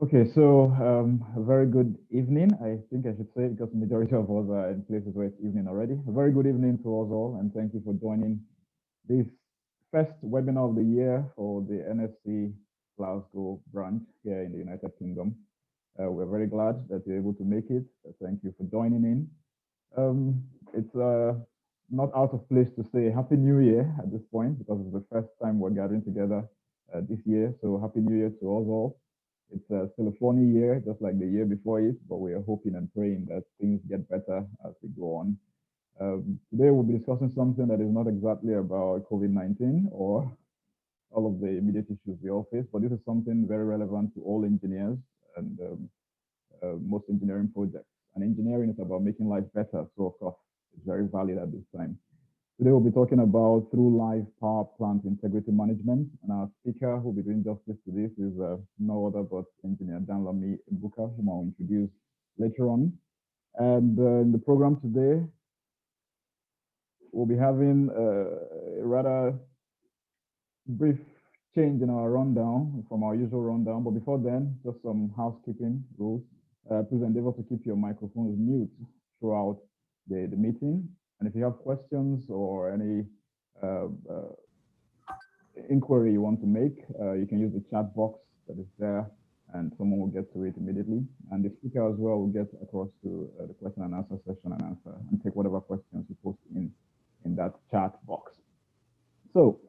Okay, so a very good evening, I think I should say, because the majority of us are in places where it's evening already. A very good evening to us all, and thank you for joining this first webinar of the year for the NSC Glasgow branch here in the United Kingdom. We're very glad that you're able to make it. Thank you for joining in. It's not out of place to say Happy New Year at this point, because it's the first time we're gathering together this year. So Happy New Year to us all. It's still a funny year, just like the year before it, but we are hoping and praying that things get better as we go on. Today we'll be discussing something that is not exactly about COVID-19 or all of the immediate issues we all face, but this is something very relevant to all engineers and most engineering projects. And engineering is about making life better, so of course it's very valid at this time. Today we'll be talking about through live power plant integrity management, and our speaker who will be doing justice to this is no other but Engineer Danlami Embuka, whom I'll introduce later on. And in the program today, we'll be having a rather brief change in our rundown from our usual rundown. But before then, just some housekeeping rules. Please endeavor to keep your microphones mute throughout the meeting. And if you have questions or any inquiry you want to make, you can use the chat box that is there, and someone will get to it immediately. And the speaker as well will get across to the question and answer session and take whatever questions you post in that chat box. So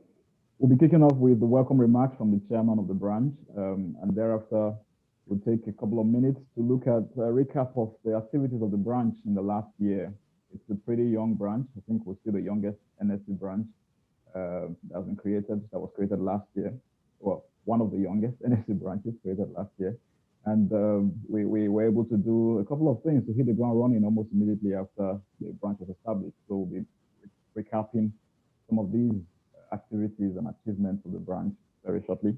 we'll be kicking off with the welcome remarks from the chairman of the branch, and thereafter we'll take a couple of minutes to look at a recap of the activities of the branch in the last year. It's a pretty young branch. I think we're still the youngest NSC branch that was created last year. Well, one of the youngest NSC branches created last year. And we were able to do a couple of things to hit the ground running almost immediately after the branch was established. So we'll be recapping some of these activities and achievements of the branch very shortly.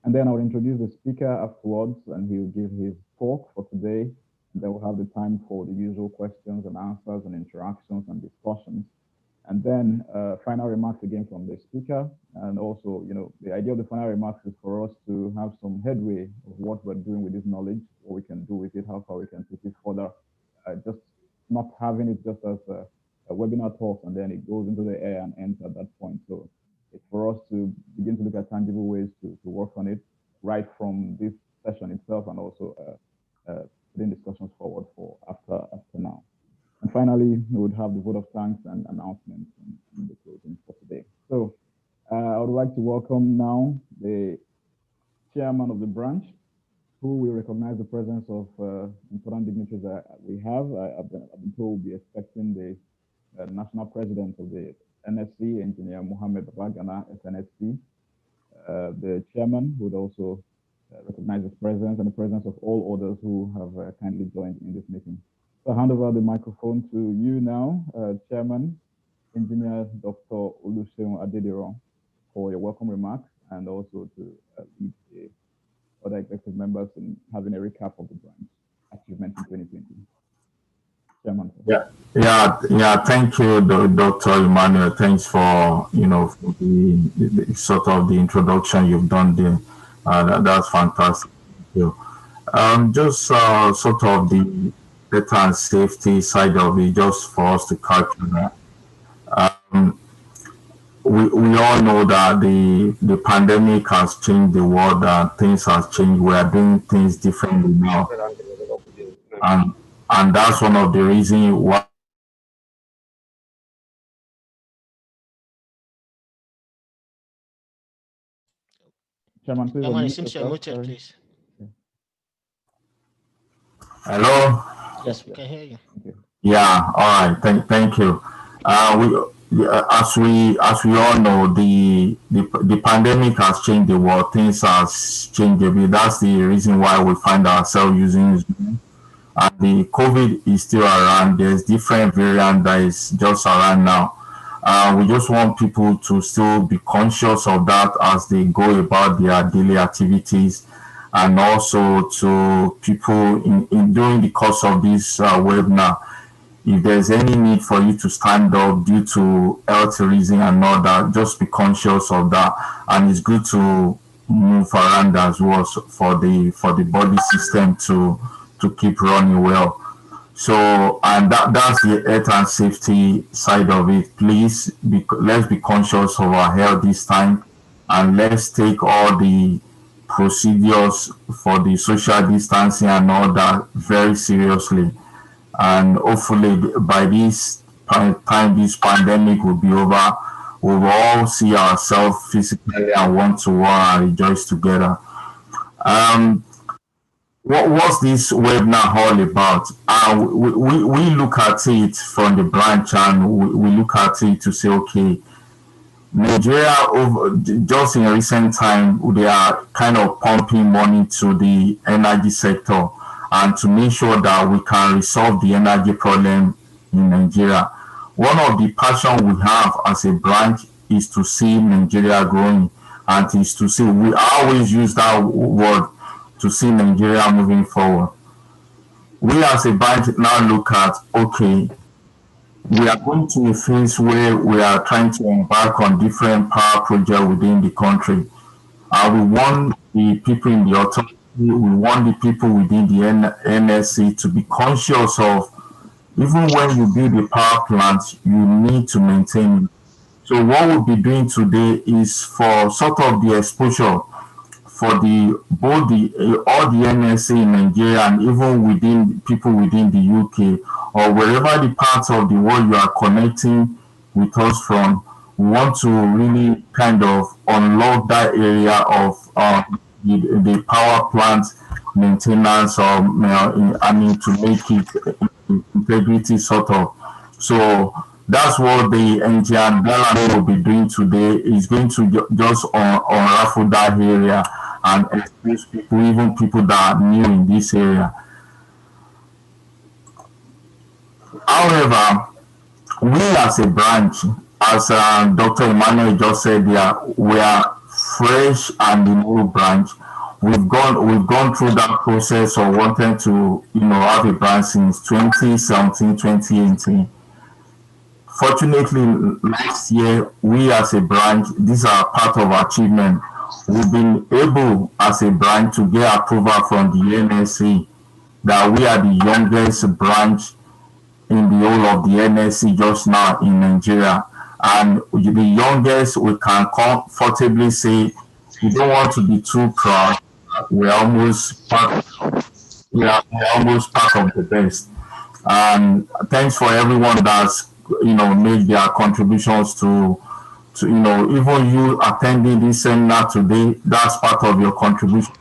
And then I'll introduce the speaker afterwards, and he'll give his talk for today. And then we'll have the time for the usual questions and answers and interactions and discussions. And then final remarks again from the speaker. And also, the idea of the final remarks is for us to have some headway of what we're doing with this knowledge, what we can do with it, how far we can take it further. Just not having it just as a webinar talk and then it goes into the air and ends at that point. So it's for us to begin to look at tangible ways to work on it right from this session itself, and also putting discussions forward for after now. And finally, we would have the vote of thanks and announcements in the closing for today. So I would like to welcome now the chairman of the branch, who will recognize the presence of important dignitaries that we have. I've been told we'll be expecting the national president of the NSC, Engineer Mohammed Bagana, SNSC, the chairman, who would also recognize his presence and the presence of all others who have kindly joined in this meeting. So I hand over the microphone to you now, Chairman, Engineer Dr. Oluseun Adediran, for your welcome remarks, and also to lead the other executive members in having a recap of the branch achievement in 2020. Chairman. Yeah. Thank you, Dr. Emmanuel. Thanks for for the sort of the introduction you've done there. That's fantastic. Thank you. Just sort of the data and safety side of it, just for us to calculate. We all know that the pandemic has changed the world, and things have changed. We are doing things differently now, and that's one of the reasons why. Chairman, it seems you're muted, please. Hello? Yes, we can hear you. Okay. Yeah, all right. Thank you. As we all know, the pandemic has changed the world. Things has changed a bit. That's the reason why we find ourselves using Zoom. And the COVID is still around. There's different variant that is just around now. We just want people to still be conscious of that as they go about their daily activities, and also to people in during the course of this webinar, if there's any need for you to stand up due to health reason and all that, just be conscious of that. And it's good to move around as well for the body system to keep running well. So, and that's the health and safety side of it. Please, let's be conscious of our health this time, and let's take all the procedures for the social distancing and all that very seriously. And hopefully by this time this pandemic will be over, we will all see ourselves physically and want to work and rejoice together. What's this webinar all about? We look at it from the branch, and we look at it to say, okay, Nigeria, just in recent time, they are kind of pumping money to the energy sector and to make sure that we can resolve the energy problem in Nigeria. One of the passion we have as a branch is to see Nigeria growing, and is to see, we always use that word, to see Nigeria moving forward. We as a branch now look at, okay, we are going to a phase where we are trying to embark on different power projects within the country. We want the people in the authority, we want the people within the NSC to be conscious of, even when you build a power plant, you need to maintain it. So what we'll be doing today is for sort of the exposure for all the NSA in Nigeria, and even within people within the UK or wherever the parts of the world you are connecting with us from. We want to really kind of unlock that area of the power plant maintenance, or I mean, to make it integrity sort of. So that's what the engineer Danlami will be doing today. Is going to just unravel that area and expose people, even people that are new in this area. However, we as a branch, as Dr. Emmanuel just said, we are fresh and the new branch. We've gone through that process of wanting to have a branch since 2017, 2018. Fortunately, last year, we as a branch, these are part of our achievement. We've been able as a branch to get approval from the NSC that we are the youngest branch in the whole of the NSC just now in Nigeria. And the youngest, we can comfortably say, we don't want to be too proud. We're almost part of the best. And thanks for everyone that's made their contributions to even you attending this seminar today. That's part of your contribution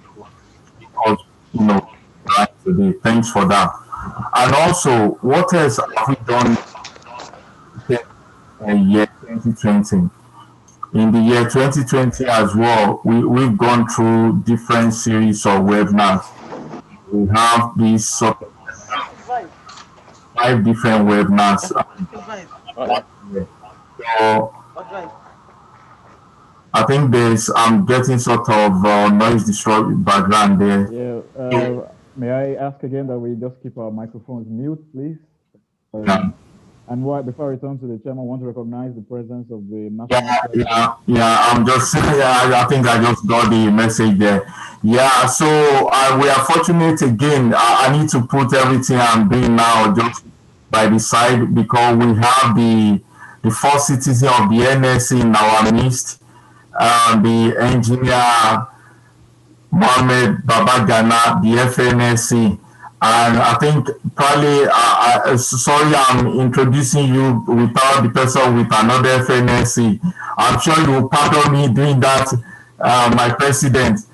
because right today. Thanks for that. And also, what else have we done in year 2020? In the year 2020 as well, we've gone through different series of webinars. We have these sort of 5 different webinars. So I think I'm getting sort of noise disruption background there. Yeah. May I ask again that we just keep our microphones mute, please? And before I return to the chairman, I want to recognize the presence of the national. I'm just saying. I think I just got the message there. Yeah. So we are fortunate again. I need to put everything I'm doing now just by the side, because we have the first citizen of the NSC in our midst, the engineer Mohammed Babagana, the FNSC. And I think probably, sorry, I'm introducing you without the person with another FNSC. I'm sure you will pardon me doing that, my president.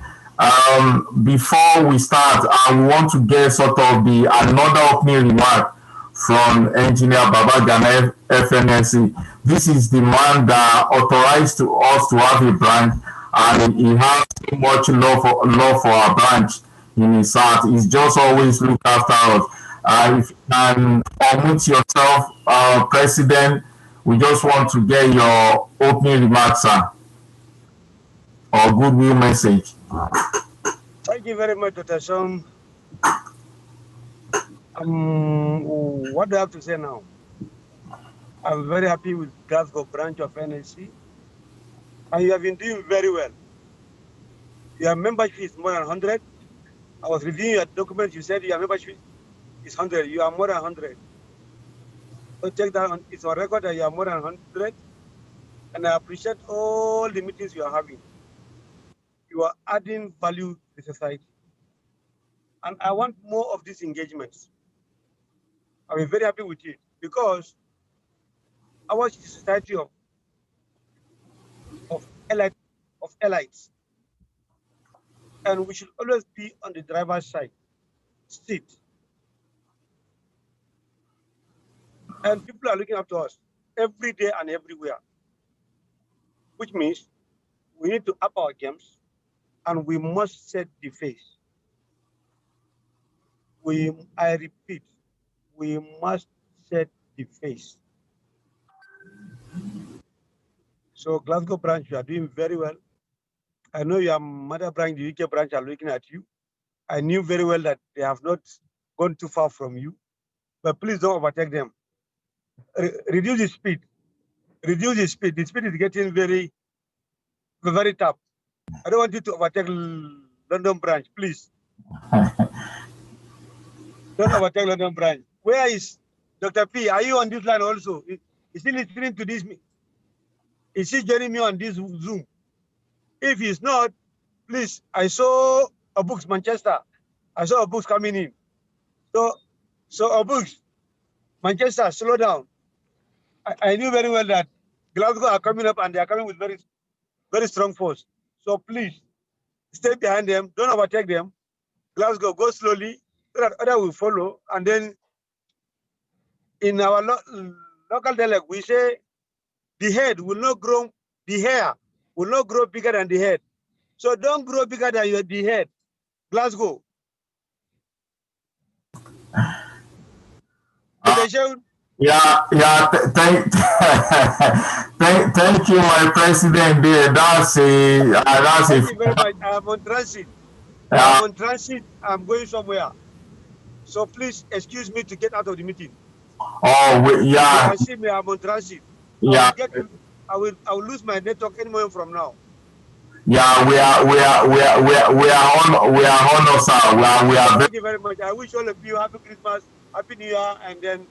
Before we start, I want to get sort of another opening remark from Engineer Babagana, FNSC. This is the man that authorized us to have a branch, and he has so much love for our branch in his heart. He's just always look after us. If you can unmute yourself, President, we just want to get your opening remarks, sir, or goodwill message. Thank you very much, Dr. Sean. What do I have to say now? I'm very happy with Glasgow branch of NSC, and you have been doing very well. Your membership is more than 100. I was reviewing your documents. You said your membership is 100. You are more than 100. So check that on, it's on record that you are more than 100. And I appreciate all the meetings you are having. You are adding value to the society. And I want more of these engagements. I'm very happy with it because our society of elites. And we should always be on the driver's side, seat. And people are looking up to us every day and everywhere, which means we need to up our games and we must set the face. I repeat, we must set the face. So Glasgow branch, you are doing very well. I know your mother branch, the UK branch, are looking at you. I knew very well that they have not gone too far from you, but please don't overtake them. Reduce the speed. Reduce the speed. The speed is getting very, very tough. I don't want you to overtake London branch, please. Don't overtake London branch. Where is Dr. P? Are you on this line also? Is he listening to this? Is he joining me on this Zoom? If he's not, please, I saw a books Manchester. I saw a books coming in. So a books, Manchester, slow down. I knew very well that Glasgow are coming up and they are coming with very, very strong force. So please, stay behind them. Don't overtake them. Glasgow, go slowly so that others will follow. And then in our local dialect, we say the head will not grow, the hair will not grow bigger than the head. So don't grow bigger than the head. Glasgow. Thank you, my president. There, that's a. Thank you very much. I'm on transit. I'm on transit. I'm going somewhere. So please excuse me to get out of the meeting. Oh, yeah. You can see me. I'm on transit. Yeah. I will lose my network any moment from now. Yeah, we are on, sir. Thank you very much. I wish all of you happy Christmas, happy New Year, and then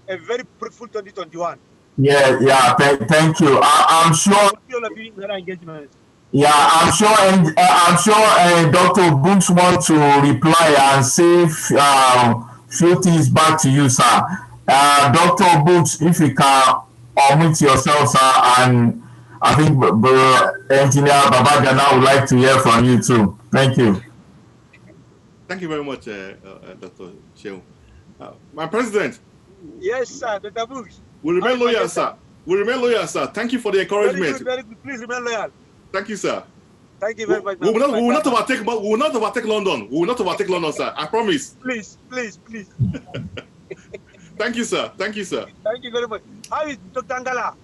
a very fruitful 2021. Yeah. Thank you. I'm sure. All of you in engagement. Yeah, I'm sure. Dr. Books want to reply and say few things back to you, sir. Dr. Books, if you can unmute yourself, sir, and I think Engineer Babagana would like to hear from you too. Thank you. Thank you very much, Dr. Shehu. My president. Yes, sir, Dr. Books. We remain loyal, sir. We remain loyal, sir. Thank you for the encouragement. Very good. Please remain loyal. Thank you, sir. Thank you very much. We will not overtake London. We will not overtake London, sir. I promise. Please. Thank you, sir. Thank you very much. How is Dr. Angala?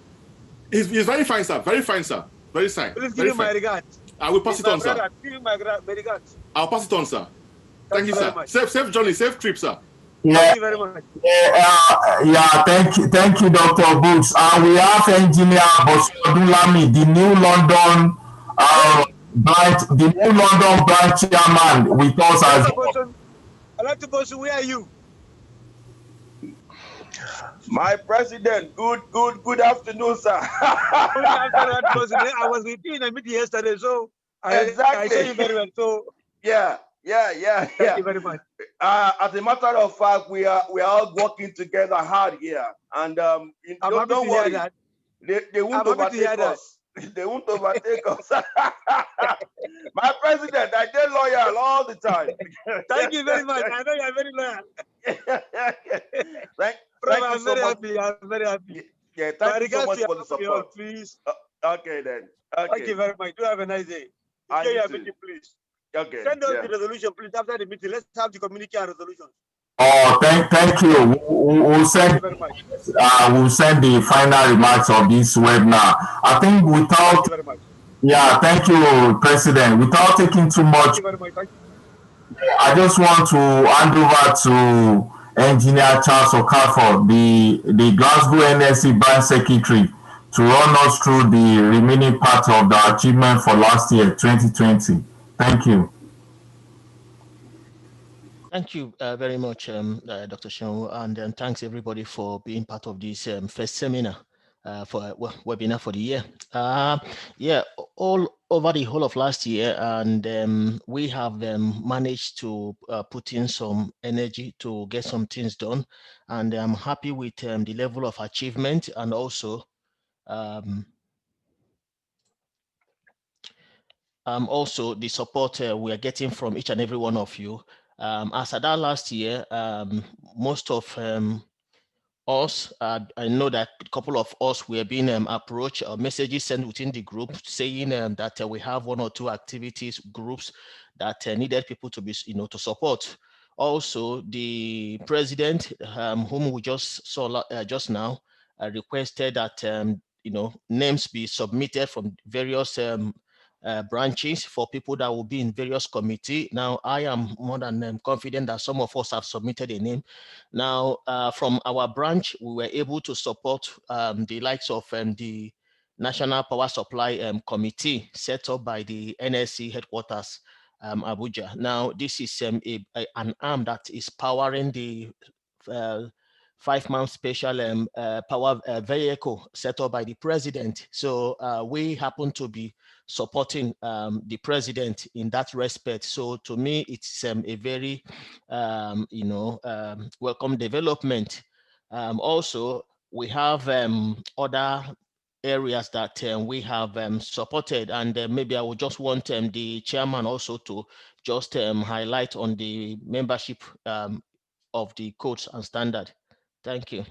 He's very fine, sir. Very fine, sir. Very fine. Please give him my regards. I will pass it on, sir. Give him my regards. I'll pass it on, sir. Thank you, sir. Much. Safe journey, safe trip, sir. Yeah. Thank you very much. Thank you, Dr. Books. We have Engineer Danlami, the new London branch chairman with us as well. Where are you? My president, good afternoon, sir. Good afternoon. I was with you in a meeting yesterday, so exactly. I saw you very well. So yeah. Thank you very much. As a matter of fact, we are all working together hard here, and don't worry, that. They won't overtake us. They won't overtake us. My president, I stay loyal all the time. Thank you very much. I know you are very loyal. Thank you so much. I'm very happy. Yeah, thank you so much for the support. Please. Okay then. Okay. Thank you very much. Do have a nice day. Enjoy your meeting, please. Okay. Send us the resolution, please. After the meeting, let's have the communique and resolution. Oh, thank you. We'll send. We'll send the final remarks of this webinar. I think without. Thank you very much. Yeah, thank you, President. Without taking too much. Thank you very much. Thank you. I just want to hand over to Engineer Charles Okafor, the Glasgow NSC branch secretary, to run us through the remaining part of the achievement for last year, 2020. Thank you. Thank you very much, Dr. Seun, and thanks everybody for being part of this first seminar webinar for the year. Yeah, all over the whole of last year, and we have managed to put in some energy to get some things done, and I'm happy with the level of achievement, and also the support we are getting from each and every one of you. As at that last year, most of us, I know that a couple of us were being approached or messages sent within the group saying that we have one or two activities groups that needed people to be, to support. Also, the president, whom we just saw just now, requested that names be submitted from various branches for people that will be in various committees. Now, I am more than confident that some of us have submitted a name. Now, from our branch, we were able to support the likes of the National Power Supply Committee set up by the NSC headquarters, Abuja. Now, this is an arm that is powering the 5-month special power vehicle set up by the president. So we happen to be supporting the president in that respect. So to me, it's a very, welcome development. Also, we have other areas that we have supported, and maybe I would just want the chairman also to just highlight on the membership of the codes and standard. Thank you.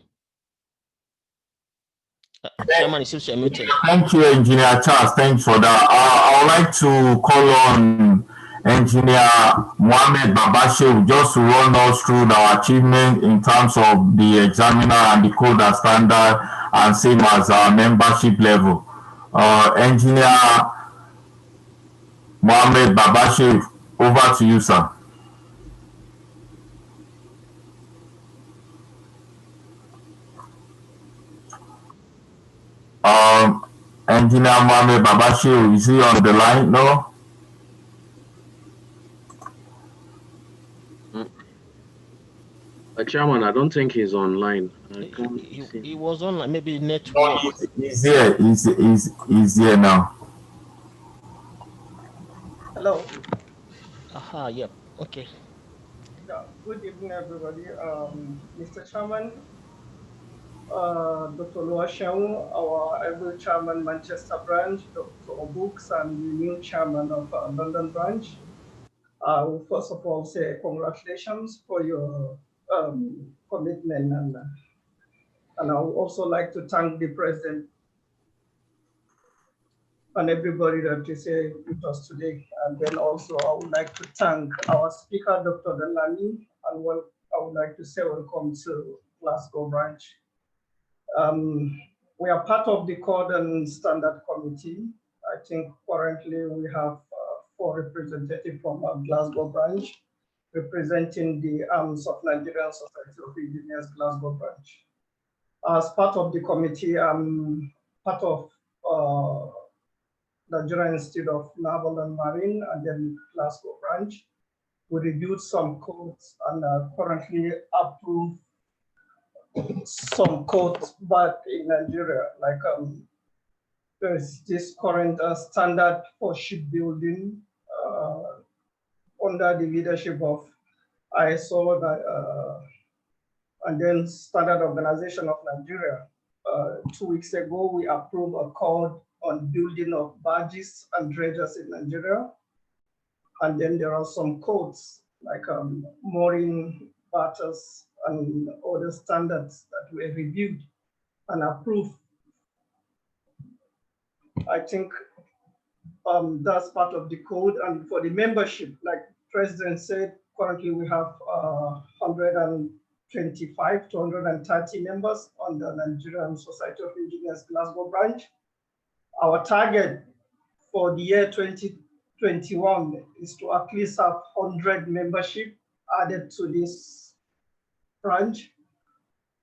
Chairman, it seems you're muted. Thank you, Engineer Charles. Thanks for that. I would like to call on Engineer Mohammed Babashe just to run us through our achievement in terms of the examiner and the code and standard, and same as our membership level. Engineer Mohammed Babashe, over to you, sir. Engineer Mohammed Babashe, is he on the line? No? Chairman, I don't think he's online. He was online, maybe network. He's here. He's here now. Hello. Aha, yep. Okay. Yeah, good evening, everybody. Mr. Chairman, Dr. Luasheung, our able chairman, Manchester branch, Dr. Obooks, and the new chairman of London branch. I will first of all say congratulations for your commitment, and I would also like to thank the president and everybody that is here with us today. And then also I would like to thank our speaker, Dr. Danlami, and I would like to say welcome to Glasgow branch. We are part of the Code and Standard Committee. I think currently we have 4 representatives from our Glasgow branch, representing the arms of Nigerian Society of Engineers Glasgow branch. As part of the committee, I'm part of Nigerian Institute of Naval and Marine, and then Glasgow branch. We reviewed some codes and currently approve some codes back in Nigeria, like there's this current standard for shipbuilding under the leadership of ISO, and then Standard Organization of Nigeria. 2 weeks ago, we approved a code on building of barges and dredgers in Nigeria. And then there are some codes like mooring batters and other standards that were reviewed and approved. I think that's part of the code. And for the membership, like President said, currently we have 125 to 130 members on the Nigerian Society of Engineers Glasgow branch. Our target for the year 2021 is to at least have 100 membership added to this branch.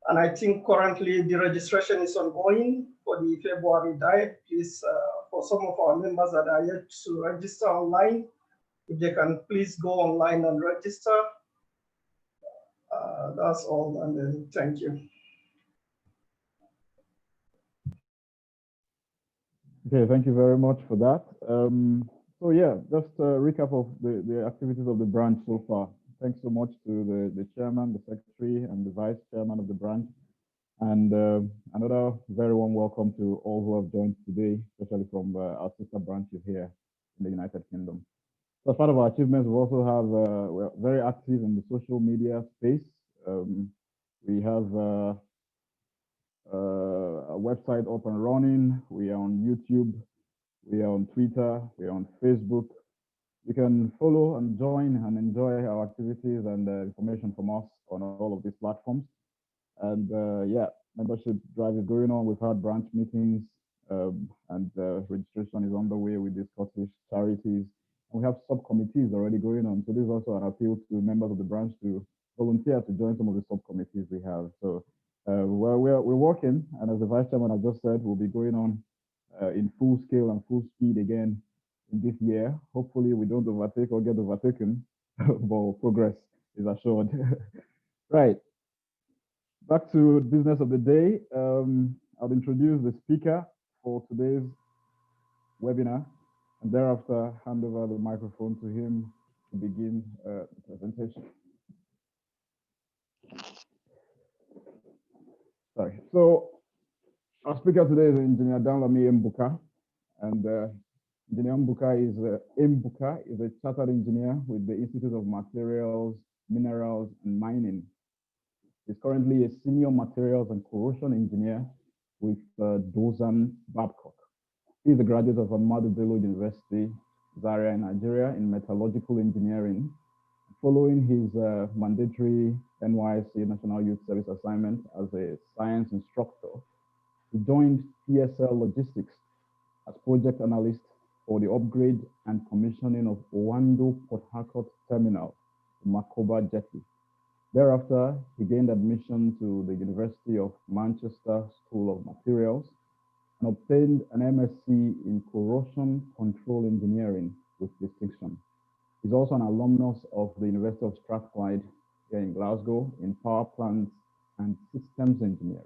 And I think currently the registration is ongoing for the February diet. Please, for some of our members that are yet to register online, If they can please go online and register. That's all, and then thank you. Okay, thank you very much for that. So yeah, just a recap of the activities of the branch so far. Thanks so much to the chairman, the secretary, and the vice chairman of the branch. And another very warm welcome to all who have joined today, especially from our sister branches here in the United Kingdom. So as part of our achievements, we also have, we're very active in the social media space. We have a website up and running. We are on YouTube. We are on Twitter. We are on Facebook. You can follow and join and enjoy our activities and information from us on all of these platforms. And yeah, membership drive is going on. We've had branch meetings and registration is underway with the Scottish charities. And we have subcommittees already going on. So this is also an appeal to members of the branch to volunteer to join some of the subcommittees we have. So we're working, and as the vice chairman has just said, we'll be going on in full scale and full speed again in this year. Hopefully we don't overtake or get overtaken, but progress is assured. Right. Back to business of the day. I'll introduce the speaker for today's webinar, and thereafter hand over the microphone to him to begin the presentation. Sorry. So our speaker today is Engineer Danlami Embuka, and Engineer Embuka is a chartered engineer with the Institute of Materials, Minerals, and Mining. He's currently a senior materials and corrosion engineer with Dozan Babcock. He's a graduate of Ahmadu Bello University, Zaria in Nigeria, in metallurgical engineering. Following his mandatory NYSC National Youth Service assignment as a science instructor, he joined PSL Logistics as project analyst for the upgrade and commissioning of Owando Port Harcourt Terminal, Makoba Jetty. Thereafter, he gained admission to the University of Manchester School of Materials and obtained an MSc in Corrosion Control Engineering with distinction. He's also an alumnus of the University of Strathclyde here in Glasgow in power plants and systems engineering.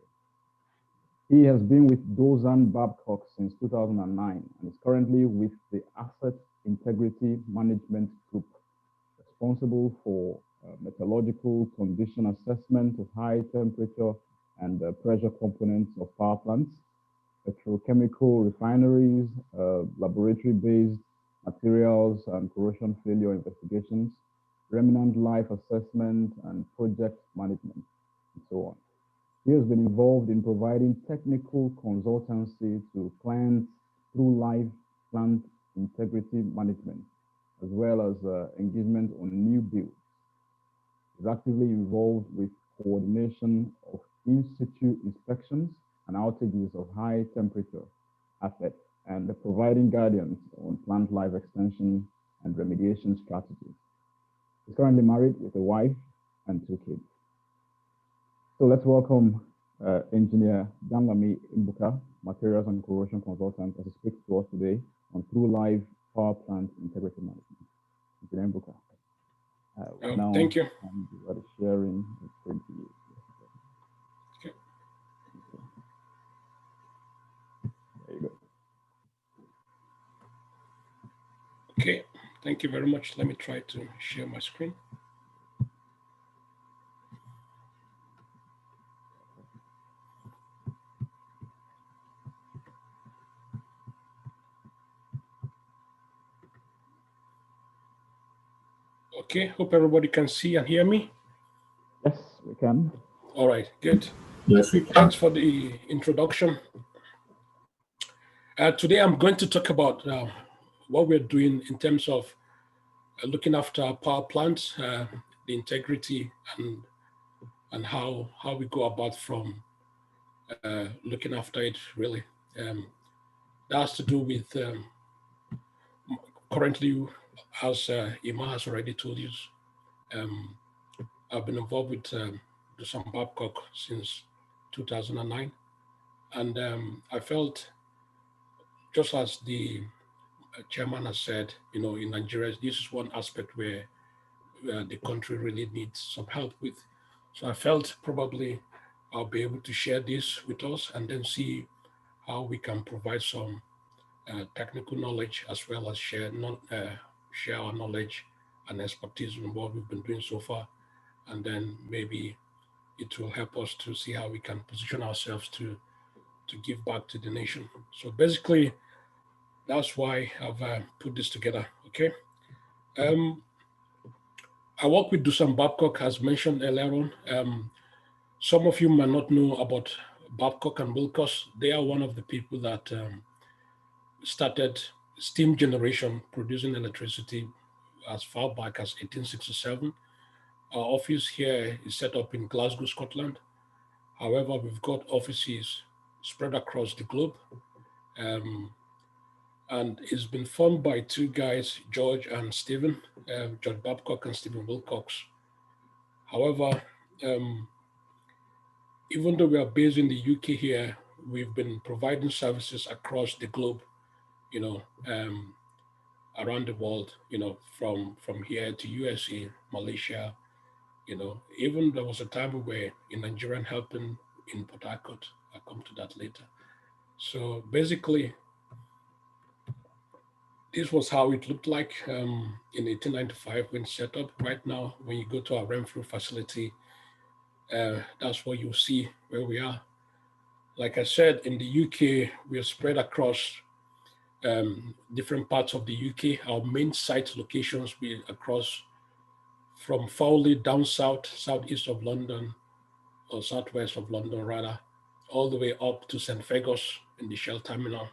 He has been with Dozan Babcock since 2009 and is currently with the Asset Integrity Management Group, responsible for metallurgical condition assessment of high temperature and pressure components of power plants, petrochemical refineries, laboratory-based materials and corrosion failure investigations, remnant life assessment, and project management, and so on. He has been involved in providing technical consultancy to clients through live plant integrity management, as well as engagement on new builds. He's actively involved with coordination of in-situ inspections and outages of high temperature assets and providing guidance on plant life extension and remediation strategies. He's currently married with a wife and 2 kids. So let's welcome Engineer Danlami Embuka, Materials and Corrosion Consultant, as he speaks to us today on Through Live Power Plant Integrity Management. Engineer Embuka. Now, thank you. I'm sharing the screen to you. Okay. There you go. Okay, thank you very much. Let me try to share my screen. Okay, hope everybody can see and hear me. Yes, we can. All right, good. Yes, we can. Thanks for the introduction. Today I'm going to talk about what we're doing in terms of looking after our power plants, the integrity, and how we go about from looking after it, really. That has to do with currently, as Ima has already told you, I've been involved with Dozan Babcock since 2009. And I felt, just as the chairman has said, in Nigeria, this is one aspect where the country really needs some help with. So I felt probably I'll be able to share this with us and then see how we can provide some technical knowledge as well as share our knowledge and expertise in what we've been doing so far. And then maybe it will help us to see how we can position ourselves to give back to the nation. So basically, that's why I've put this together, okay? I work with Dusan Babcock, as mentioned earlier on. Some of you might not know about Babcock and Wilcox. They are one of the people that started steam generation, producing electricity as far back as 1867. Our office here is set up in Glasgow, Scotland. However, we've got offices spread across the globe. And it's been formed by two guys, George and Stephen, George Babcock and Stephen Wilcox. However, even though we are based in the UK here, we've been providing services across the globe, around the world, from here to USA, Malaysia, even there was a time we were in Nigeria helping in Port Harcourt. I'll come to that later. So basically, this was how it looked like in 1895 when set up. Right now, when you go to our Renfrew facility, that's what you'll see where we are. Like I said, in the UK, we are spread across different parts of the UK. Our main site locations be across from Fowley down south, southeast of London, or southwest of London rather, all the way up to St. Fergus in the Shell terminal.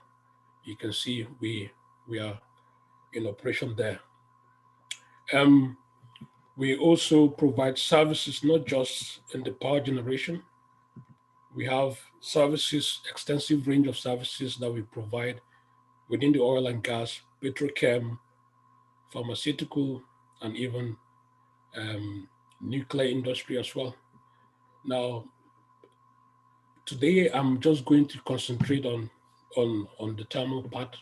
You can see we are in operation there. We also provide services not just in the power generation. We have services, extensive range of services that we provide within the oil and gas, petrochem, pharmaceutical, and even nuclear industry as well. Now, today I'm just going to concentrate on the thermal part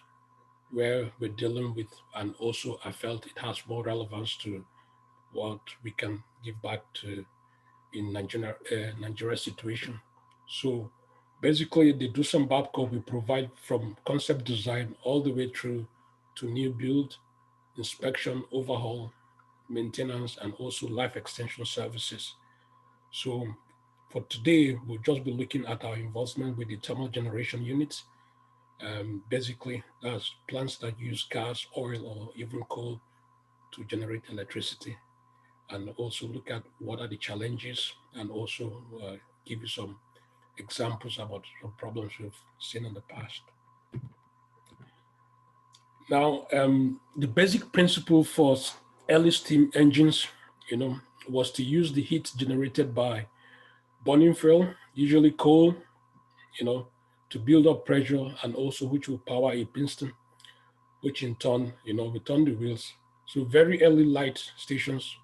where we're dealing with, and also I felt it has more relevance to what we can give back to in Nigeria situation. So basically, the Dusan Babcock we provide from concept design all the way through to new build, inspection, overhaul, maintenance, and also life extension services. So for today, we'll just be looking at our involvement with the thermal generation units. Basically, that's plants that use gas, oil, or even coal to generate electricity, and also look at what are the challenges, and also give you some examples about some problems we've seen in the past. Now, the basic principle for early steam engines, was to use the heat generated by burning fuel, usually coal, to build up pressure, and also which will power a piston, which in turn, will turn the wheels. So very early light stations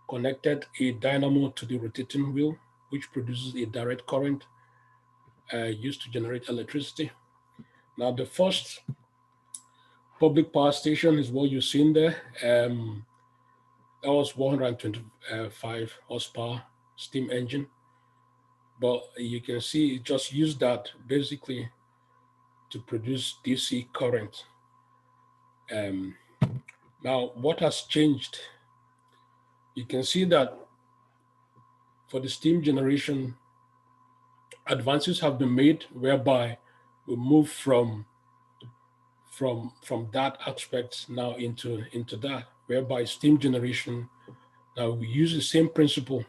connected a dynamo to the rotating wheel, which produces a direct current used to generate electricity. Now, the first public power station is what you're seeing there. That was 125 horsepower steam engine. But you can see it just used that basically to produce DC current. Now, what has changed? You can see that for the steam generation, advances have been made whereby we move from that aspect now into that, whereby steam generation, now we use the same principle,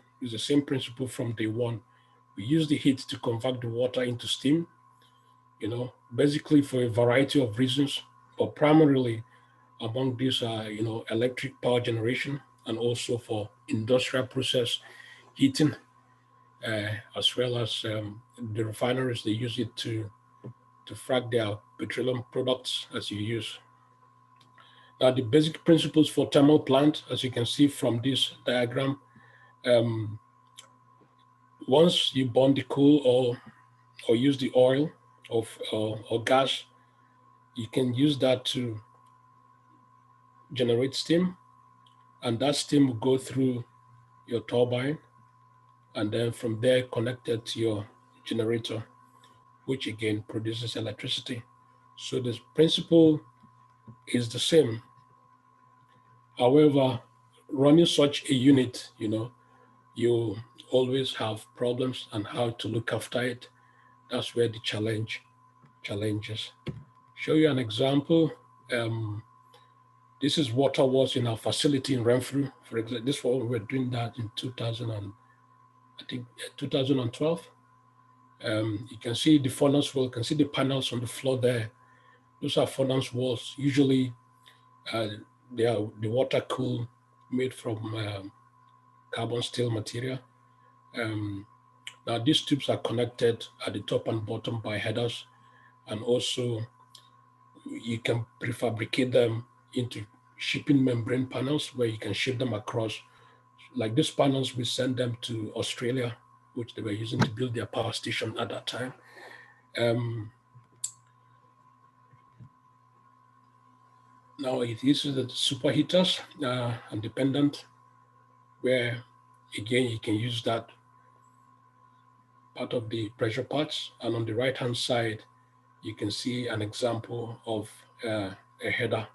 from day one. We use the heat to convert the water into steam, basically for a variety of reasons, but primarily among these are, electric power generation, and also for industrial process heating, as well as the refineries, they use it to frack their petroleum products as you use. Now, the basic principles for thermal plant, as you can see from this diagram, once you burn the coal or use the oil or gas, you can use that to generate steam, and that steam will go through your turbine, and then from there connected to your generator, which again produces electricity. So the principle is the same. However, running such a unit, you always have problems and how to look after it. That's where the challenges. Show you an example. This is what was in our facility in Renfrew. For example, this one we were doing that in 2012. You can see the furnace wall. You can see the panels on the floor there. Those are furnace walls. Usually, they are the water cool, made from carbon steel material. Now these tubes are connected at the top and bottom by headers, and also you can prefabricate them into shipping membrane panels where you can ship them across. Like these panels, we send them to Australia, which they were using to build their power station at that time. Now it uses the superheaters, independent, where again you can use that part of the pressure parts. And on the right-hand side, you can see an example of a header.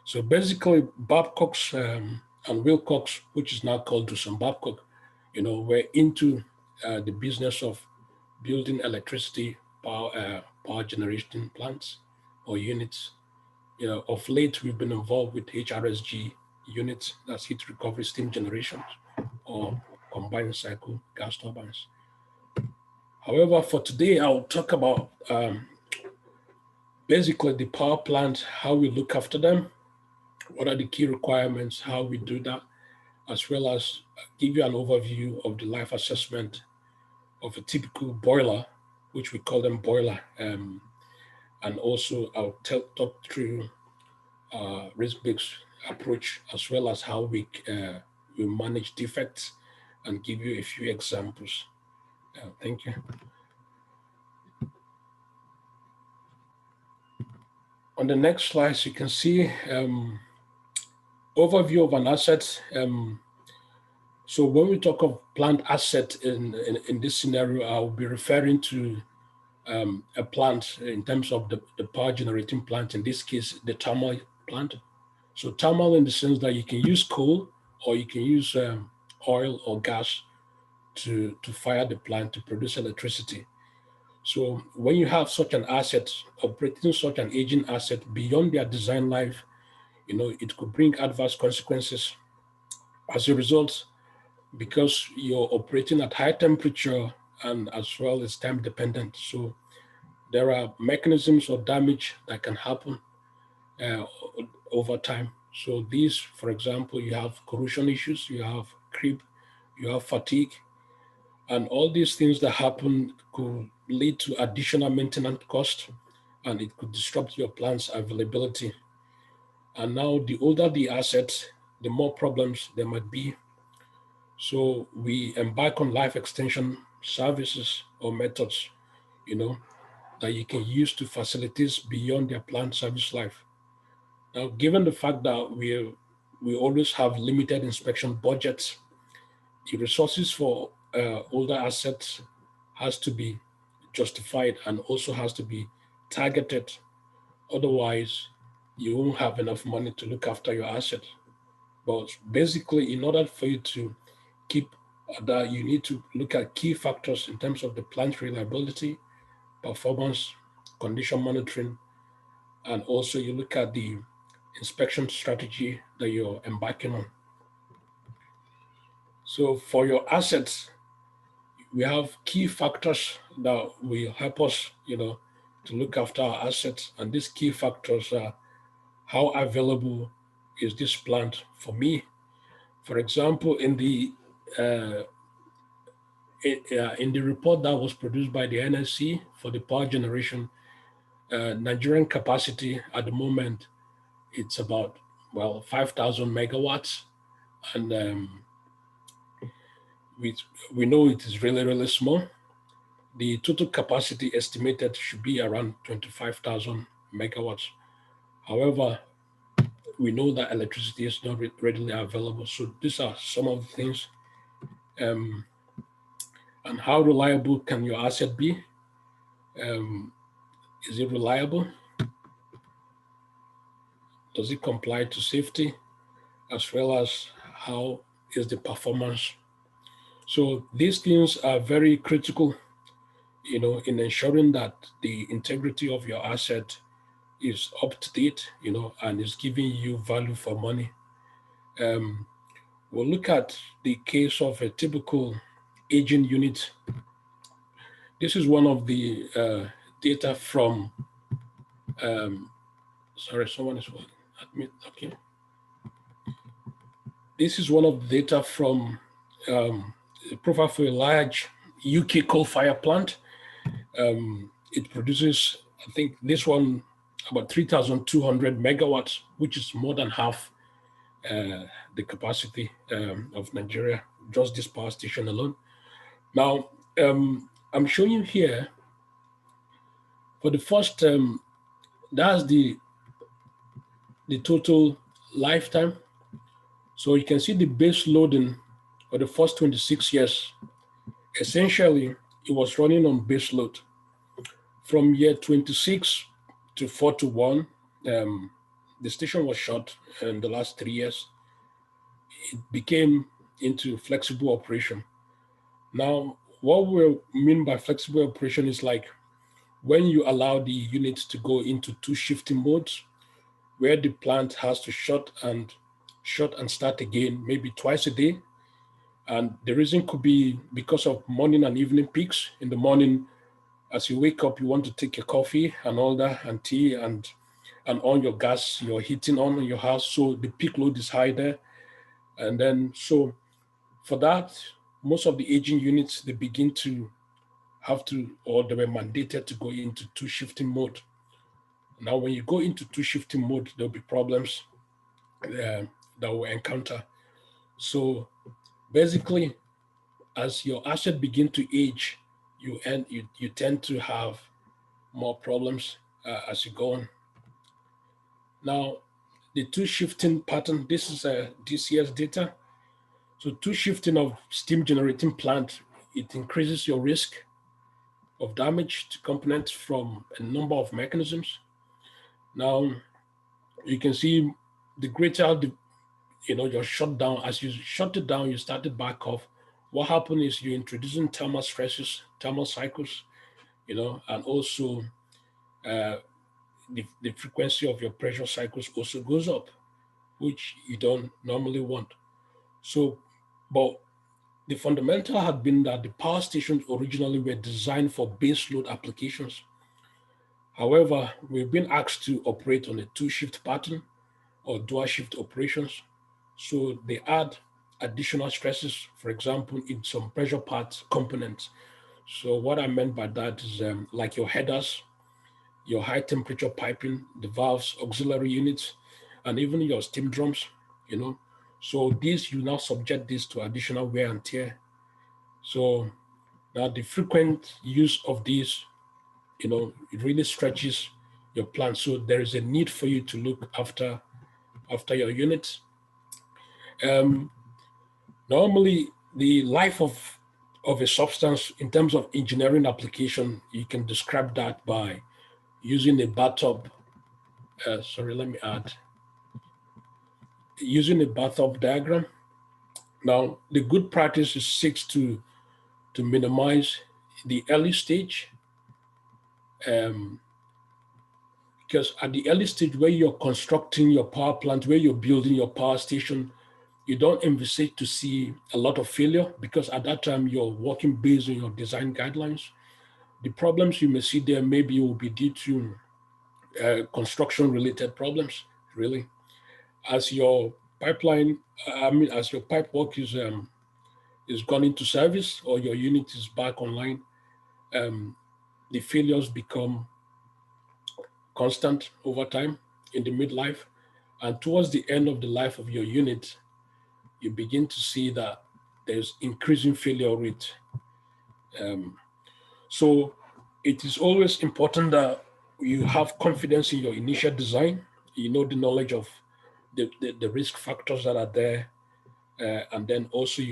So basically, Babcock's and Wilcox, which is now called Doosan Babcock, we're into the business of building electricity power generation plants or units. Of late, we've been involved with HRSG units, that's heat recovery steam generation, or combined cycle gas turbines. However, for today, I'll talk about basically the power plant, how we look after them, what are the key requirements, how we do that, as well as give you an overview of the life assessment of a typical boiler, which we call them boiler. And also I'll talk through risk-based approach, as well as how we manage defects, and give you a few examples. Thank you. On the next slide, you can see overview of an asset. So when we talk of plant asset in this scenario, I'll be referring to a plant in terms of the power generating plant, in this case, the thermal plant. So thermal in the sense that you can use coal or you can use oil or gas to fire the plant to produce electricity. So when you have such an asset, operating such an aging asset beyond their design life, it could bring adverse consequences. As a result, because you're operating at high temperature and as well as time dependent. So there are mechanisms of damage that can happen over time. So these, for example, you have corrosion issues, you have creep, you have fatigue, and all these things that happen could lead to additional maintenance cost, and it could disrupt your plant's availability. And now the older the asset, the more problems there might be. So we embark on life extension services or methods, that you can use to facilitate beyond their plant service life. Now, given the fact that we always have limited inspection budgets, the resources for older assets has to be justified and also has to be targeted. Otherwise, you won't have enough money to look after your asset. But basically, in order for you to keep that, you need to look at key factors in terms of the plant reliability, performance, condition monitoring, and also you look at the inspection strategy that you're embarking on. So for your assets, we have key factors that will help us, to look after our assets. And these key factors are how available is this plant for me. For example, in the report that was produced by the NSC for the power generation, Nigerian capacity at the moment, it's about, 5,000 megawatts. And we know it is really, really small. The total capacity estimated should be around 25,000 megawatts. However, we know that electricity is not readily available. So these are some of the things. And how reliable can your asset be? Is it reliable? Does it comply to safety? As well as how is the performance? So these things are very critical, in ensuring that the integrity of your asset is up to date, and is giving you value for money. We'll look at the case of a typical aging unit. This is one of the data from, sorry, someone is admit, okay. This is one of the data from a profile for a large UK coal-fired plant. It produces, I think this one, about 3,200 megawatts, which is more than half the capacity of Nigeria, just this power station alone. Now, I'm showing you here, for the first, that's the total lifetime. So you can see the base loading for the first 26 years. Essentially, it was running on base load. From year 26 to 41, the station was shut in the last 3 years. It became into flexible operation. Now, what we mean by flexible operation is like when you allow the unit to go into 2 shifting modes, where the plant has to shut and start again, maybe twice a day. And the reason could be because of morning and evening peaks. In the morning, as you wake up, you want to take your coffee and all that, and tea, and on your gas, your heating on in your house. So the peak load is high there. And then, so for that, most of the aging units, they begin to have to, or they were mandated to go into 2 shifting mode. Now, when you go into 2 shifting mode, there'll be problems that we'll encounter. So basically, as your asset begin to age, you tend to have more problems as you go on. Now, the 2 shifting pattern, this is this year's data. So 2 shifting of steam generating plant, it increases your risk of damage to components from a number of mechanisms. Now, you can see the greater your shutdown, as you shut it down, you start it back off. What happened is you're introducing thermal stresses, thermal cycles, and also the frequency of your pressure cycles also goes up, which you don't normally want. So, but the fundamental had been that the power stations originally were designed for base load applications. However, we've been asked to operate on a 2-shift pattern or dual shift operations. So they add additional stresses, for example, in some pressure parts components. So what I meant by that is like your headers, your high temperature piping, the valves, auxiliary units, and even your steam drums, So these, you now subject this to additional wear and tear. So now the frequent use of these, it really stretches your plant. So there is a need for you to look after your units. Normally, the life of a substance in terms of engineering application, you can describe that by using a bathtub. Using a bathtub diagram. Now, the good practice is seeks to minimize the early stage, because at the early stage where you're constructing your power plant, where you're building your power station, you don't envisage to see a lot of failure, because at that time you're working based on your design guidelines. The problems you may see there maybe will be due to construction-related problems, really. As your pipeline, as your pipe work is gone into service or your unit is back online, the failures become constant over time in the midlife. And towards the end of the life of your unit, you begin to see that there's increasing failure rate. So it is always important that you have confidence in your initial design, the knowledge of the risk factors that are there, and then also,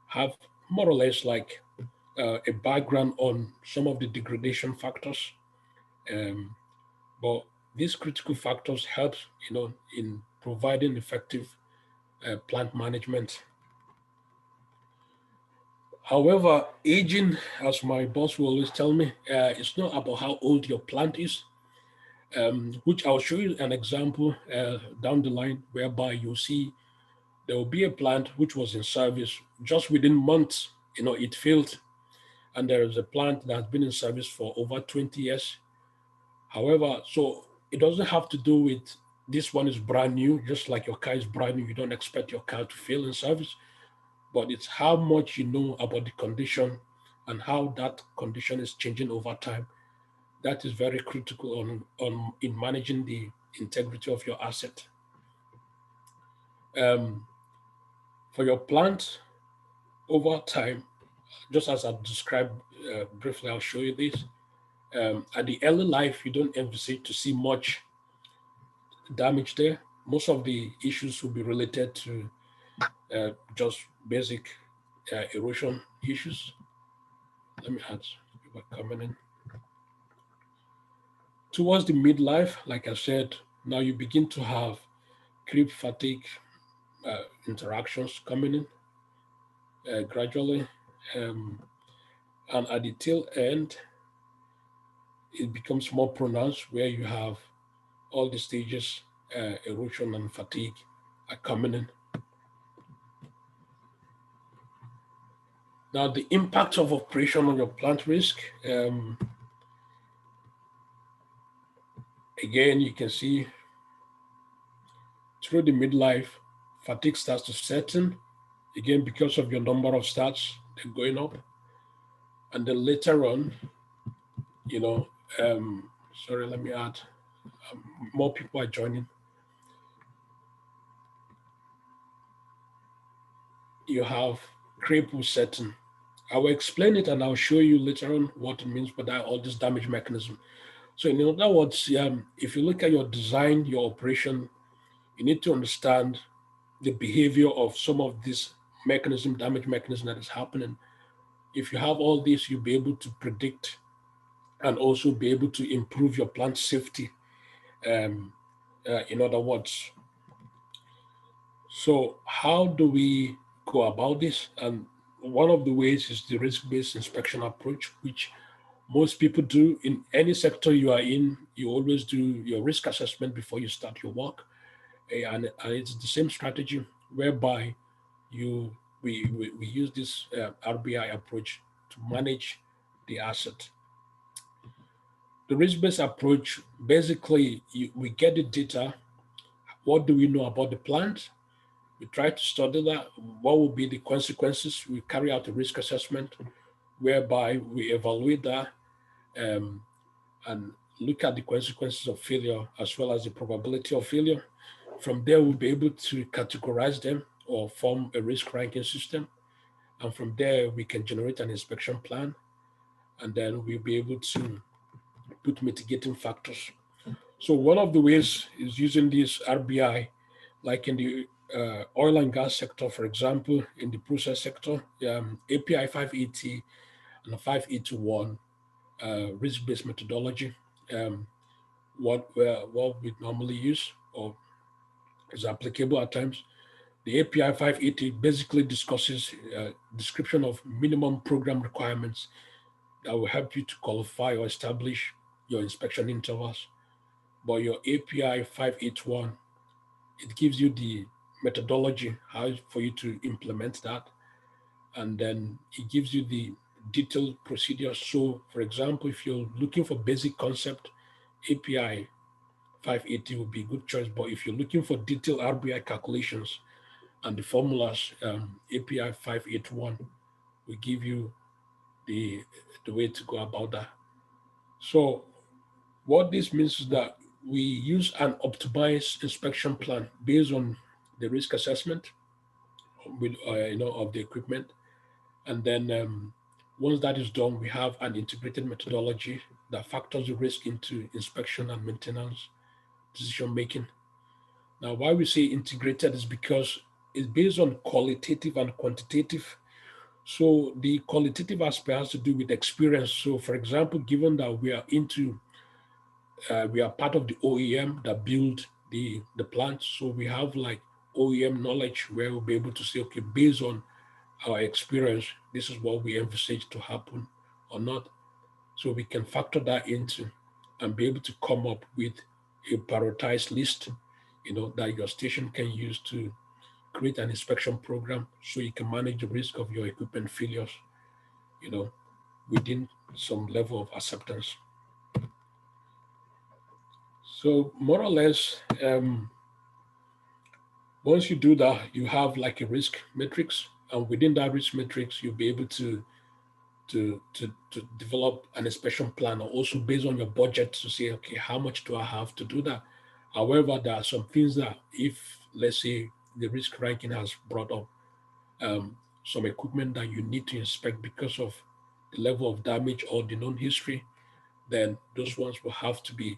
have more or less like a background on some of the degradation factors. But these critical factors help, in providing effective plant management. However, aging, as my boss will always tell me, it's not about how old your plant is, which I'll show you an example down the line whereby you'll see there will be a plant which was in service just within months, it failed. And there is a plant that has been in service for over 20 years. However, so it doesn't have to do with this one is brand new, just like your car is brand new. You don't expect your car to fail in service, but it's how much you know about the condition and how that condition is changing over time. That is very critical in managing the integrity of your asset. For your plant, over time, just as I've described briefly, I'll show you this. At the early life, you don't envisage to see much damage there. Most of the issues will be related to just basic erosion issues. Let me add people coming in. Towards the midlife, like I said, now you begin to have creep fatigue interactions coming in gradually. And at the tail end, it becomes more pronounced where you have all the stages, erosion and fatigue are coming in. Now, the impact of operation on your plant risk, again, you can see through the midlife, fatigue starts to set in, again, because of your number of starts, they're going up. And then later on, sorry, let me add, more people are joining. You have creep will set in. I will explain it and I'll show you later on what it means by that, all this damage mechanism. So in other words, if you look at your design, your operation, you need to understand the behavior of some of this damage mechanism that is happening. If you have all this, you'll be able to predict and also be able to improve your plant safety. In other words, so how do we go about this? And one of the ways is the risk-based inspection approach, which most people do in any sector you are in. You always do your risk assessment before you start your work. And it's the same strategy whereby we use this RBI approach to manage the asset. The risk-based approach, basically, we get the data. What do we know about the plant? We try to study that. What will be the consequences? We carry out a risk assessment whereby we evaluate that and look at the consequences of failure as well as the probability of failure. From there, we'll be able to categorize them or form a risk ranking system. And from there, we can generate an inspection plan. And then we'll be able to put mitigating factors. So one of the ways is using this RBI, like in the oil and gas sector, for example, in the process sector, API 580 and 581 risk-based methodology, what we normally use or is applicable at times. The API 580 basically discusses description of minimum program requirements that will help you to qualify or establish your inspection intervals. But your API 581, it gives you the methodology, how for you to implement that. And then it gives you the detailed procedures. So for example, if you're looking for basic concept, API 580 would be a good choice. But if you're looking for detailed RBI calculations and the formulas, API 581 will give you the way to go about that. So what this means is that we use an optimized inspection plan based on the risk assessment with, of the equipment. And then once that is done, we have an integrated methodology that factors the risk into inspection and maintenance decision-making. Now, why we say integrated is because it's based on qualitative and quantitative. So the qualitative aspect has to do with experience. So for example, given that we are part of the OEM that build the plant, so we have like OEM knowledge where we'll be able to say, okay, based on our experience, this is what we envisage to happen or not. So we can factor that into and be able to come up with a prioritized list, that your station can use to create an inspection program so you can manage the risk of your equipment failures, within some level of acceptance. So more or less, once you do that, you have like a risk matrix, and within that risk matrix, you'll be able to develop an inspection plan, or also based on your budget to say, okay, how much do I have to do that? However, there are some things that if, let's say, the risk ranking has brought up some equipment that you need to inspect because of the level of damage or the known history, then those ones will have to be,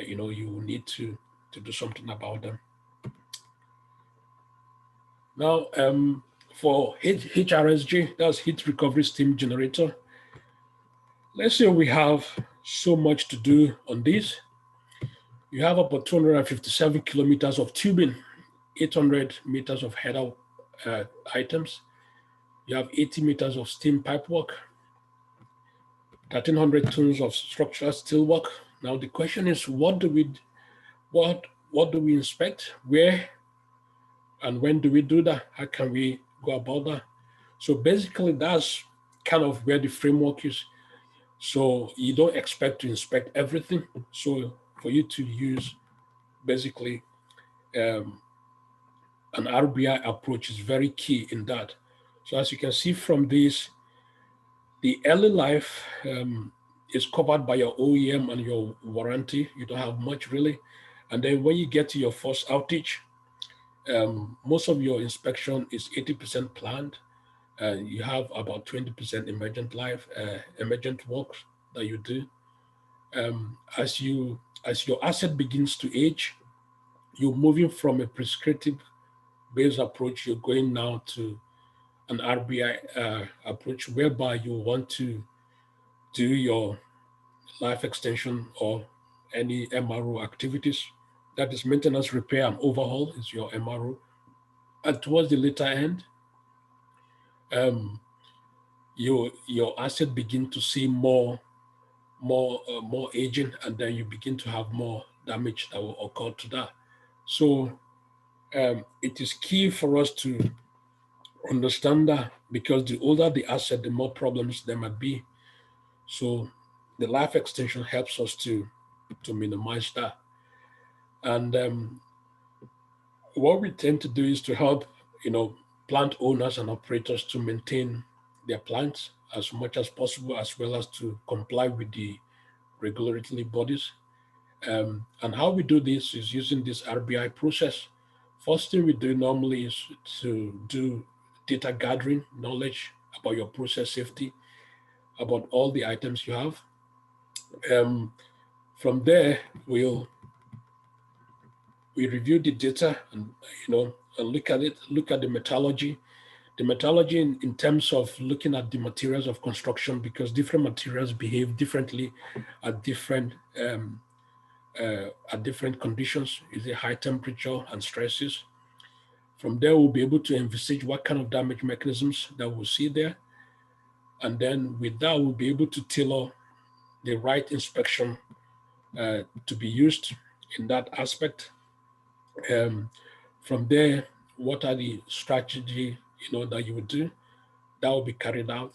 you will need to do something about them. Now, for HRSG, that's heat recovery steam generator. Let's say we have so much to do on this. You have about 257 kilometers of tubing, 800 meters of header items. You have 80 meters of steam pipework, 1,300 tons of structural steelwork. Now the question is, what do we inspect? Where and when do we do that? How can we go about that? So basically, that's kind of where the framework is. So you don't expect to inspect everything. So for you to use basically an RBI approach is very key in that. So as you can see from this, the early life is covered by your OEM and your warranty. You don't have much really. And then when you get to your first outage, most of your inspection is 80% planned. You have about 20% emergent life, emergent works that you do. As your asset begins to age, you're moving from a prescriptive-based approach. You're going now to an RBI approach, whereby you want to do your life extension or any MRO activities. That is maintenance, repair, and overhaul is your MRO. And towards the later end, your asset begin to see more aging, and then you begin to have more damage that will occur to that. So it is key for us to understand that, because the older the asset, the more problems there might be. So the life extension helps us to minimize that. And what we tend to do is to help, plant owners and operators to maintain their plants as much as possible, as well as to comply with the regulatory bodies. And how we do this is using this RBI process. First thing we do normally is to do data gathering, knowledge about your process safety, about all the items you have. From there, we review the data and look at it, look at the metallurgy. The metallurgy in terms of looking at the materials of construction, because different materials behave differently at different conditions, is a high temperature and stresses. From there, we'll be able to envisage what kind of damage mechanisms that we'll see there. And then with that, we'll be able to tailor the right inspection to be used in that aspect. From there, what are the strategy that you would do? That will be carried out.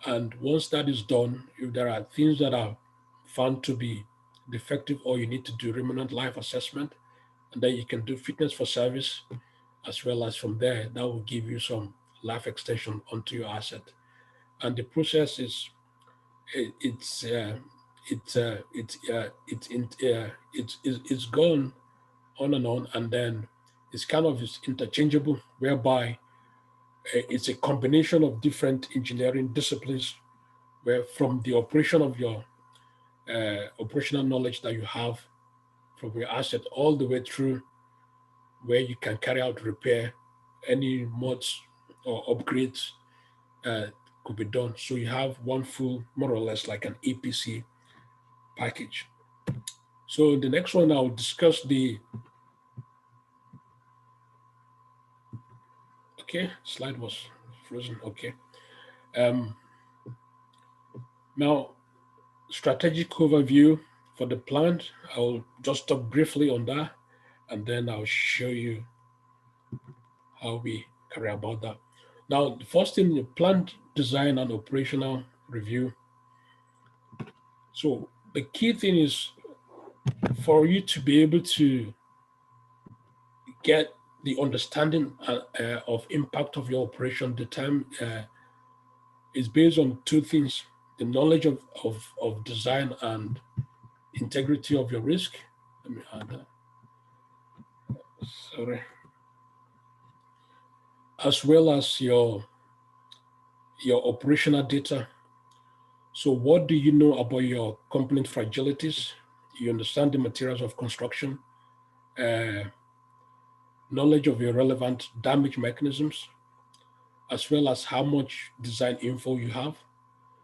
And once that is done, if there are things that are found to be defective, or you need to do remnant life assessment, and then you can do fitness for service, as well as from there, that will give you some life extension onto your asset. And the process is, it's gone on and on, and then it's kind of interchangeable, whereby it's a combination of different engineering disciplines, where from the operation of your operational knowledge that you have from your asset all the way through where you can carry out repair, any mods or upgrades could be done. So you have one full, more or less like an APC package. So the next one, I'll discuss okay, slide was frozen, okay. Now, strategic overview for the plant. I'll just talk briefly on that, and then I'll show you how we carry about that. Now, the first thing, the plant design and operational review. So the key thing is for you to be able to get the understanding of impact of your operation. The time is based on two things: the knowledge of design and integrity of your risk. Let me add that. Sorry. As well as your operational data. So what do you know about your component fragilities? You understand the materials of construction, knowledge of your relevant damage mechanisms, as well as how much design info you have.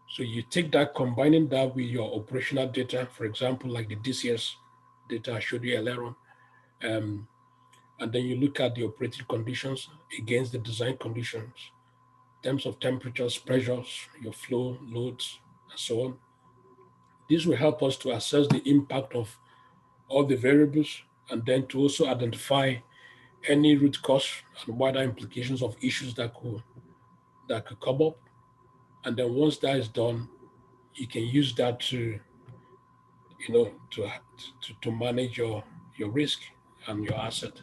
So you take that, combining that with your operational data, for example, like the DCS data I showed you earlier on, and then you look at the operating conditions against the design conditions, in terms of temperatures, pressures, your flow, loads, and so on. This will help us to assess the impact of all the variables, and then to also identify any root cause and wider implications of issues that could come up. And then once that is done, you can use that to, to manage your risk and your asset.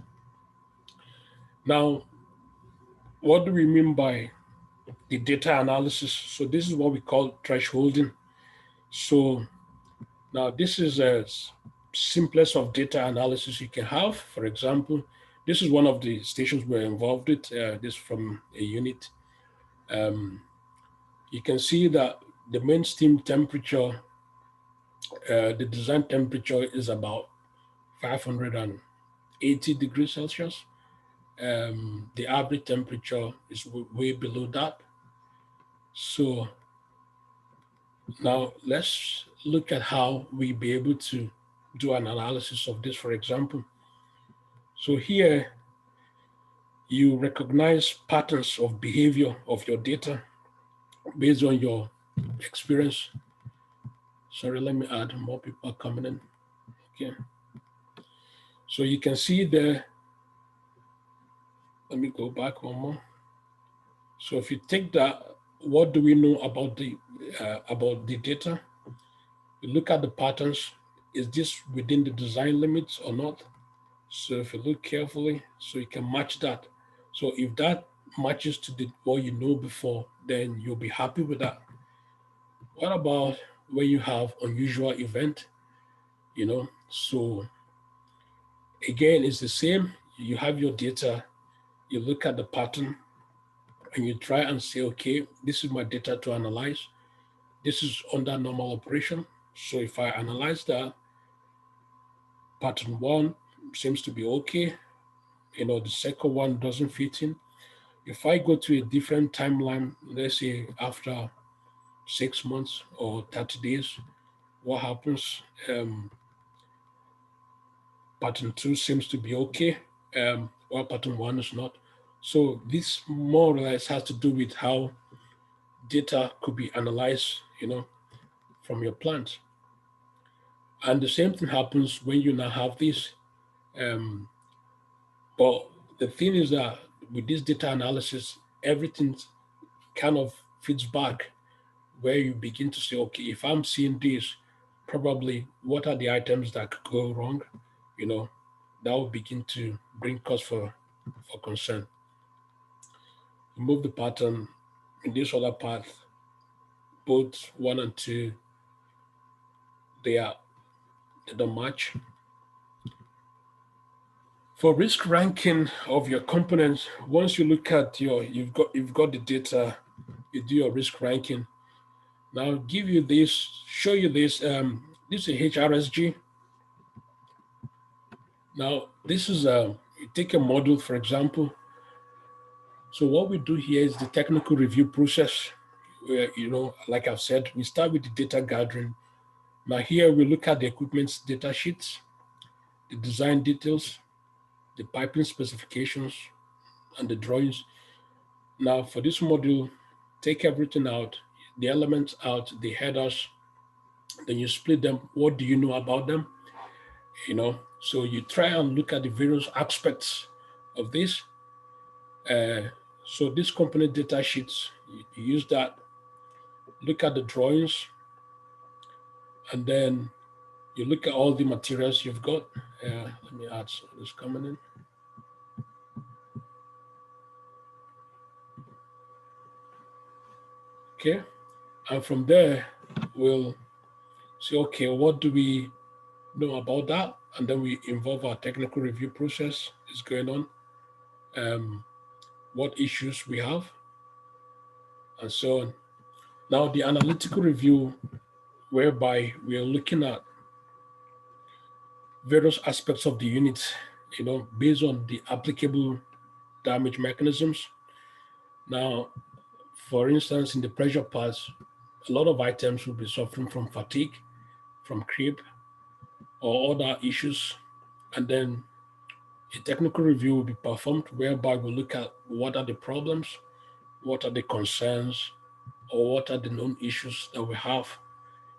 Now, what do we mean by the data analysis? So this is what we call thresholding. So now this is a simplest of data analysis you can have. For example, this is one of the stations we're involved with, this from a unit. You can see that the main steam temperature, the design temperature is about 580 degrees Celsius. The average temperature is way below that. So now let's look at how we be able to do an analysis of this, for example. So here you recognize patterns of behavior of your data based on your experience. Sorry, let me add, more people are coming in. Okay. So you can see there, let me go back one more. So if you take that, what do we know about the data? You look at the patterns. Is this within the design limits or not? So if you look carefully, so you can match that. So if that matches to what you know before, then you'll be happy with that. What about when you have unusual event? So again, it's the same. You have your data, you look at the pattern, and you try and say, okay, this is my data to analyze. This is under normal operation. So if I analyze that, pattern one seems to be okay. The second one doesn't fit in. If I go to a different timeline, let's say after 6 months or 30 days, what happens? Pattern two seems to be okay, while pattern one is not. So this more or less has to do with how data could be analyzed, from your plant. And the same thing happens when you now have this. But the thing is that with this data analysis, everything kind of feeds back where you begin to say, okay, if I'm seeing this, probably what are the items that could go wrong? That will begin to bring cause for concern. Move the pattern in this other path, both 1 and 2, they don't match. For risk ranking of your components, once you look at you've got the data, you do your risk ranking. Now I'll give you this, show you this. This is a HRSG. Now this is you take a module, for example. So what we do here is the technical review process. Where, like I've said, we start with the data gathering. Now here we look at the equipment's data sheets, the design details, the piping specifications, and the drawings. Now for this module, take everything out, the elements out, the headers, then you split them. What do you know about them? So you try and look at the various aspects of this. So this component data sheets, you use that, look at the drawings, and then you look at all the materials you've got. Let me add some of this coming in. Okay, and from there, we'll say, okay, what do we know about that? And then we involve our technical review process is going on, what issues we have, and so on. Now, the analytical review, whereby we are looking at various aspects of the unit, based on the applicable damage mechanisms. Now, for instance, in the pressure parts, a lot of items will be suffering from fatigue, from creep, or other issues. And then a technical review will be performed, whereby we look at what are the problems, what are the concerns, or what are the known issues that we have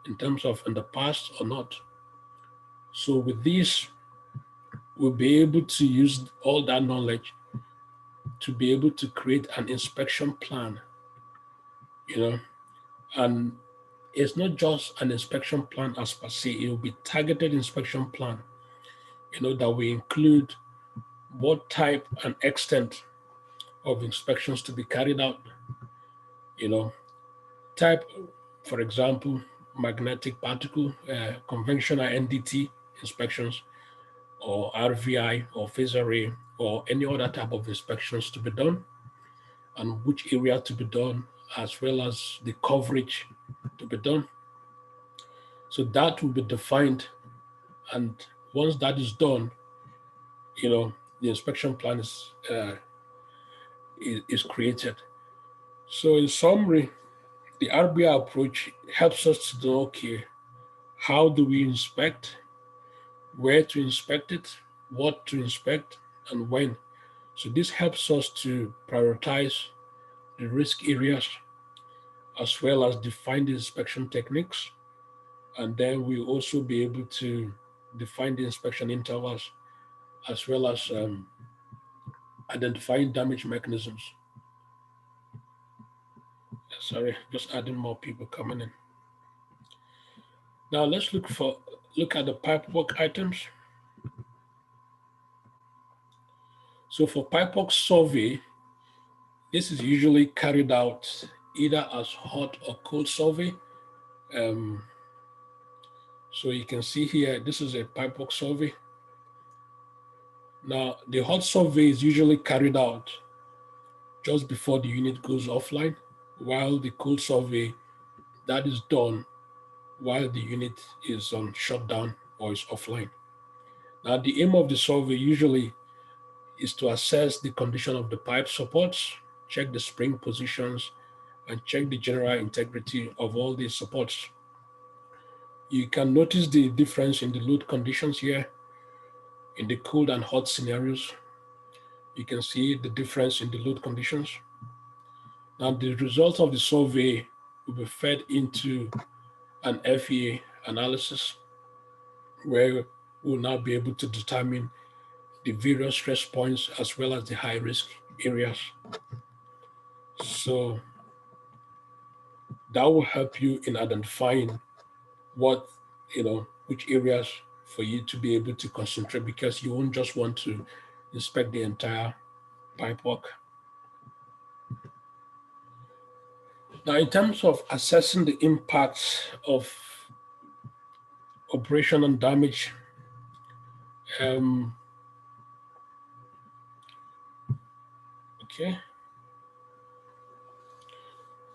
in terms of in the past or not. So with this, we'll be able to use all that knowledge to be able to create an inspection plan, and it's not just an inspection plan as per se, it will be targeted inspection plan, that we include what type and extent of inspections to be carried out, type, for example, magnetic particle, conventional Ndt inspections, or RVI, or phase array, or any other type of inspections to be done, and which area to be done, as well as the coverage to be done. So that will be defined, and once that is done, the inspection plan is created. So in summary, the RBI approach helps us to know, okay, how do we inspect, where to inspect it, what to inspect, and when. So this helps us to prioritize the risk areas, as well as define the inspection techniques. And then we'll also be able to define the inspection intervals, as well as identifying damage mechanisms. Sorry, just adding more people coming in. Now let's look at the pipework items. So for pipework survey, this is usually carried out either as hot or cold survey. So you can see here, this is a pipework survey. Now, the hot survey is usually carried out just before the unit goes offline, while the cold survey, that is done while the unit is on shutdown or is offline. Now, the aim of the survey usually is to assess the condition of the pipe supports, check the spring positions, and check the general integrity of all these supports. You can notice the difference in the load conditions here. In the cold and hot scenarios, you can see the difference in the load conditions. Now, the results of the survey will be fed into an Fva analysis, where we'll now be able to determine the various stress points as well as the high risk areas. So that will help you in identifying what, which areas for you to be able to concentrate, because you won't just want to inspect the entire pipework. Now, in terms of assessing the impacts of operation and damage, okay.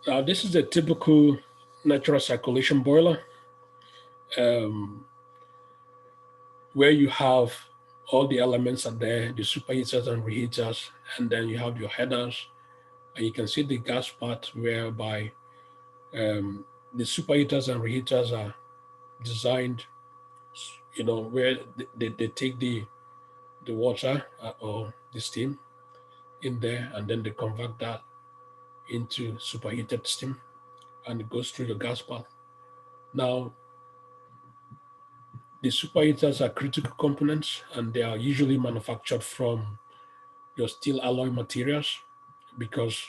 Now, this is a typical natural circulation boiler, where you have all the elements are there, the superheaters and reheaters, and then you have your headers, and you can see the gas part whereby the superheaters and reheaters are designed, where they take the water or the steam in there, and then they convert that into superheated steam, and it goes through the gas path. Now, the superheaters are critical components, and they are usually manufactured from your steel alloy materials because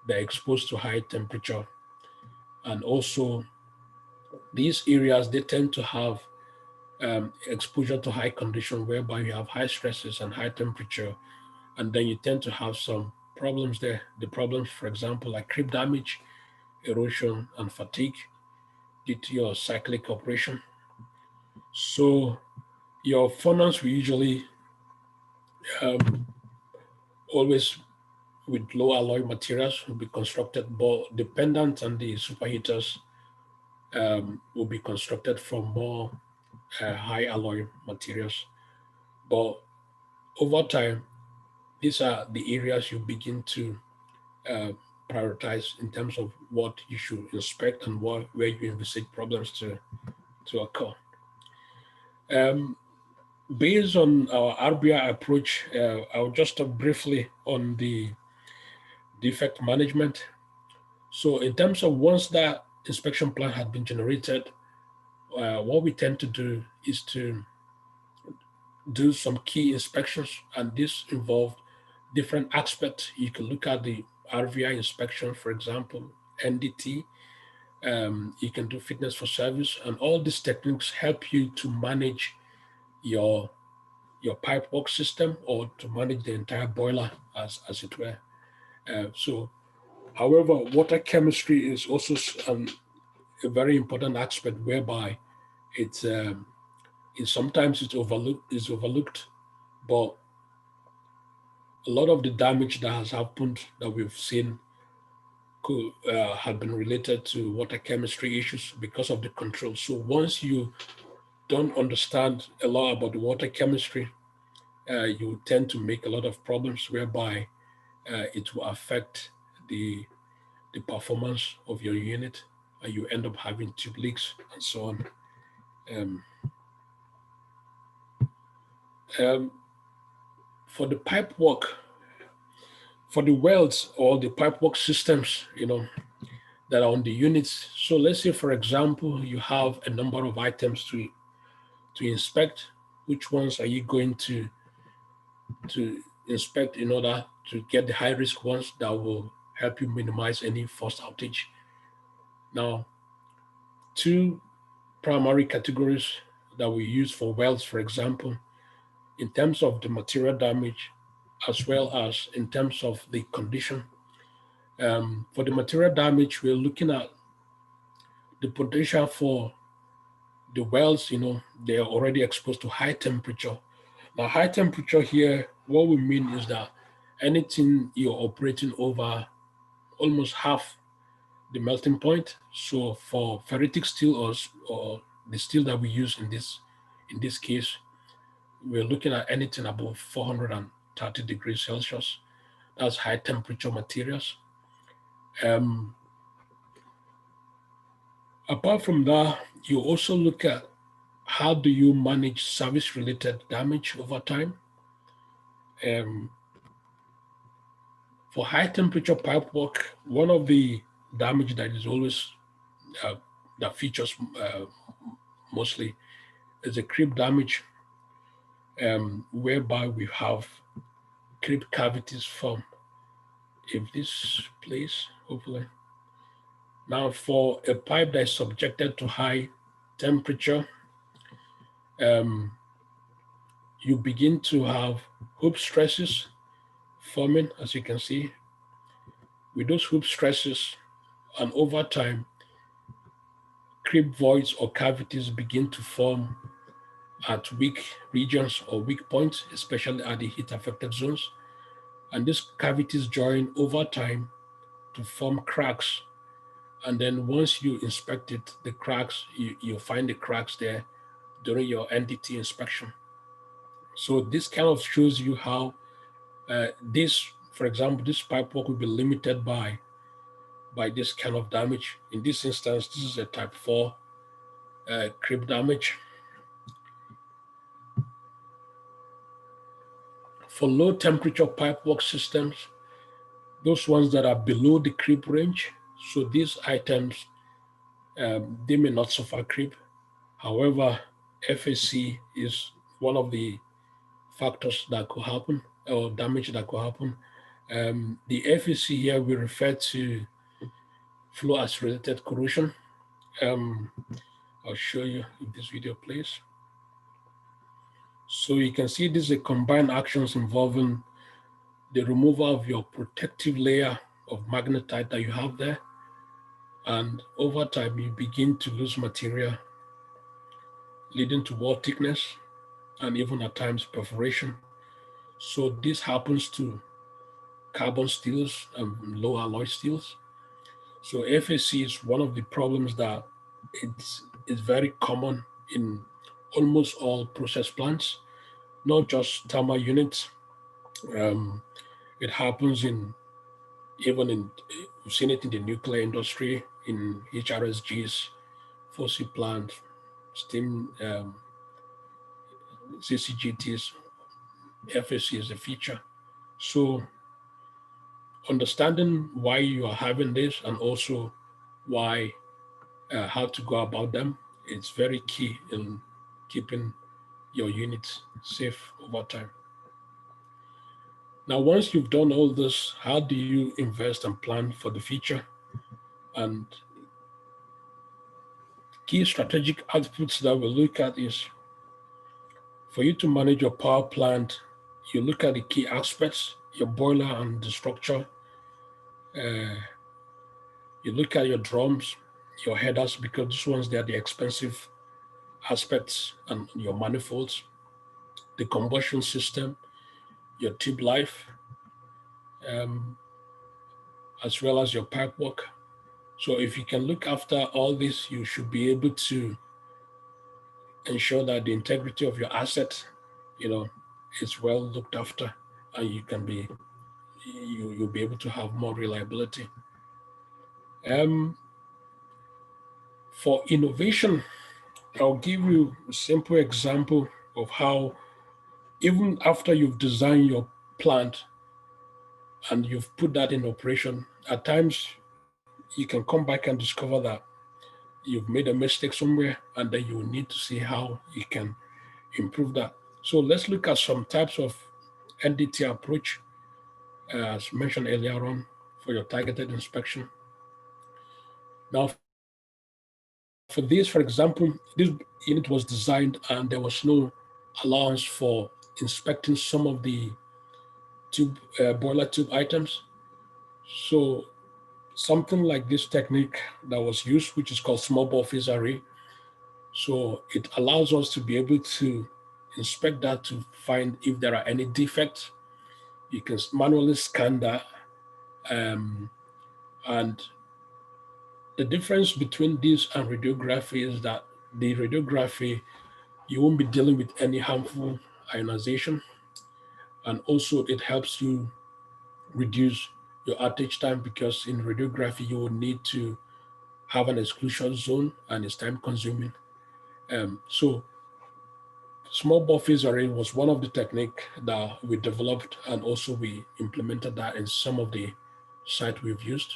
they're exposed to high temperature. And also, these areas, they tend to have exposure to high condition whereby you have high stresses and high temperature, and then you tend to have some problems there. The problems, for example, like crimp damage, erosion, and fatigue due to your cyclic operation. So your furnace will usually always with low alloy materials will be constructed, but dependent on the superheaters will be constructed from more high alloy materials. But over time, these are the areas you begin to prioritize in terms of what you should inspect and where you envisage problems to occur. Based on our RBI approach, I'll just talk briefly on the defect management. So in terms of once that inspection plan had been generated, what we tend to do is to do some key inspections, and this involved different aspects. You can look at the RVI inspection, for example, Ndt. You can do fitness for service, and all these techniques help you to manage your pipe work system or to manage the entire boiler as it were. However, water chemistry is also a very important aspect whereby it's sometimes it's overlooked, but a lot of the damage that has happened that we've seen could have been related to water chemistry issues because of the control. So once you don't understand a lot about the water chemistry, you tend to make a lot of problems whereby it will affect the performance of your unit, and you end up having tube leaks and so on. For the pipe work, for the welds or the pipe work systems, that are on the units. So let's say, for example, you have a number of items to inspect. Which ones are you going to inspect in order to get the high risk ones that will help you minimize any forced outage? Now, two primary categories that we use for welds, for example, in terms of the material damage, as well as in terms of the condition. For the material damage, we're looking at the potential for the welds, they are already exposed to high temperature. Now, high temperature here, what we mean is that anything you're operating over almost half the melting point. So for ferritic steel or the steel that we use in this case, we're looking at anything above 430 degrees Celsius. That's high temperature materials. Apart from that, you also look at how do you manage service-related damage over time. For high temperature pipe work, one of the damage that is always, that features mostly is a crimp damage, whereby we have crimp cavities form. If this place, hopefully. Now, for a pipe that is subjected to high temperature, you begin to have hoop stresses forming, as you can see. With those hoop stresses, and over time, crimp voids or cavities begin to form at weak regions or weak points, especially at the heat-affected zones. And these cavities join over time to form cracks. And then once you inspect it, the cracks, you find the cracks there during your Ndt inspection. So this kind of shows you how this, for example, this pipework will be limited by this kind of damage. In this instance, this is a type 4 crimp damage. For low temperature pipework systems, those ones that are below the creep range, so these items, they may not suffer creep. However, FAC is one of the factors that could happen, or damage that could happen. The FAC here we refer to flow accelerated corrosion. I'll show you if this video plays. So you can see these are combined actions involving the removal of your protective layer of magnetite that you have there. And over time, you begin to lose material, leading to wall thickness and even at times perforation. So this happens to carbon steels and low alloy steels. So FAC is one of the problems that it's very common in almost all process plants, not just thermal units. It happens we've seen it in the nuclear industry, in HRSGs, fossil plants, steam, CCGTs. FAC is a feature. So understanding why you are having this and also how to go about them, it's very key in keeping your units safe over time. Now, once you've done all this, how do you invest and plan for the future? And key strategic outputs that we'll look at is, for you to manage your power plant, you look at the key aspects, your boiler and the structure. You look at your drums, your headers, because these ones, they are the expensive aspects, and your manifolds, the combustion system, your tube life, as well as your pipework. So if you can look after all this, you should be able to ensure that the integrity of your asset, is well looked after, and you'll be able to have more reliability. For innovation, I'll give you a simple example of how, even after you've designed your plant and you've put that in operation, at times you can come back and discover that you've made a mistake somewhere, and then you will need to see how you can improve that. So let's look at some types of Ndt approach, as mentioned earlier on, for your targeted inspection. Now, for this, for example, this unit was designed and there was no allowance for inspecting some of the boiler tube items. So something like this technique that was used, which is called small bore phase array. So it allows us to be able to inspect that to find if there are any defects. You can manually scan that. And the difference between this and radiography is that the radiography, you won't be dealing with any harmful ionization. And also it helps you reduce your outage time, because in radiography, you will need to have an exclusion zone and it's time consuming. So small bore phase array was one of the techniques that we developed, and also we implemented that in some of the sites we've used,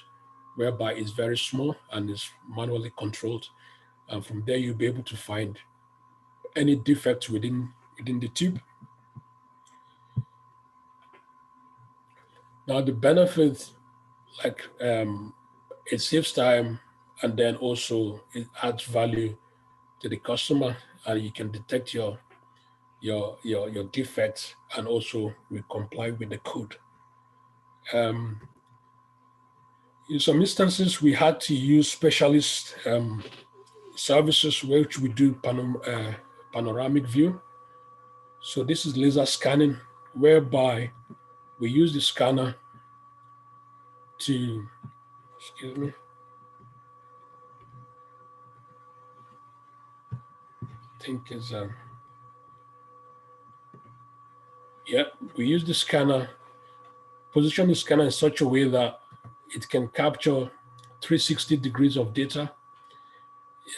whereby it's very small and it's manually controlled. And from there, you'll be able to find any defects within the tube. Now, the benefits, like it saves time, and then also it adds value to the customer, and you can detect your defects, and also we comply with the code. In some instances, we had to use specialist services which we do panoramic view. So this is laser scanning, whereby we use the scanner to, excuse me, I think is Yeah, we use the scanner, position the scanner in such a way that it can capture 360 degrees of data.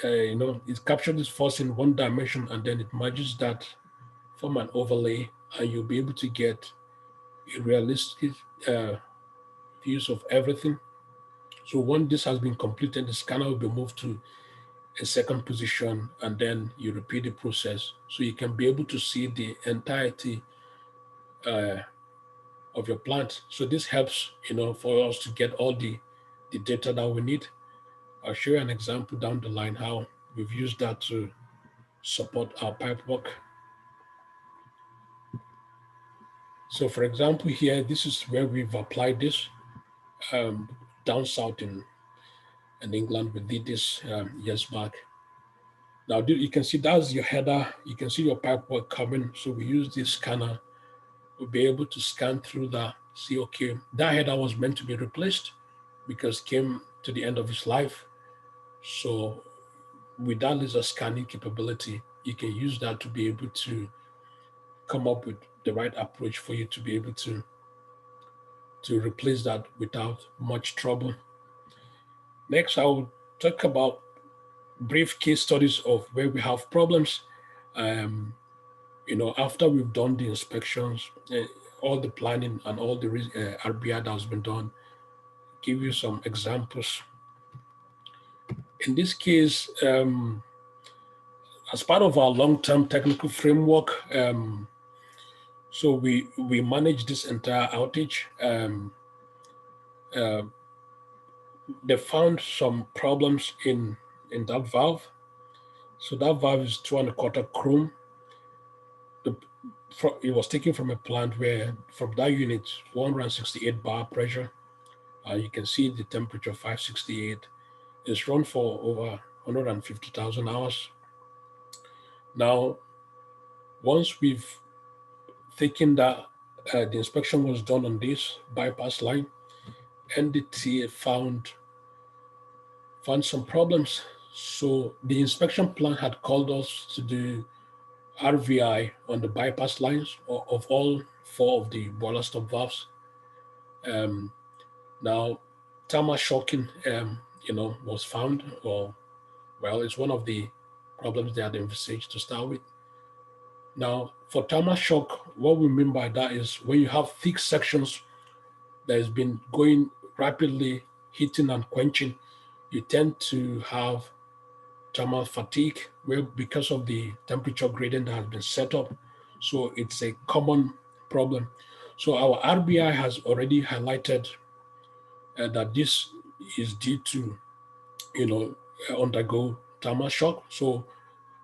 It captures this force in one dimension and then it merges that from an overlay, and you'll be able to get a realistic views of everything. So once this has been completed, the scanner will be moved to a second position, and then you repeat the process. So you can be able to see the entirety of your plant. So this helps, for us to get all the data that we need. I'll show you an example down the line how we've used that to support our pipe work. So for example, here, this is where we've applied this down south in England. We did this years back. Now you can see that's your header. You can see your pipe work coming. So we use this scanner. We'll be able to scan through that, see, okay, that header was meant to be replaced because it came to the end of its life. So with that laser scanning capability, you can use that to be able to come up with the right approach for you to be able to replace that without much trouble. Next, I will talk about brief case studies of where we have problems. After we've done the inspections, all the planning and all the RBI that has been done, give you some examples. In this case, as part of our long-term technical framework, so we manage this entire outage. They found some problems in that valve. So that valve is 2.25 chrome. It was taken from a plant where, from that unit, 168 bar pressure. You can see the temperature 568. It's run for over 150,000 hours. Now, once we've taken that, the inspection was done on this bypass line, Ndt found some problems. So the inspection plan had called us to do RVI on the bypass lines of all 4 of the boiler stop valves. Now, thermal shocking, was found, it's one of the problems they had envisaged to start with. Now, for thermal shock, what we mean by that is when you have thick sections that has been going rapidly, heating and quenching, you tend to have thermal fatigue, where because of the temperature gradient that has been set up. So it's a common problem. So our RBI has already highlighted that this is due to, undergo thermal shock. So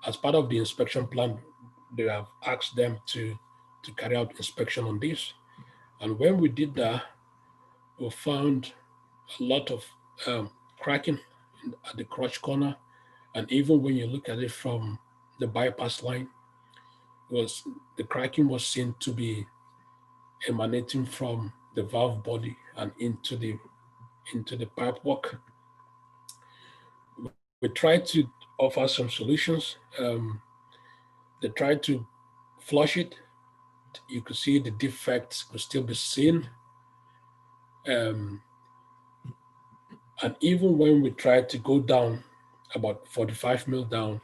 as part of the inspection plan, they have asked them to carry out inspection on this. And when we did that, we found a lot of cracking at the crotch corner. And even when you look at it from the bypass line, the cracking was seen to be emanating from the valve body and into the pipework. We tried to offer some solutions. They tried to flush it. You could see the defects could still be seen. And even when we tried to go down about 45 mil down,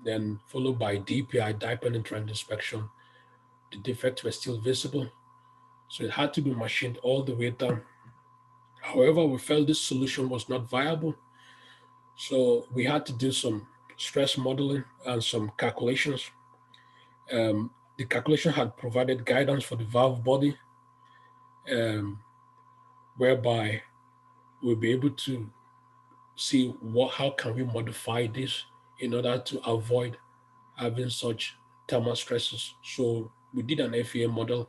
then followed by DPI, dye penetrant inspection, the defects were still visible. So it had to be machined all the way down. However, we felt this solution was not viable. So we had to do some stress modeling and some calculations. The calculation had provided guidance for the valve body, whereby we'll be able to see how can we modify this in order to avoid having such thermal stresses. So we did an FEA model,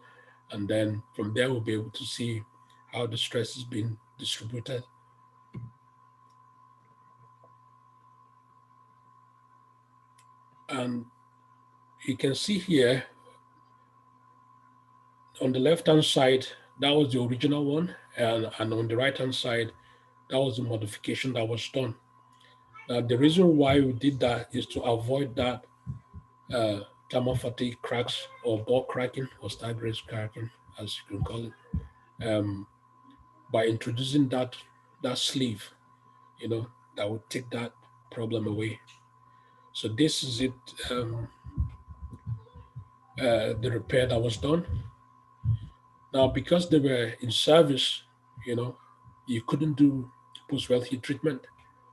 and then from there we'll be able to see how the stress is being distributed. And you can see here on the left-hand side, that was the original one, and on the right-hand side, that was the modification that was done. Now, the reason why we did that is to avoid that thermal fatigue cracks or ball cracking or staggered cracking, as you can call it, by introducing that sleeve, that would take that problem away. So this is it, the repair that was done. Now, because they were in service, you couldn't do post-weld heat treatment.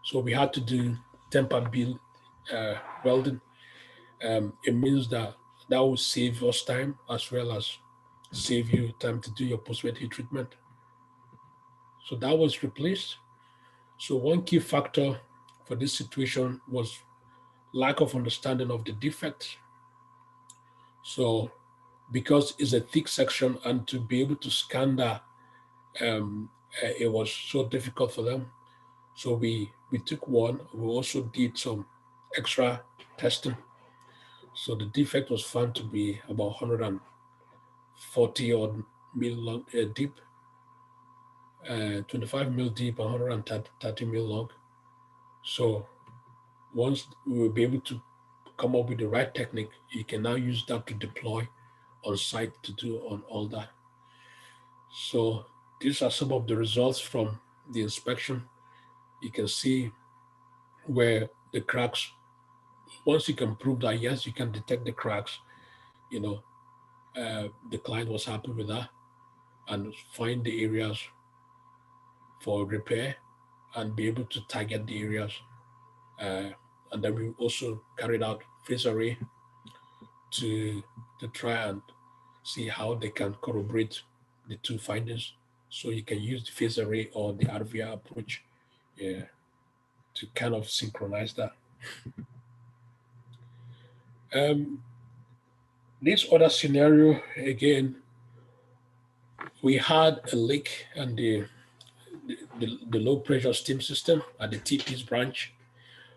So we had to do temper build welding. It means that will save us time as well as save you time to do your post-weld heat treatment. So that was replaced. So one key factor for this situation was lack of understanding of the defect. So because it's a thick section and to be able to scan that, it was so difficult for them. So we took one. We also did some extra testing. So the defect was found to be about 140 odd mil long, deep, 25 mil deep, 130 mil long. So once we will be able to come up with the right technique, you can now use that to deploy on site to do on all that. So these are some of the results from the inspection. You can see where the cracks, once you can prove that, yes, you can detect the cracks, the client was happy with that and find the areas for repair and be able to target the areas. And then we also carried out phase array to try and see how they can corroborate the two findings. So you can use the phase array or the Fva approach to kind of synchronize that. This other scenario, again, we had a leak in the low pressure steam system at the TP's branch.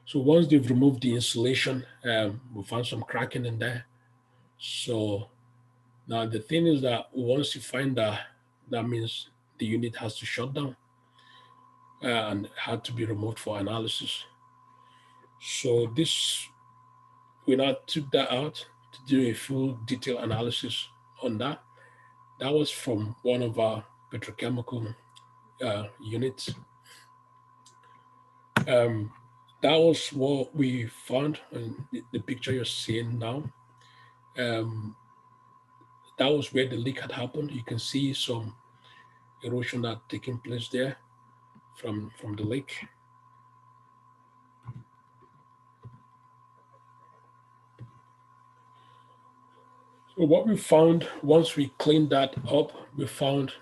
So once they've removed the insulation, we found some cracking in there. So now the thing is that once you find that, that means the unit has to shut down and had to be removed for analysis. So we now took that out to do a full detailed analysis on that. That was from one of our petrochemical units. That was what we found in the picture you're seeing now. That was where the leak had happened. You can see some erosion that taking place there from the leak. So what we found, once we cleaned that up, we found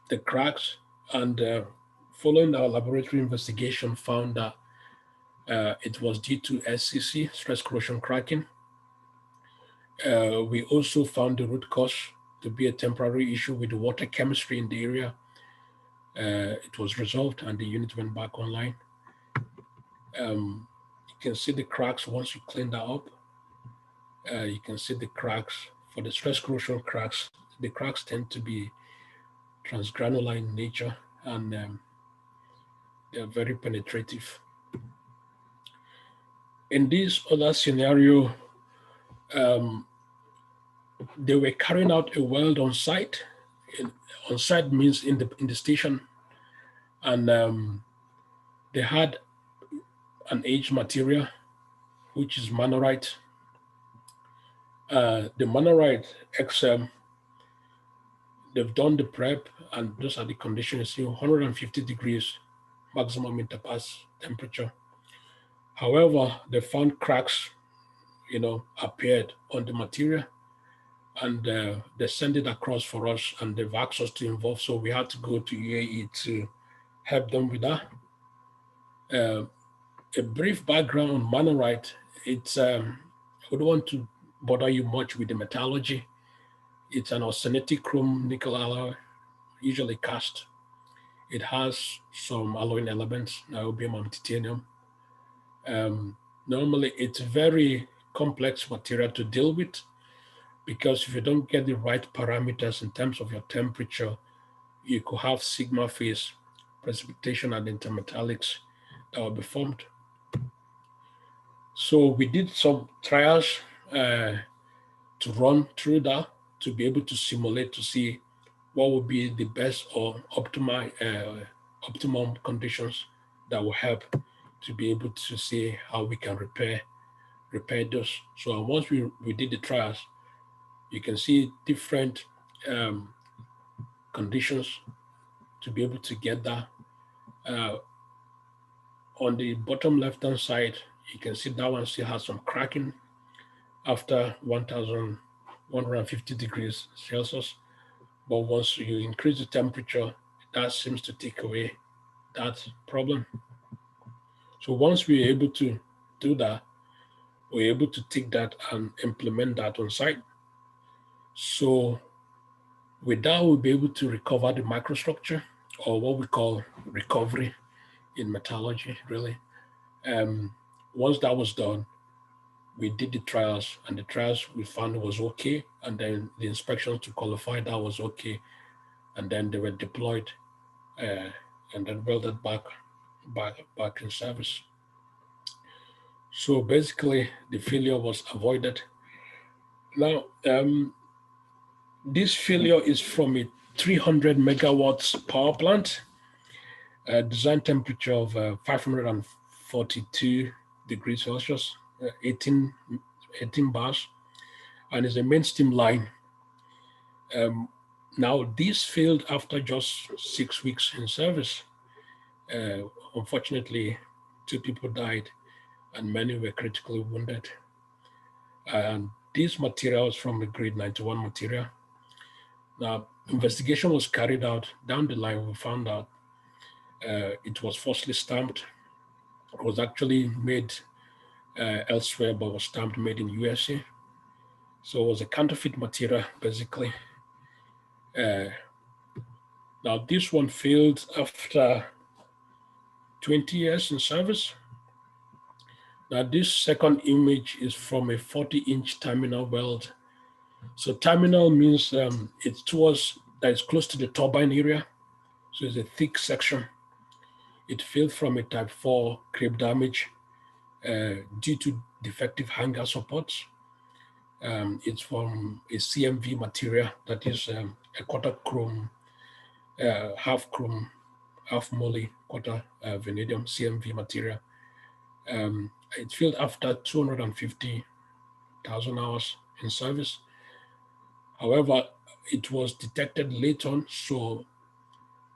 the cracks, and following our laboratory investigation, found that it was due to SCC, stress corrosion cracking. We also found the root cause to be a temporary issue with the water chemistry in the area. It was resolved and the unit went back online. You can see the cracks once you clean that up. You can see the cracks. For the stress corrosion cracks, the cracks tend to be transgranular in nature, and they're very penetrative. In this other scenario, they were carrying out a weld on site. On site means in the station, and they had an aged material, which is Manorite. The Manorite XM, they've done the prep, and those are the conditions. 150 degrees maximum interpass temperature. However, they found cracks, appeared on the material, and they sent it across for us, and they've asked us to involve. So we had to go to UAE to help them with that. A brief background on Manorite. It's I don't want to bother you much with the metallurgy. It's an austenitic chrome nickel alloy, usually cast. It has some alloying elements, niobium and titanium. Normally, it's a very complex material to deal with, because if you don't get the right parameters in terms of your temperature, you could have sigma phase precipitation and intermetallics that will be formed. So we did some trials run through that to be able to simulate to see what would be the best or optimum conditions that will help to be able to see how we can repair those. So once we did the trials, you can see different conditions to be able to get that. On the bottom left-hand side, you can see that one still has some cracking after 1,150 degrees Celsius. But once you increase the temperature, that seems to take away that problem. So once we're able to do that, we're able to take that and implement that on site. So with that, we'll be able to recover the microstructure, or what we call recovery in metallurgy, really. Once that was done, we did the trials, and the trials we found it was okay, and then the inspections to qualify that was okay, and then they were deployed and then welded back in service. So basically, the failure was avoided. Now, this failure is from a 300 megawatts power plant, design temperature of 542 degrees Celsius, 18 bars, and is a main steam line. Now, this failed after just 6 weeks in service. Unfortunately, 2 people died and many were critically wounded. And this material is from the grade 91 material. Now, investigation was carried out. Down the line, we found out it was falsely stamped. It was actually made elsewhere, but was stamped made in USA. So it was a counterfeit material, basically. Now, this one failed after 20 years in service. Now, this second image is from a 40-inch terminal weld. So terminal means it's towards, that is close to the turbine area. So it's a thick section. It failed from a type 4 crimp damage due to defective hanger supports. It's from a CMV material that is a quarter chrome, half moly, quarter vanadium CMV material. It failed after 250,000 hours in service. However, it was detected late on, so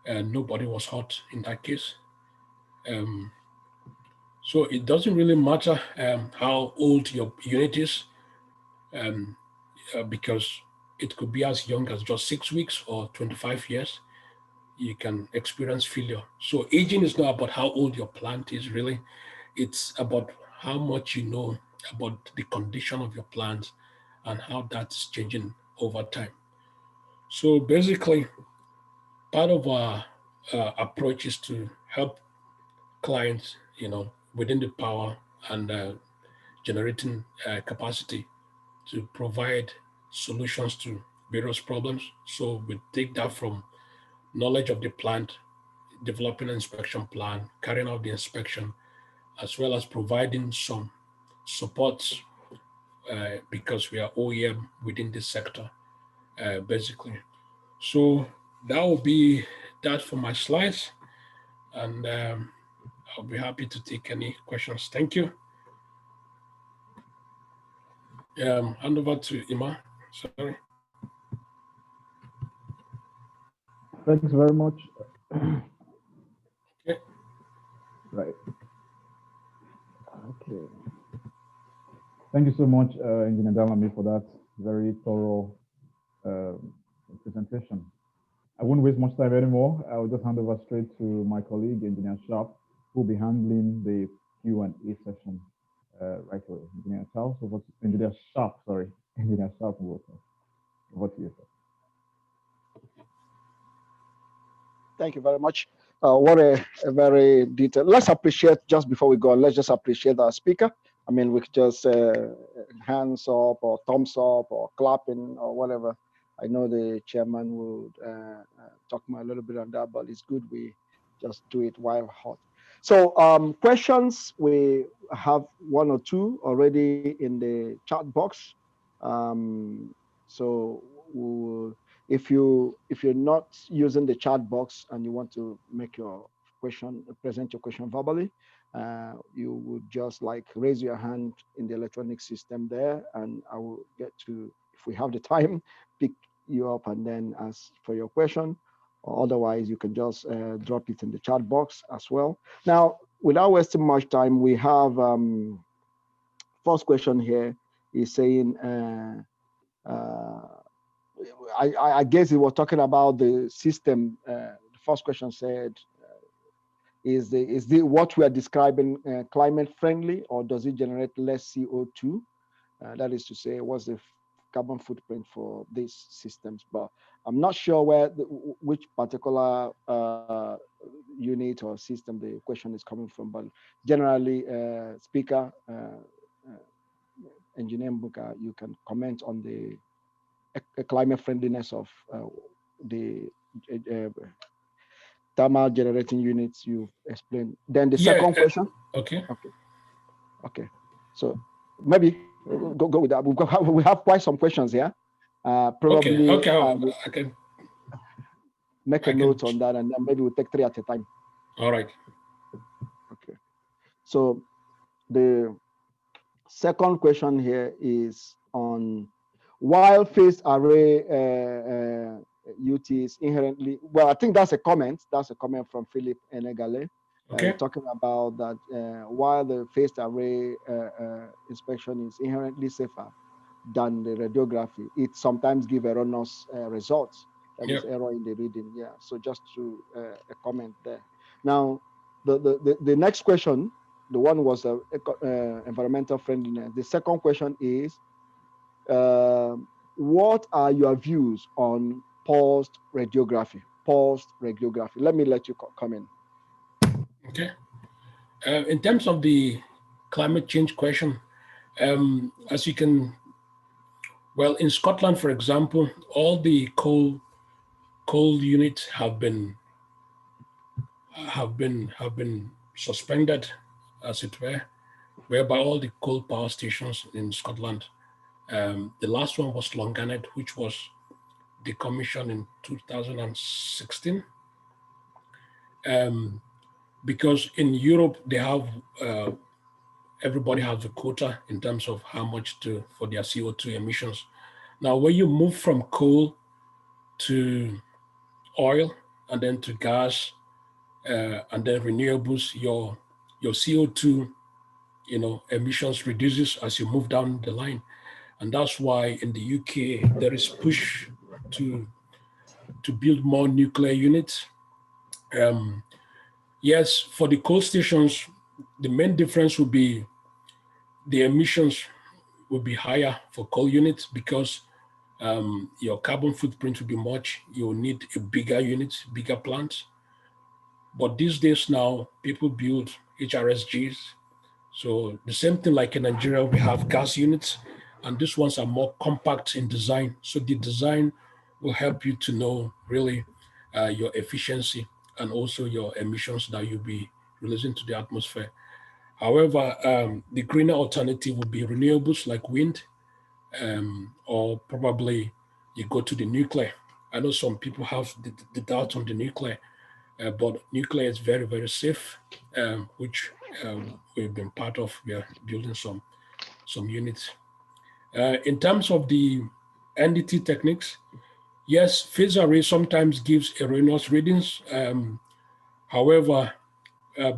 nobody was hurt in that case. So it doesn't really matter how old your unit is, because it could be as young as just 6 weeks or 25 years. You can experience failure. So aging is not about how old your plant is, really. It's about how much you know about the condition of your plant and how that's changing over time. So basically, part of our approach is to help clients, within the power and generating capacity to provide solutions to various problems. So we take that from knowledge of the plant, developing an inspection plan, carrying out the inspection, as well as providing some supports because we are OEM within this sector, basically. So that will be that for my slides, and I'll be happy to take any questions. Thank you. Hand over to Ima. Sorry. Thanks very much. Okay. Right. Okay. Thank you so much, Engineer Danlami, for that very thorough presentation. I won't waste much time anymore. I'll just hand over straight to my colleague, Engineer Sharp, who will be handling the Q&A session right away. Engineer Sharp, Engineer Sharp, over to you, sir. Thank you very much. What a very detailed. Let's appreciate, just before we go, let's just appreciate our speaker. I mean, we could just hands up or thumbs up or clapping or whatever. I know the chairman would talk a little bit on that, but it's good we just do it while hot. So questions, we have 1 or 2 already in the chat box. So if you're not using the chat box and you want to make your question, present your question verbally, you would just like raise your hand in the electronic system there, and I will get to, if we have the time, pick you up and then ask for your question. Or otherwise, you can just drop it in the chat box as well. Now, without wasting much time, we have first question here is saying, I guess it was talking about the system. The first question said, is the what we are describing climate friendly, or does it generate less CO2? That is to say, what's the carbon footprint for these systems? But I'm not sure which particular unit or system the question is coming from. But generally, speaker, Engineer Embuka, you can comment on the climate friendliness of the thermal generating units you explained. Then the second question. Okay. So maybe go with that. We have quite some questions here. Probably I can make a note on that, and then maybe we'll take 3 at a time. All right. Okay. So the second question here is on while phased array UT is inherently, well, I think that's a comment. That's a comment from Philip Enegale. Talking about that while the phased array inspection is inherently safer than the radiography, it sometimes gives erroneous results. That is error in the reading. Yeah. So just to a comment there. Now, the next question, the one was environmental friendliness. The second question is, what are your views on pulsed radiography? Let me let you come in. Okay. In terms of the climate change question, as you can, well, in Scotland, for example, all the coal units have been suspended, as it were, whereby all the coal power stations in Scotland, the last one was Longanet, which was decommissioned in 2016. Because in Europe, they have, everybody has a quota in terms of how much for their CO2 emissions. Now, when you move from coal to oil and then to gas and then renewables, your CO2 emissions reduces as you move down the line. And that's why in the UK, there is push to build more nuclear units. Yes, for the coal stations, the main difference would be the emissions will be higher for coal units because your carbon footprint will be much. You'll need a bigger unit, bigger plants. But these days now, people build HRSGs. So the same thing like in Nigeria, we have gas units, and these ones are more compact in design. So the design will help you to know really your efficiency and also your emissions that you'll be releasing to the atmosphere. However, the greener alternative would be renewables like wind, or probably you go to the nuclear. I know some people have the doubt on the nuclear, but nuclear is very, very safe, which we've been part of. We are building some units. In terms of the NDT techniques, yes, phase array sometimes gives erroneous readings. However,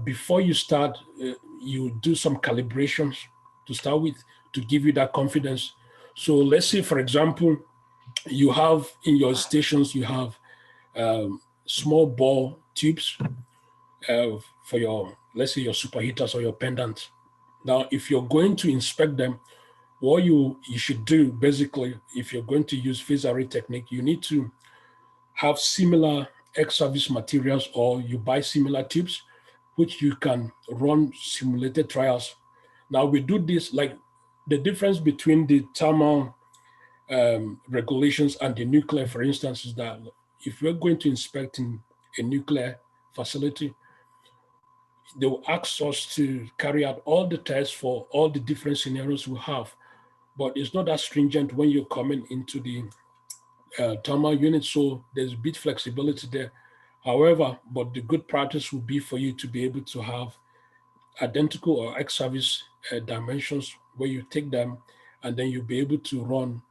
before you start, you do some calibrations to start with to give you that confidence. So let's say, for example, you have in your stations, you have small bore tubes for your, let's say your superheaters or your pendants. Now, if you're going to inspect them, what you should do, basically, if you're going to use phase array technique, you need to have similar ex-service materials, or you buy similar tubes, which you can run simulated trials. Now we do this, like the difference between the thermal regulations and the nuclear, for instance, is that if we're going to inspect in a nuclear facility, they will ask us to carry out all the tests for all the different scenarios we have. but it's not that stringent when you're coming into the thermal unit, so there's a bit flexibility there. However, but the good practice would be for you to be able to have identical or ex-service dimensions where you take them and then you'll be able to run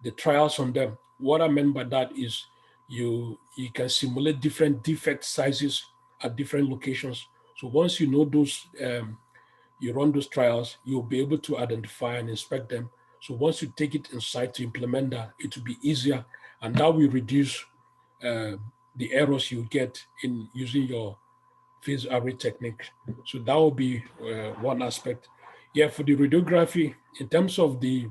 the trials on them. What I meant by that is you can simulate different defect sizes at different locations. So once you know those, you run those trials, you'll be able to identify and inspect them. So once you take it inside to implement that, it will be easier, and that will reduce the errors you get in using your phase array technique. So that will be one aspect. Yeah, for the radiography, in terms of the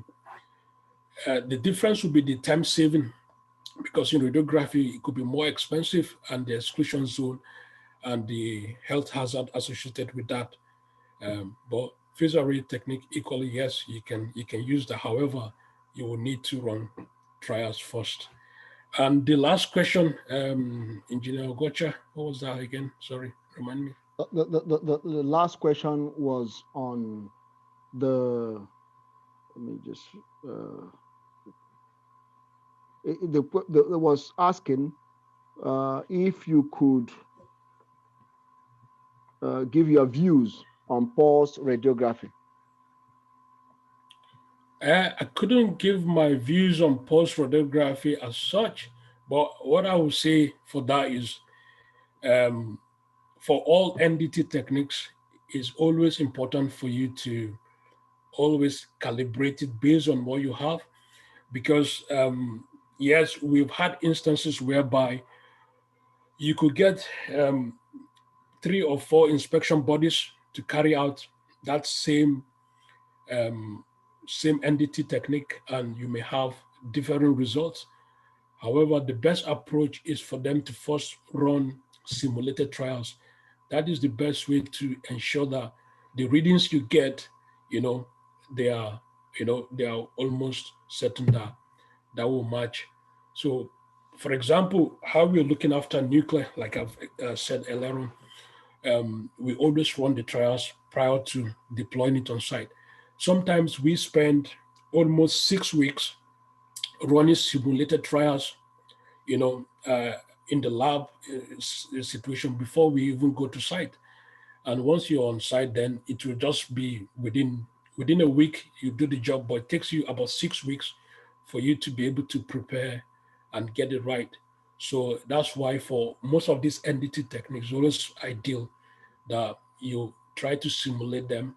difference will be the time saving, because in radiography, it could be more expensive, and the exclusion zone and the health hazard associated with that. But phase array technique equally, yes, you can use that. However, you will need to run trials first. And the last question, Engineer Ogocha, what was that again? Sorry, remind me. The last question was on the, let me just, it was asking if you could give your views on pulse radiography. I couldn't give my views on pulse radiography as such, but what I would say for that is, for all NDT techniques, it's always important for you to always calibrate it based on what you have, because yes, we've had instances whereby you could get 3 or 4 inspection bodies to carry out that same NDT technique, and you may have different results. However, the best approach is for them to first run simulated trials. That is the best way to ensure that the readings you get, they are almost certain that will match. So, for example, how we're looking after nuclear, like I've said earlier on, we always run the trials prior to deploying it on site. Sometimes we spend almost 6 weeks running simulated trials, in the lab situation before we even go to site. And once you're on site, then it will just be within a week, you do the job, but it takes you about 6 weeks for you to be able to prepare and get it right. So that's why for most of these NDT techniques, it's always ideal that you try to simulate them,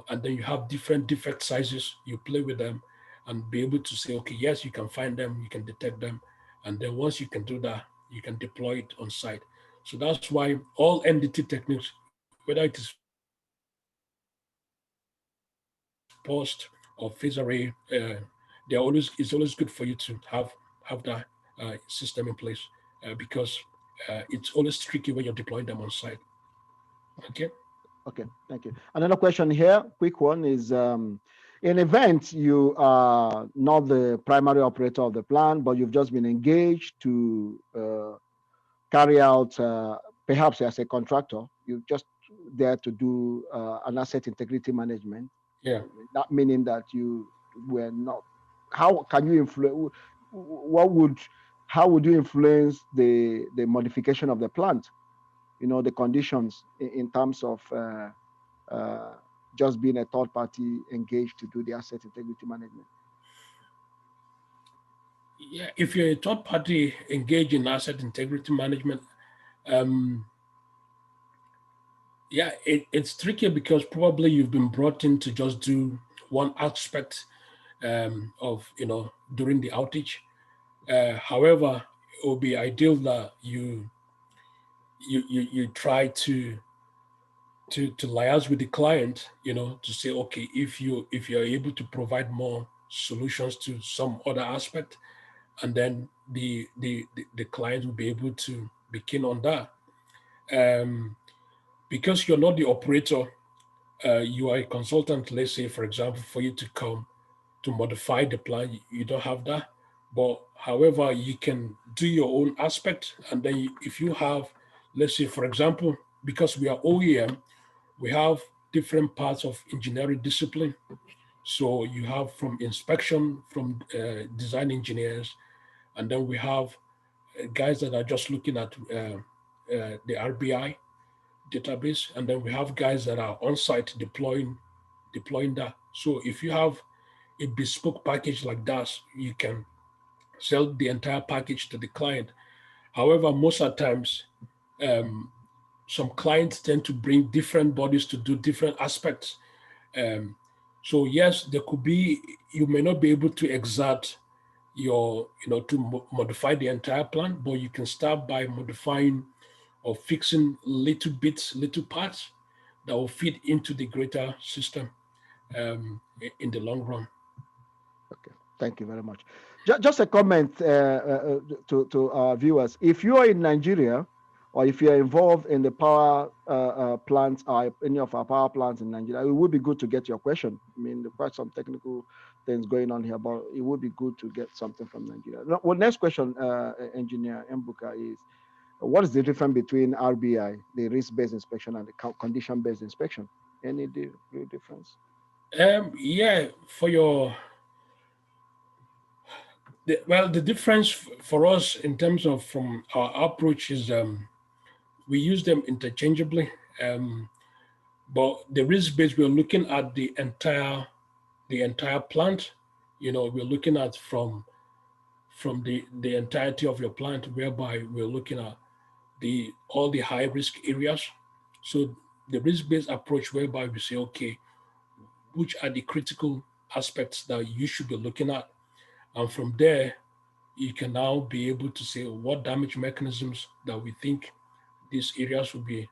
and then you have different defect sizes, you play with them and be able to say, okay, yes, you can find them, you can detect them. And then once you can do that, you can deploy it on site. So that's why all NDT techniques, whether it is post or phase array, it's always good for you to have that system in place, because it's always tricky when you're deploying them on site. Okay. Okay, thank you. Another question here, quick one, is in event you are not the primary operator of the plant, but you've just been engaged to carry out, perhaps as a contractor, you're just there to do an asset integrity management. Yeah. That meaning that you were not, how can you influence, how would you influence the modification of the plant? The conditions in terms of just being a third party engaged to do the asset integrity management. Yeah, if you're a third party engaged in asset integrity management, yeah, it's tricky because probably you've been brought in to just do one aspect of, during the outage. However, it would be ideal that you try to liaise with the client, to say, okay, if you're able to provide more solutions to some other aspect, and then the client will be able to be keen on that. Because you're not the operator, you are a consultant, let's say, for example, for you to come to modify the plan, you don't have that. But however, you can do your own aspect. And then if you have, let's say, for example, because we are OEM, we have different parts of engineering discipline. So you have from inspection, from design engineers, and then we have guys that are just looking at the RBI database, and then we have guys that are on site deploying that. So if you have a bespoke package like that, you can sell the entire package to the client. However, most of the times, some clients tend to bring different bodies to do different aspects. So yes, there could be, you may not be able to exert your, to modify the entire plan, but you can start by modifying or fixing little bits, little parts that will fit into the greater system in the long run. Okay, thank you very much. Just a comment to our viewers. If you are in Nigeria, or if you are involved in the power plants, or any of our power plants in Nigeria, it would be good to get your question. I mean, there's quite some technical things going on here, but it would be good to get something from Nigeria. Now, well, next question, Engineer Embuka, is what is the difference between RBI, the risk-based inspection, and the condition-based inspection? Any real difference? Yeah, for your the difference for us in terms of from our approach is we use them interchangeably, but the risk-based, we're looking at the entire plant. We're looking at from the entirety of your plant, whereby we're looking at all the high risk areas. So the risk-based approach, whereby we say, okay, which are the critical aspects that you should be looking at, and from there you can now be able to say what damage mechanisms that we think these areas will be,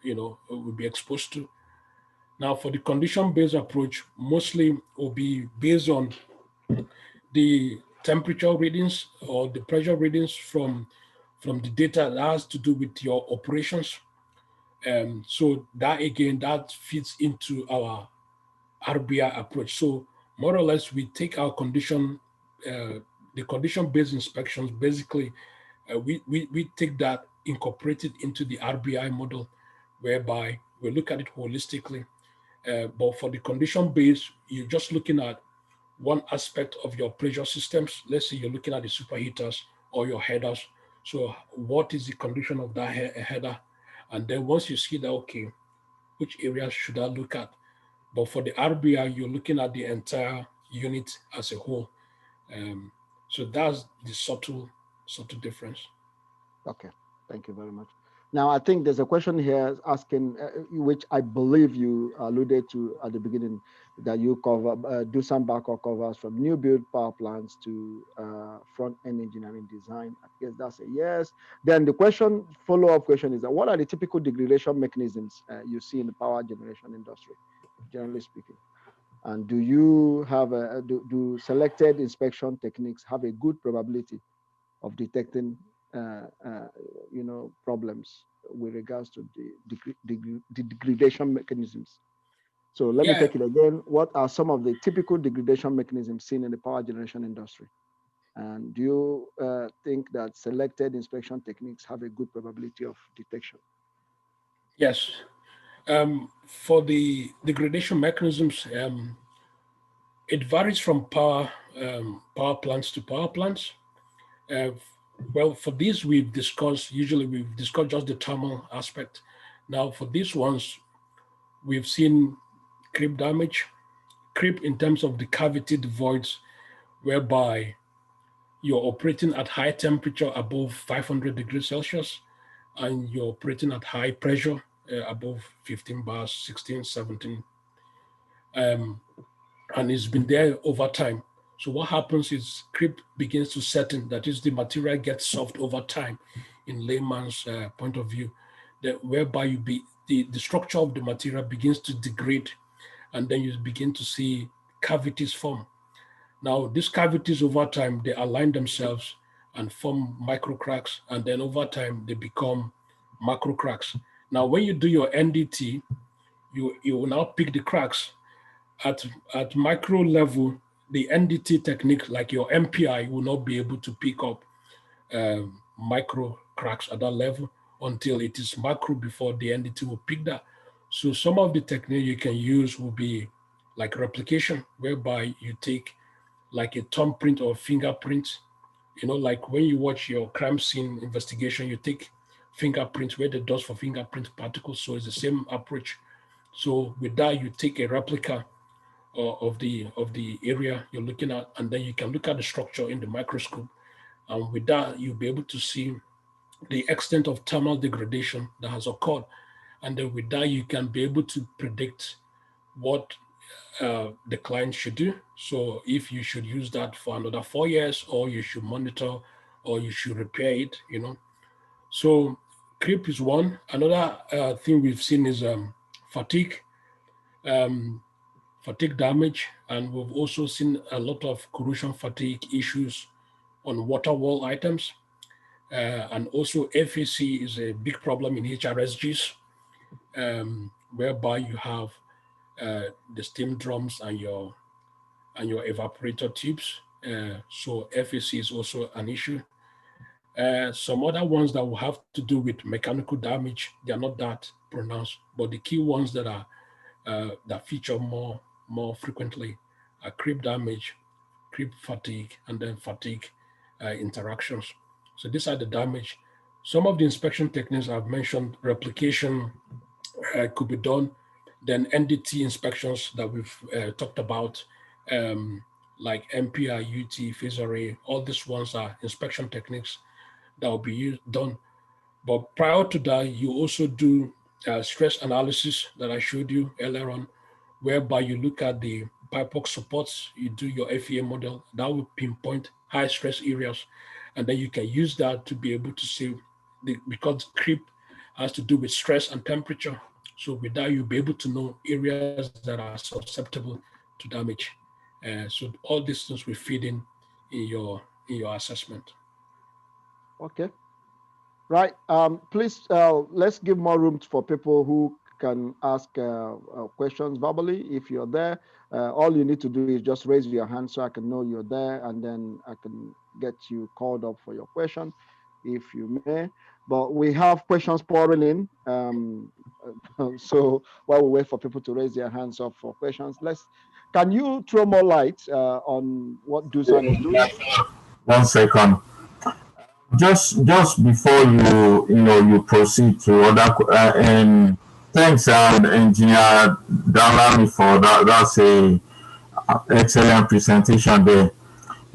will be exposed to. Now, for the condition-based approach, mostly will be based on the temperature readings or the pressure readings from the data that has to do with your operations. So that, again, that fits into our RBI approach. So more or less, we take our the condition-based inspections, basically, we take that, incorporate it into the RBI model, whereby we look at it holistically. But for the condition-based, you're just looking at one aspect of your pressure systems. Let's say you're looking at the superheaters or your headers. So what is the condition of that header? And then once you see that, okay, which areas should I look at? But for the RBI, you're looking at the entire unit as a whole. So that's the subtle difference. Okay, thank you very much. Now, I think there's a question here asking, which I believe you alluded to at the beginning, that you cover, do some backup covers from new build power plants to front-end engineering design. I guess that's a yes. Then the follow-up question is that what are the typical degradation mechanisms you see in the power generation industry, generally speaking? And do you have do selected inspection techniques have a good probability of detecting problems with regards to the degradation mechanisms? So let me take it again. What are some of the typical degradation mechanisms seen in the power generation industry? And do you think that selected inspection techniques have a good probability of detection? Yes. For the degradation mechanisms, it varies from power plants to power plants. Well, for these we've discussed just the thermal aspect. Now, for these ones, we've seen creep damage, creep in terms of the cavity, the voids, whereby you're operating at high temperature above 500 degrees Celsius, and you're operating at high pressure above 15 bars, 16, 17. And it's been there over time. So what happens is creep begins to set in, that is, the material gets soft over time, in layman's point of view, whereby the structure of the material begins to degrade, and then you begin to see cavities form. Now, these cavities over time, they align themselves and form micro cracks, and then over time, they become macro cracks. Now, when you do your NDT, you will now pick the cracks. At micro level, the NDT technique, like your MPI, will not be able to pick up micro cracks at that level until it is macro before the NDT will pick that. So some of the technique you can use will be like replication, whereby you take like a thumbprint or fingerprint, like when you watch your crime scene investigation, you take fingerprints where the dust for fingerprint particles. So it's the same approach. So with that, you take a replica of the area you're looking at, and then you can look at the structure in the microscope. And with that, you'll be able to see the extent of thermal degradation that has occurred. And then with that, you can be able to predict what the client should do. So if you should use that for another 4 years, or you should monitor, or you should repair it, So creep is one. Another thing we've seen is fatigue, fatigue damage, and we've also seen a lot of corrosion fatigue issues on water wall items. And also FAC is a big problem in HRSGs, whereby you have the steam drums and your evaporator tubes. So FAC is also an issue. Some other ones that will have to do with mechanical damage, they are not that pronounced, but the key ones that are that feature more frequently are creep damage, creep fatigue, and then fatigue interactions. So these are the damage. Some of the inspection techniques I've mentioned, replication could be done. Then Ndt inspections that we've talked about, like MPR, UT, phase array, all these ones are inspection techniques that will be done. But prior to that, you also do stress analysis that I showed you earlier on, whereby you look at the BIPOC supports, you do your FEA model, that will pinpoint high stress areas. And then you can use that to be able to see, because creep has to do with stress and temperature. So with that, you'll be able to know areas that are susceptible to damage. So all these things will feed in your assessment. Okay. Right. Please, let's give more room for people who can ask questions verbally. If you're there, all you need to do is just raise your hand so I can know you're there, and then I can get you called up for your question, if you may. But we have questions pouring in. So while we wait for people to raise their hands up for questions, can you throw more light on what Dusan is doing? 1 second. Just before you proceed to other and thanks engineer Danlami for that. That's a excellent presentation there.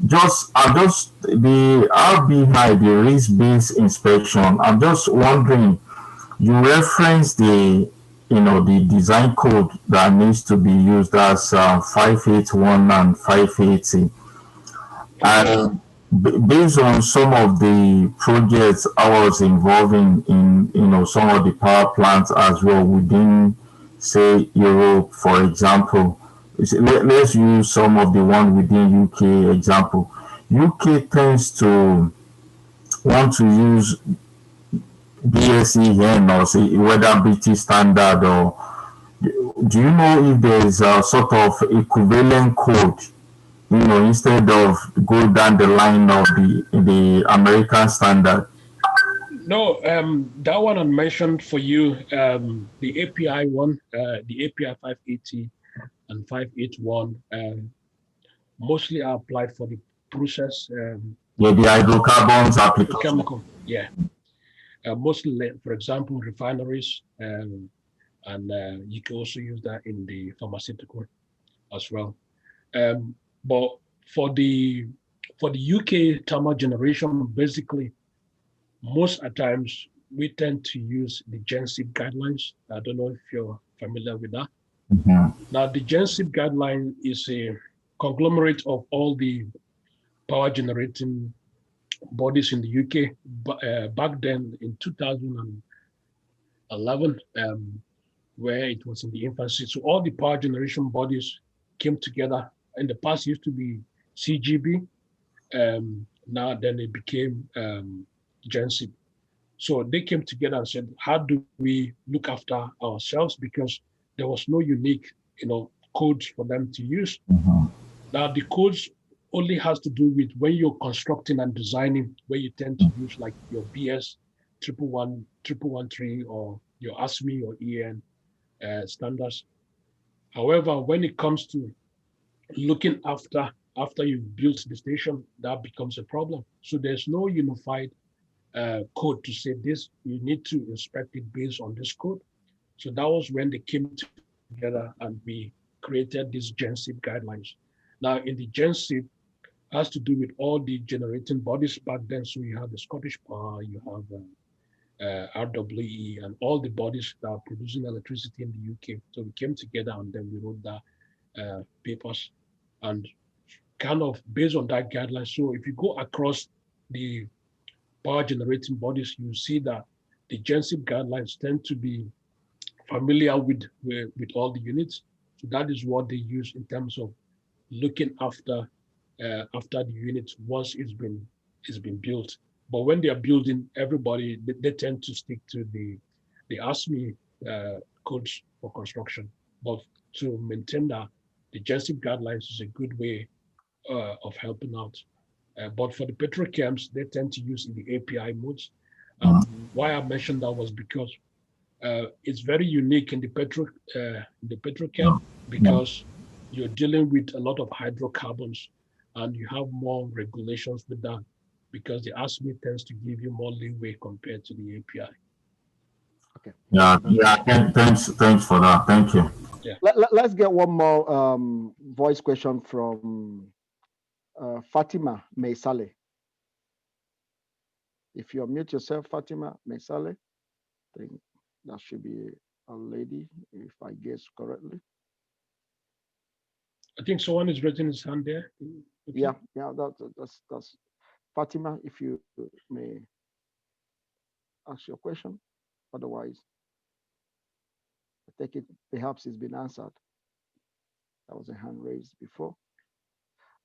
The RBI, the risk-based inspection, I'm just wondering, you reference the design code that needs to be used as 581 and 580, and based on some of the projects I was involved in some of the power plants as well within, say, Europe, for example. Let's use some of the one within UK example. UK tends to want to use BSEN, or say whether British standard, or do you know if there is a sort of equivalent code, instead of go down the line of the American standard? No, that one I mentioned for you, the API one, the API 580 and 581, mostly are applied for the process. Yeah, the hydrocarbons application. Chemical, yeah. Mostly, for example, refineries, and you can also use that in the pharmaceutical as well. But for the UK thermal generation, basically, most at times we tend to use the GenSIP guidelines. I don't know if you're familiar with that. Mm-hmm. Now, the GenSIP guideline is a conglomerate of all the power generating bodies in the UK. Back then, in 2011, where it was in the infancy, so all the power generation bodies came together. In the past, it used to be CGB. Now, then it became GenSIP. So they came together and said, how do we look after ourselves? Because there was no unique, codes for them to use. Mm-hmm. Now the codes only has to do with when you're constructing and designing, where you tend to use like your BS 111, 113, or your ASME or EN standards. However, when it comes to looking after you've built the station, that becomes a problem. So there's no unified code to say this, you need to inspect it based on this code. So that was when they came together and we created these GenSIP guidelines. Now in the GenSIP has to do with all the generating bodies back then. So you have the Scottish Power, you have RWE, and all the bodies that are producing electricity in the UK. So we came together and then we wrote the papers and kind of based on that guideline. So if you go across the power generating bodies, you see that the GenSIP guidelines tend to be familiar with all the units. So that is what they use in terms of looking after the unit once it's been built. But when they are building, everybody they tend to stick to the ASME codes for construction. But to maintain that, the GenSIP guidelines is a good way of helping out. But for the petrochems, they tend to use in the API modes. Why I mentioned that was because it's very unique in the petrochem because you're dealing with a lot of hydrocarbons and you have more regulations with that because the ASME tends to give you more leeway compared to the API. Okay. Yeah. Thanks for that. Thank you. Yeah. Let's get one more voice question from Fatima Meisale. If you unmute yourself, Fatima Meisale, I think that should be a lady, if I guess correctly. I think someone is raising his hand there. Okay. Yeah, that's Fatima. If you may ask your question, otherwise, I take it perhaps it's been answered. That was a hand raised before.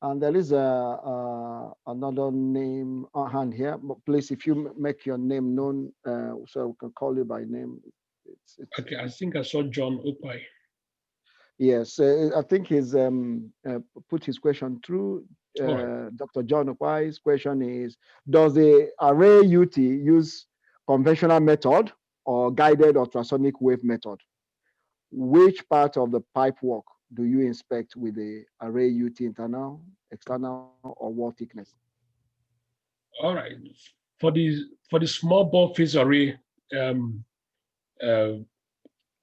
And there is another name hand here. But please, if you make your name known, so we can call you by name. Okay, I think I saw John Opai. Yes, I think he's put his question through. Dr. John Opai's question is, does the array UT use conventional method or guided ultrasonic wave method? Which part of the pipe work do you inspect with the array UT, internal, external, or wall thickness? All right. For the small bore phase array, they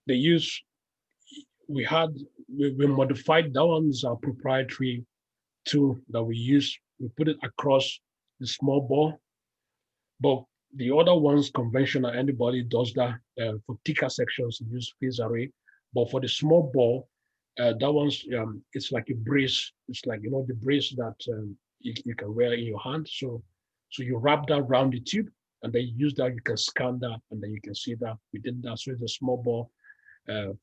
use, we modified, that one is our proprietary tool that we use. We put it across the small bore, but the other ones, conventional, anybody does that. For thicker sections, you use phase array, but for the small bore, that one's it's like a brace. It's like, the brace that you can wear in your hand. So you wrap that around the tube, and then you use that. You can scan that, and then you can see that within that. So it's a small bore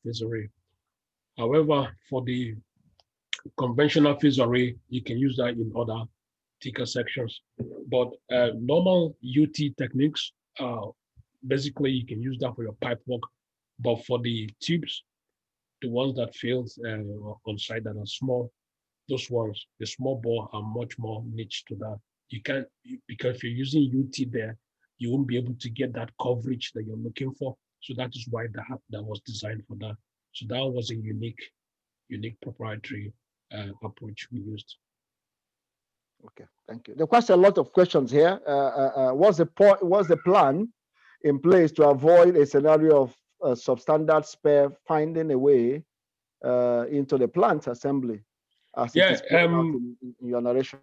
phase array. However, for the conventional phase array, you can use that in other thicker sections. But normal UT techniques, basically you can use that for your pipe work. But for the tubes, the ones that fail on site that are small, those ones, the small bore are much more niche to that. You can't, because if you're using UT there, you won't be able to get that coverage that you're looking for. So that is why that was designed for that. So that was a unique proprietary approach we used. Okay, thank you. There are quite a lot of questions here. What's the plan in place to avoid a scenario of substandard spare finding a way into the plant assembly, as it is in your narration?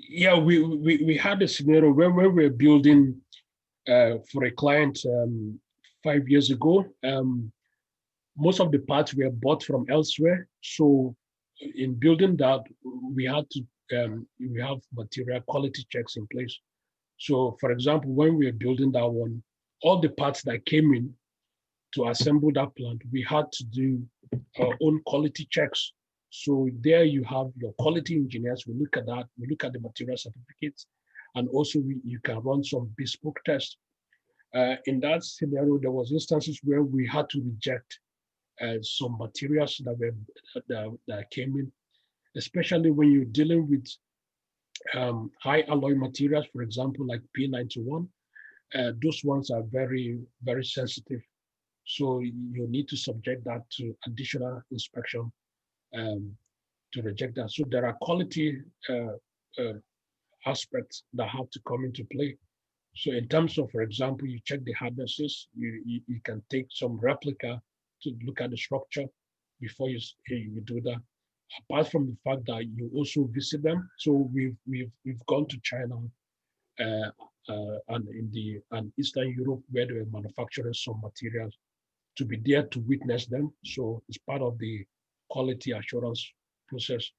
Yeah, we had a scenario where we were building for a client 5 years ago. Most of the parts were bought from elsewhere. So in building that, we had to we have material quality checks in place. So for example, when we were building that one, all the parts that came in to assemble that plant, we had to do our own quality checks. So there you have your quality engineers, we look at that, we look at the material certificates, and also you can run some bespoke tests. In that scenario, there was instances where we had to reject some materials that came in, especially when you're dealing with high alloy materials, for example, like P91. Those ones are very, very sensitive. So you need to subject that to additional inspection to reject that. So there are quality aspects that have to come into play. So in terms of, for example, you check the hardnesses, you can take some replica to look at the structure before you do that. Apart from the fact that you also visit them, so we've gone to China and Eastern Europe where they were manufacturing some materials to be there to witness them. So it's part of the quality assurance process.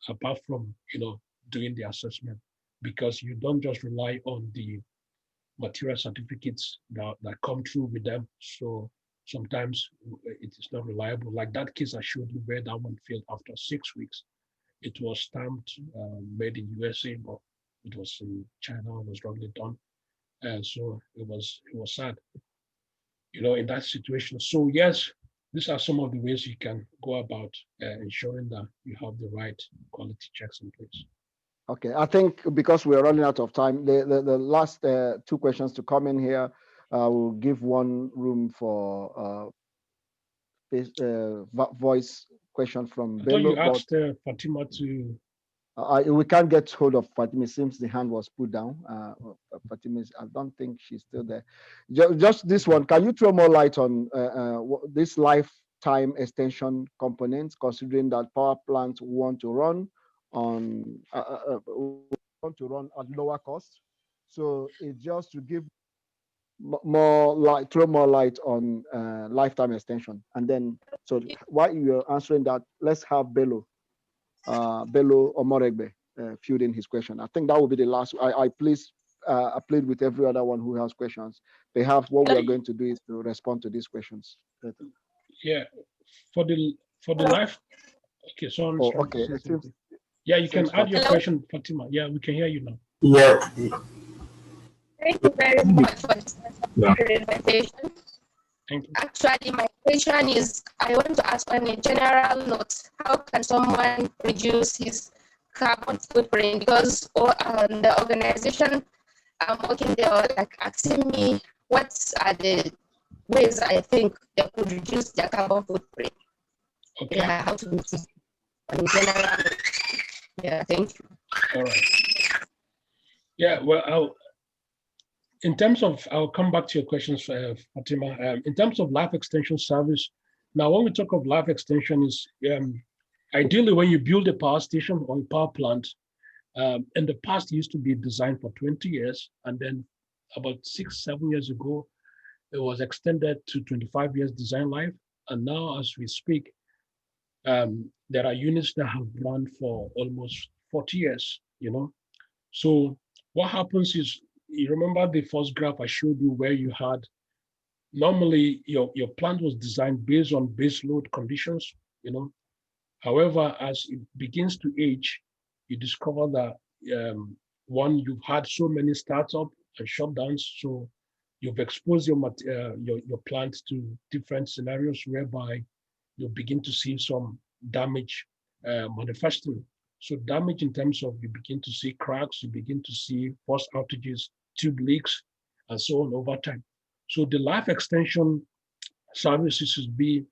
Apart from doing the assessment, because you don't just rely on the material certificates that come through with them. So sometimes it is not reliable. Like that case I showed you where that one failed after 6 weeks. It was stamped, made in USA, but it was in China, it was wrongly done. And so it was sad, in that situation. So yes, these are some of the ways you can go about ensuring that you have the right quality checks in place. Okay, I think because we're running out of time, the last two questions to come in here, we'll give one room for voice question from I Bello. thought you asked Fatima to... we can't get hold of Fatima since the hand was put down. Fatima, I don't think she's still there. Just this one, can you throw more light on this lifetime extension components, considering that power plants want to run on at lower cost? So it's just to give more light, throw more light on lifetime extension. And then, so while you're answering that, let's have Bello Omoregbe filled in his question. I think that will be the last. I plead with every other one who has questions. Perhaps what we are going to do is to respond to these questions. Yeah, for the life. Okay, so okay. Yeah, you can add your question, Fatima. Yeah, we can hear you now. Yeah. Thank you very much for this presentation. Thank you. Actually, my question is, I want to ask on a general note, how can someone reduce his carbon footprint? Because the organization I'm working there are like asking me what are the ways I think they could reduce their carbon footprint. Okay. Yeah, how to do it in general. Yeah, thank you. All right. Yeah, well, I'll come back to your questions, Fatima. In terms of life extension service, now when we talk of life extension is ideally when you build a power station or a power plant, in the past it used to be designed for 20 years, and then about 6-7 years ago, it was extended to 25 years design life. And now as we speak, there are units that have run for almost 40 years, So what happens is, you remember the first graph I showed you where you had, normally your plant was designed based on base load conditions, However, as it begins to age, you discover that one, you've had so many startup and shutdowns, so you've exposed your plant to different scenarios whereby you begin to see some damage manifesting. So damage in terms of you begin to see cracks, you begin to see force outages, tube leaks, and so on over time. So the life extension services will be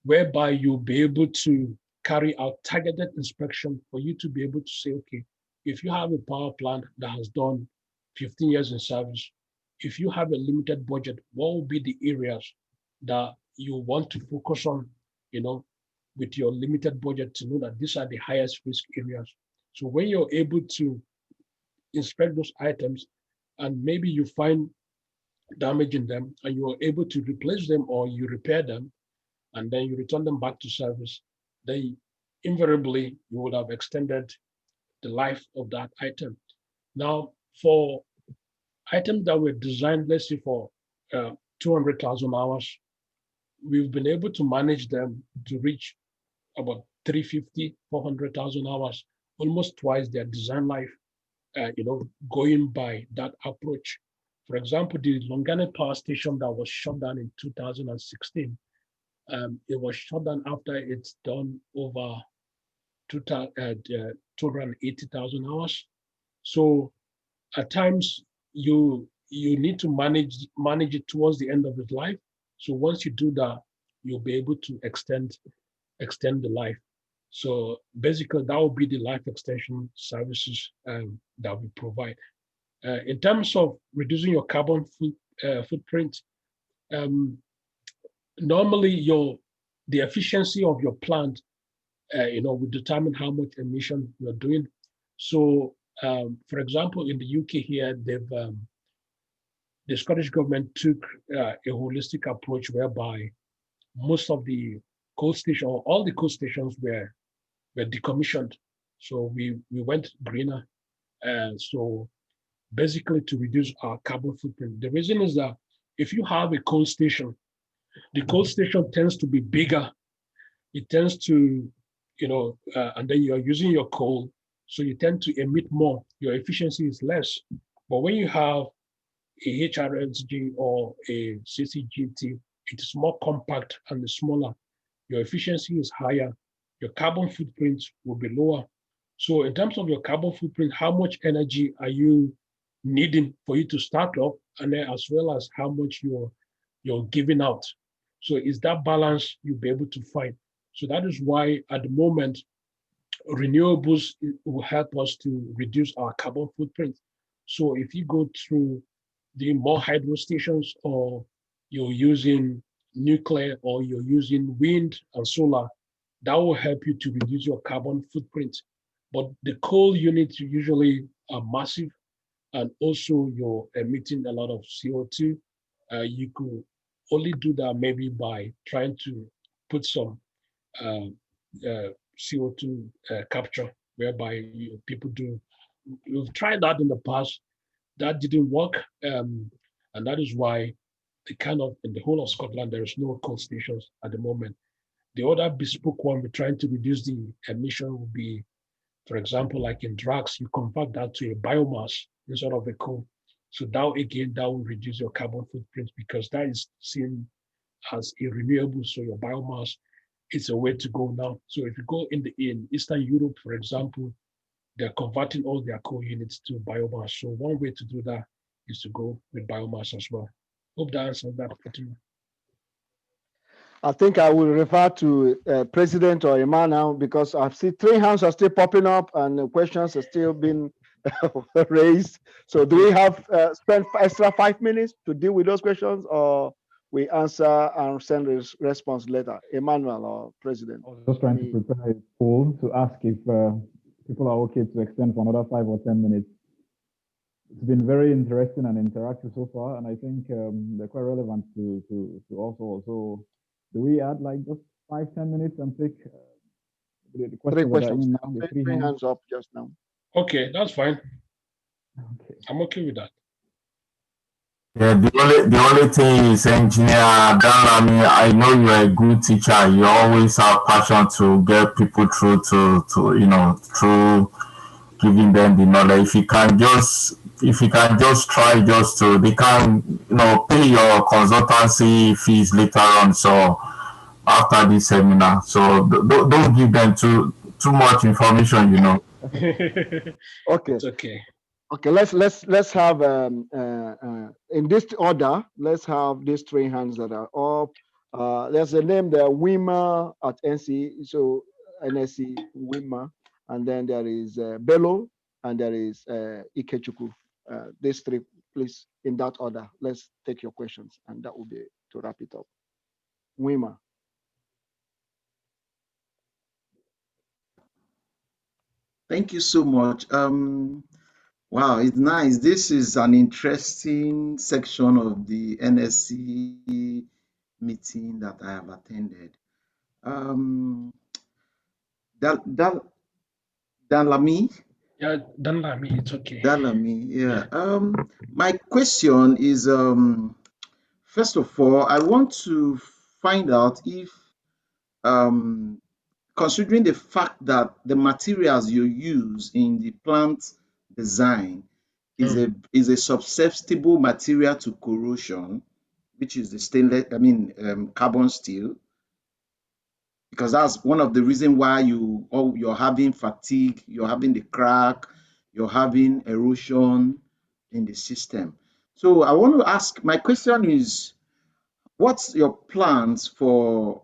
whereby you'll be able to carry out targeted inspection for you to be able to say, okay, if you have a power plant that has done 15 years in service, if you have a limited budget, what will be the areas that you want to focus on, with your limited budget, to know that these are the highest risk areas. So when you're able to inspect those items and maybe you find damage in them and you are able to replace them or you repair them and then you return them back to service, then invariably you would have extended the life of that item. Now, for items that were designed, let's say for 200,000 hours, we've been able to manage them to reach about 350, 400,000 hours, almost twice their design life, going by that approach. For example, the Longane power station that was shut down in 2016, it was shut down after it's done over 280,000 hours. So at times you need to manage it towards the end of its life, So once you do that, you'll be able to extend the life. So basically, that will be the life extension services that we provide. In terms of reducing your carbon footprint, normally the efficiency of your plant, will determine how much emission you're doing. So, for example, in the UK here, the Scottish government took a holistic approach whereby most of the coal stations, or all the coal stations, were decommissioned. So we went greener. And so basically to reduce our carbon footprint. The reason is that if you have a coal station, the coal station tends to be bigger. It tends to, and then you're using your coal, so you tend to emit more. Your efficiency is less. But when you have a HRSG or a CCGT, it is more compact and smaller. Your efficiency is higher. Your carbon footprint will be lower. So in terms of your carbon footprint, how much energy are you needing for you to start up, and then as well as how much you're giving out? So is that balance you'll be able to find? So that is why at the moment, renewables will help us to reduce our carbon footprint. So if you go through the more hydro stations, or you're using nuclear, or you're using wind and solar, that will help you to reduce your carbon footprint. But the coal units usually are massive, and also you're emitting a lot of CO2. You could only do that maybe by trying to put some CO2 capture, whereby people do. We've tried that in the past. That didn't work, and that is why in the whole of Scotland, there is no coal stations at the moment. The other bespoke one we're trying to reduce the emission will be, for example, like in drugs, you convert that to a biomass instead of a coal. So that will reduce your carbon footprint, because that is seen as a renewable. So your biomass is a way to go now. So if you go in Eastern Europe, for example, they're converting all their coal units to biomass. So one way to do that is to go with biomass as well. Hope that answers that. I think I will refer to President or Emma now, because I see 3 hands are still popping up and questions are still being raised. So do we have spend extra 5 minutes to deal with those questions, or we answer and send a response later? Emmanuel or President? I was just trying to prepare a poll to ask if people are okay to extend for another 5 or 10 minutes. It's been very interesting and interactive so far, and I think they're quite relevant to also. So do we add like just 5-10 minutes and take the questions? 3 questions. Now, 3 hands up just now. Okay, that's fine. Okay, I'm okay with that. Yeah, the only thing is, Engineer Danlami, I know you're a good teacher. You always have passion to get people through through giving them the knowledge. If you can just try just to, they can, pay your consultancy fees later on. So after this seminar, so don't give them too much information, Okay. It's okay. Okay, let's have in this order. Let's have these 3 hands that are up. There's a name there, Wima at NC, so NSC Wima, and then there is Bello, and there is Ikechukwu. These 3, please, in that order. Let's take your questions, and that will be to wrap it up. Wima. Thank you so much. Wow, it's nice. This is an interesting section of the NSC meeting that I have attended. Danlami? Yeah, Danlami, it's okay. Danlami, yeah. My question is, first of all, I want to find out if, considering the fact that the materials you use in the plant design is a susceptible material to corrosion, which is the stainless, carbon steel, because that's one of the reasons why you're having fatigue, you're having the crack, you're having erosion in the system. So I want to ask, my question is, what's your plans for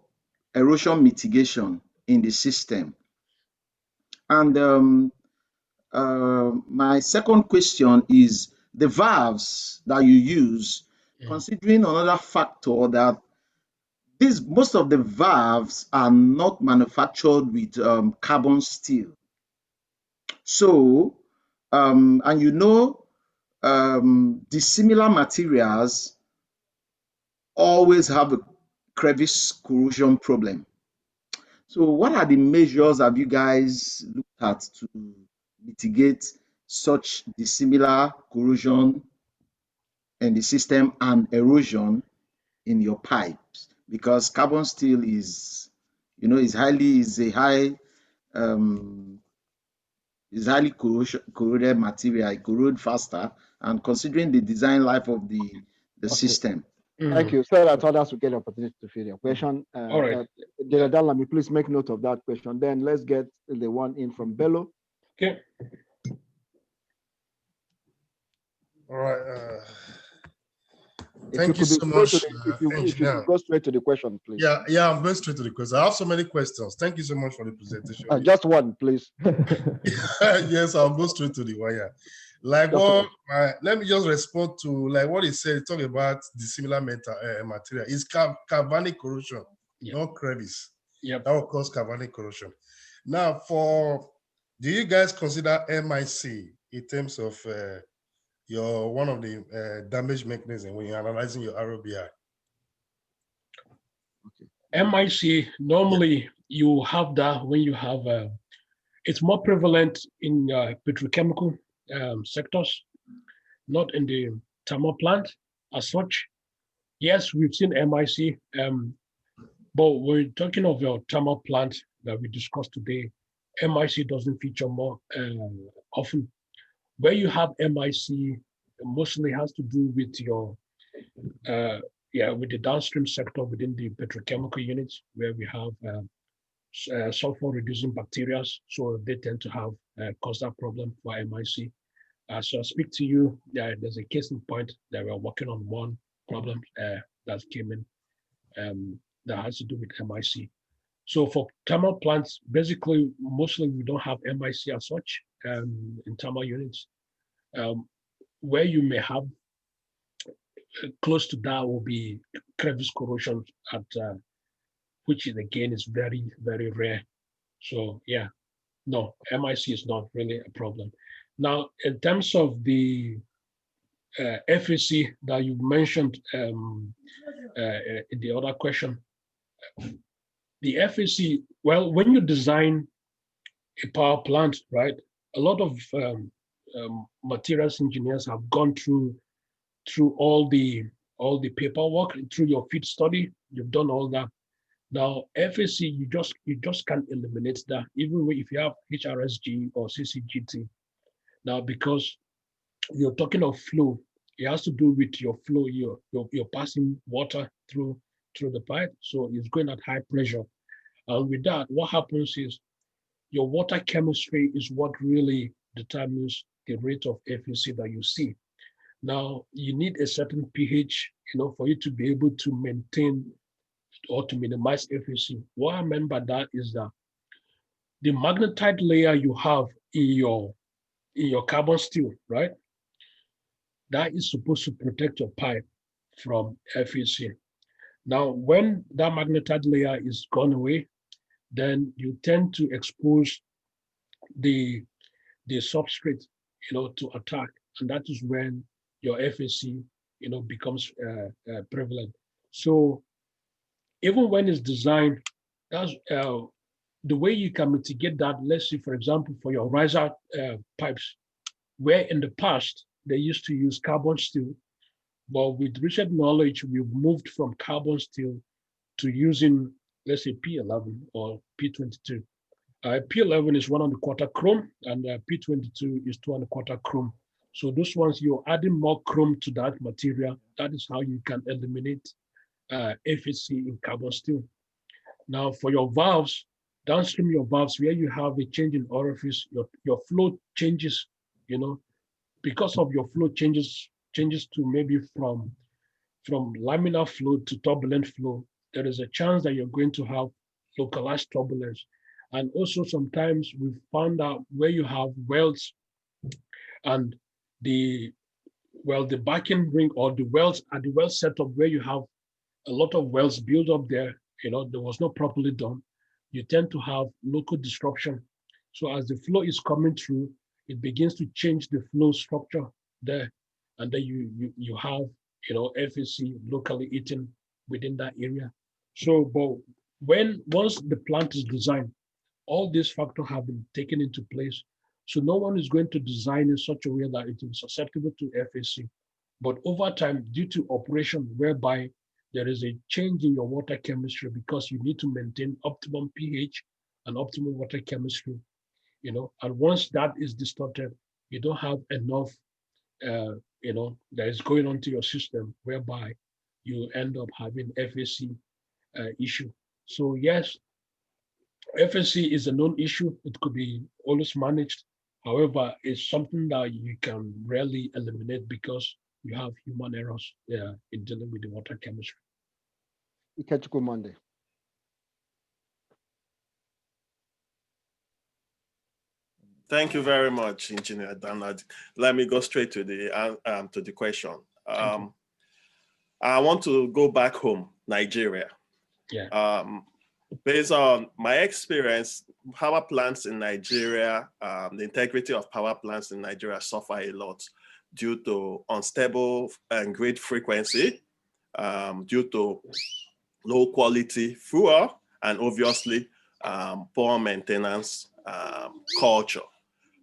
erosion mitigation in the system? And my second question is the valves that you use, considering another factor that most of the valves are not manufactured with carbon steel. So, and you know, dissimilar materials always have a crevice corrosion problem. So what are the measures have you guys looked at to mitigate such dissimilar corrosion in the system and erosion in your pipes? Because carbon steel is, you know, is highly corroded material. It corrodes faster, and considering the design life of the system. Thank you. So that others will get the opportunity to fill your question. All right. Danlami, please make note of that question. Then let's get the one in from Bello. Okay. All right. Thank you so much. If you could go straight to the question, please. Yeah, I'm going straight to the question. I have so many questions. Thank you so much for the presentation. Just one, please. Yes, I'll go straight to the one. Yeah. Like what? Let me just respond to like what he said. Talking about the similar material. It's carbonic corrosion, not crevice. Yep. That will cause carbonic corrosion. Now, do you guys consider MIC in terms of one of the damage mechanism when you're analyzing your ROBI? MIC, normally you have that when you have, it's more prevalent in petrochemical sectors, not in the thermal plant as such. Yes, we've seen MIC, but we're talking of your thermal plant that we discussed today. MIC doesn't feature more often. Where you have MIC, mostly has to do with your, with the downstream sector within the petrochemical units, where we have sulfur-reducing bacteria, so they tend to have cause that problem for MIC. So I speak to you, there's a case in point that we're working on one problem that came in that has to do with MIC. So for thermal plants, basically, mostly we don't have MIC as such in thermal units. Where you may have close to that will be crevice corrosion, which is again is very, very rare. So yeah, no, MIC is not really a problem. Now, in terms of the FAC that you mentioned in the other question, the FAC, well, when you design a power plant, right, a lot of materials engineers have gone through all the paperwork, through your FEED study. You've done all that. Now, FAC, you just can't eliminate that, even if you have HRSG or CCGT. Now, because you're talking of flow, it has to do with your flow. You're passing water through the pipe, so it's going at high pressure. And with that, what happens is your water chemistry is what really determines the rate of FAC that you see. Now, you need a certain pH, for you to be able to maintain or to minimize FAC. What I mean by that is that the magnetite layer you have in your carbon steel, right? That is supposed to protect your pipe from FAC. Now, when that magnetite layer is gone away, then you tend to expose the substrate, to attack, and that is when your FAC, becomes prevalent. So even when it's designed, that's the way you can mitigate that. Let's say, for example, for your riser pipes, where in the past they used to use carbon steel, but with recent knowledge, we've moved from carbon steel to using, let's say, P11 or P22. P11 is 1¼ chrome, and P22 is 2¼ chrome. So those ones, you're adding more chrome to that material. That is how you can eliminate FAC in carbon steel. Now, for your valves, downstream your valves, where you have a change in orifice, your flow changes, because of your flow changes to maybe from from laminar flow to turbulent flow, there is a chance that you're going to have localized turbulence. And also sometimes we've found out where you have wells and the backing ring or the wells at the well setup where you have a lot of wells built up there, there was not properly done, you tend to have local disruption. So as the flow is coming through, it begins to change the flow structure there. And then you have, FAC locally eaten within that area. So, but once the plant is designed, all these factors have been taken into place. So no one is going to design in such a way that it is susceptible to FAC. But over time, due to operation whereby there is a change in your water chemistry because you need to maintain optimum pH and optimal water chemistry, and once that is distorted, you don't have enough, that is going on to your system whereby you end up having FAC issue. So yes, FAC is a known issue. It could be always managed. However, it's something that you can rarely eliminate because you have human errors in dealing with the water chemistry. Ikechukwu Monday. Thank you very much, Engineer Danlami. Let me go straight to the question. I want to go back home, Nigeria. Yeah. Based on my experience, power plants in Nigeria, the integrity of power plants in Nigeria suffer a lot due to unstable and great frequency, due to low quality fuel, and obviously poor maintenance culture.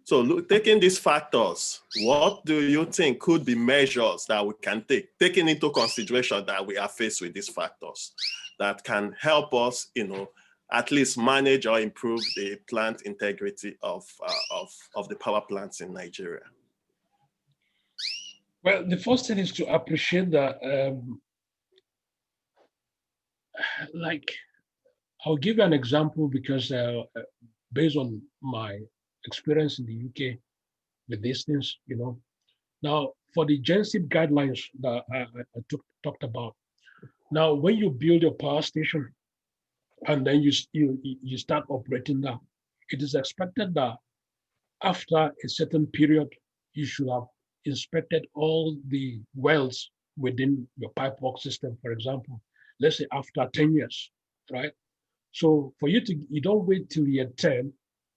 So taking these factors, what do you think could be measures that we can take, taking into consideration that we are faced with these factors that can help us, at least manage or improve the plant integrity of the power plants in Nigeria? Well, the first thing is to appreciate that, I'll give you an example because based on my experience in the UK with these things, Now, for the GenSIP guidelines that I talked about, now when you build your power station and then you start operating that, it is expected that after a certain period, you should have inspected all the wells within your pipework system, for example, let's say after 10 years, right? So for you don't wait till year 10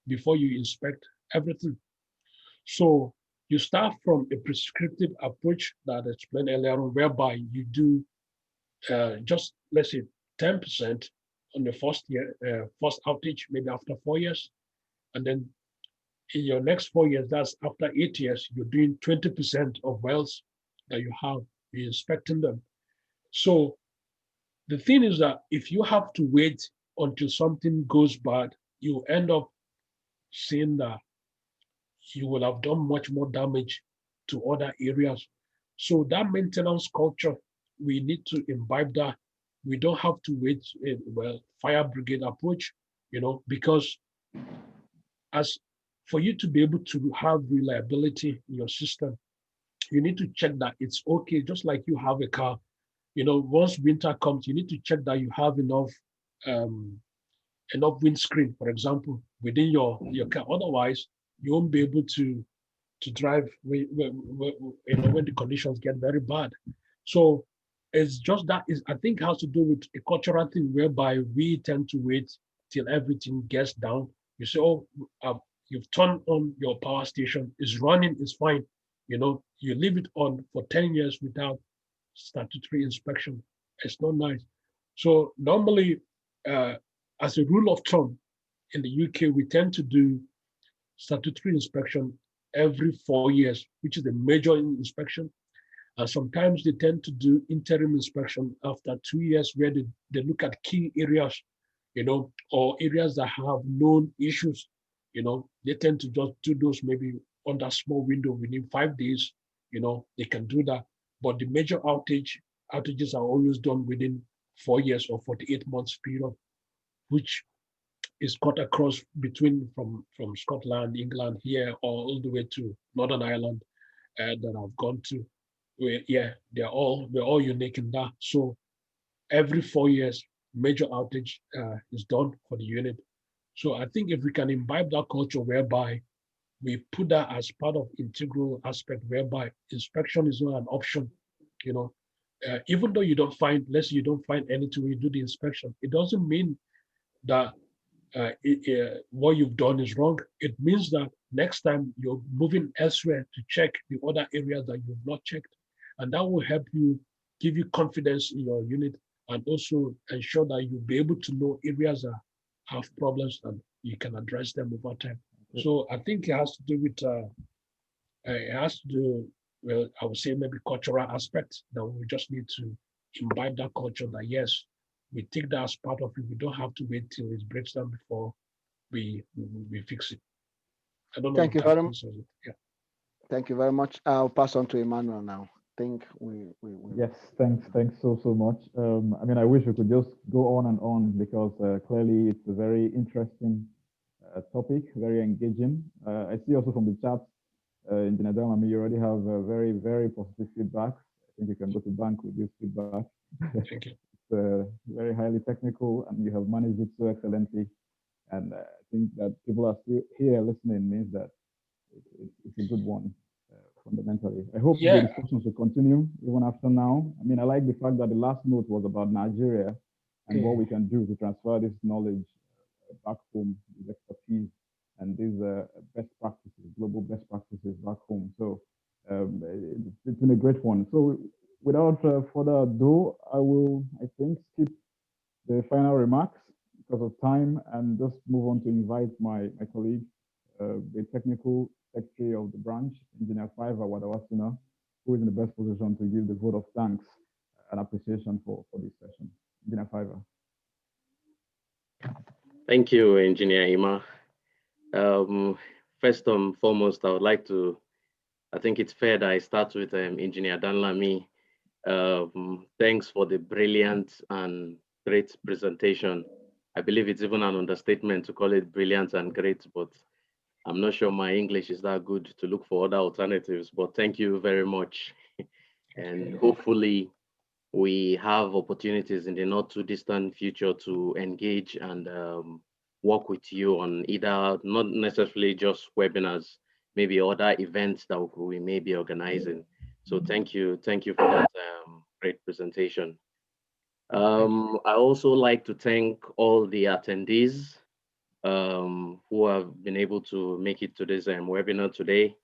before you inspect everything. So you start from a prescriptive approach that I explained earlier on, whereby you do just, let's say, 10% on the first year, first outage, maybe after 4 years. And then in your next 4 years, that's after 8 years, you're doing 20% of wells that you have, you're inspecting them. So the thing is that if you have to wait until something goes bad, you end up seeing that you will have done much more damage to other areas. So that maintenance culture, we need to imbibe that. We don't have to wait, fire brigade approach, because as for you to be able to have reliability in your system, you need to check that it's okay, just like you have a car. Once winter comes, you need to check that you have enough windscreen, for example, within your car. Otherwise, you won't be able to drive when the conditions get very bad. So it's just that I think has to do with a cultural thing whereby we tend to wait till everything gets down. You say, oh, you've turned on your power station, it's running, it's fine. You leave it on for 10 years without statutory inspection. It's not nice. So normally, as a rule of thumb, in the UK, we tend to do statutory inspection every 4 years, which is a major inspection. And sometimes they tend to do interim inspection after 2 years, where they look at key areas, or areas that have known issues. They tend to just do those maybe on that small window within 5 days. They can do that. But the major outages are always done within 4 years or 48 months period, which is cut across between from Scotland, England, here, or all the way to Northern Ireland that I've gone to, we're all unique in that. So every 4 years, major outage is done for the unit. So I think if we can imbibe that culture whereby we put that as part of integral aspect, whereby inspection is not an option, even though you don't find, let's say you don't find anything when you do the inspection, it doesn't mean that what you've done is wrong. It means that next time you're moving elsewhere to check the other areas that you've not checked. And that will help you, give you confidence in your unit, and also ensure that you'll be able to know areas that have problems and you can address them over time. So I think it has to do with, well, I would say maybe cultural aspects, that we just need to imbibe that culture that yes, we take that as part of it. We don't have to wait till it breaks down before we fix it. I don't know. Thank you very much. Yeah. Thank you very much. I'll pass on to Emmanuel now. I think we Yes, thanks so much. I mean, I wish we could just go on and on, because clearly it's a very interesting topic, very engaging. I see also from the chat, Engineer Danlami, you already have very, very positive feedback. I think you can go to bank with this feedback. Thank you. It's very highly technical, and you have managed it so excellently. And I think that people are still here listening means that it's a good one, fundamentally. I hope the discussions will continue even after now. I mean, I like the fact that the last note was about Nigeria and what we can do to transfer this knowledge back home, this expertise, and these best practices, global best practices back home. So it's been a great one. So without further ado, I will, I think, skip the final remarks because of time and just move on to invite my colleague, the technical secretary of the branch, Engineer Fva Wadawasina, who is in the best position to give the vote of thanks and appreciation for this session. Engineer Fva. Thank you, Engineer Ima. First and foremost, I would like to, I think it's fair that I start with Engineer Danlami. Thanks for the brilliant and great presentation. I believe it's even an understatement to call it brilliant and great, but I'm not sure my English is that good to look for other alternatives, but thank you very much. And hopefully we have opportunities in the not too distant future to engage and work with you on either, not necessarily just webinars, maybe other events that we may be organizing. So thank you for that great presentation. I also like to thank all the attendees who have been able to make it to this webinar today.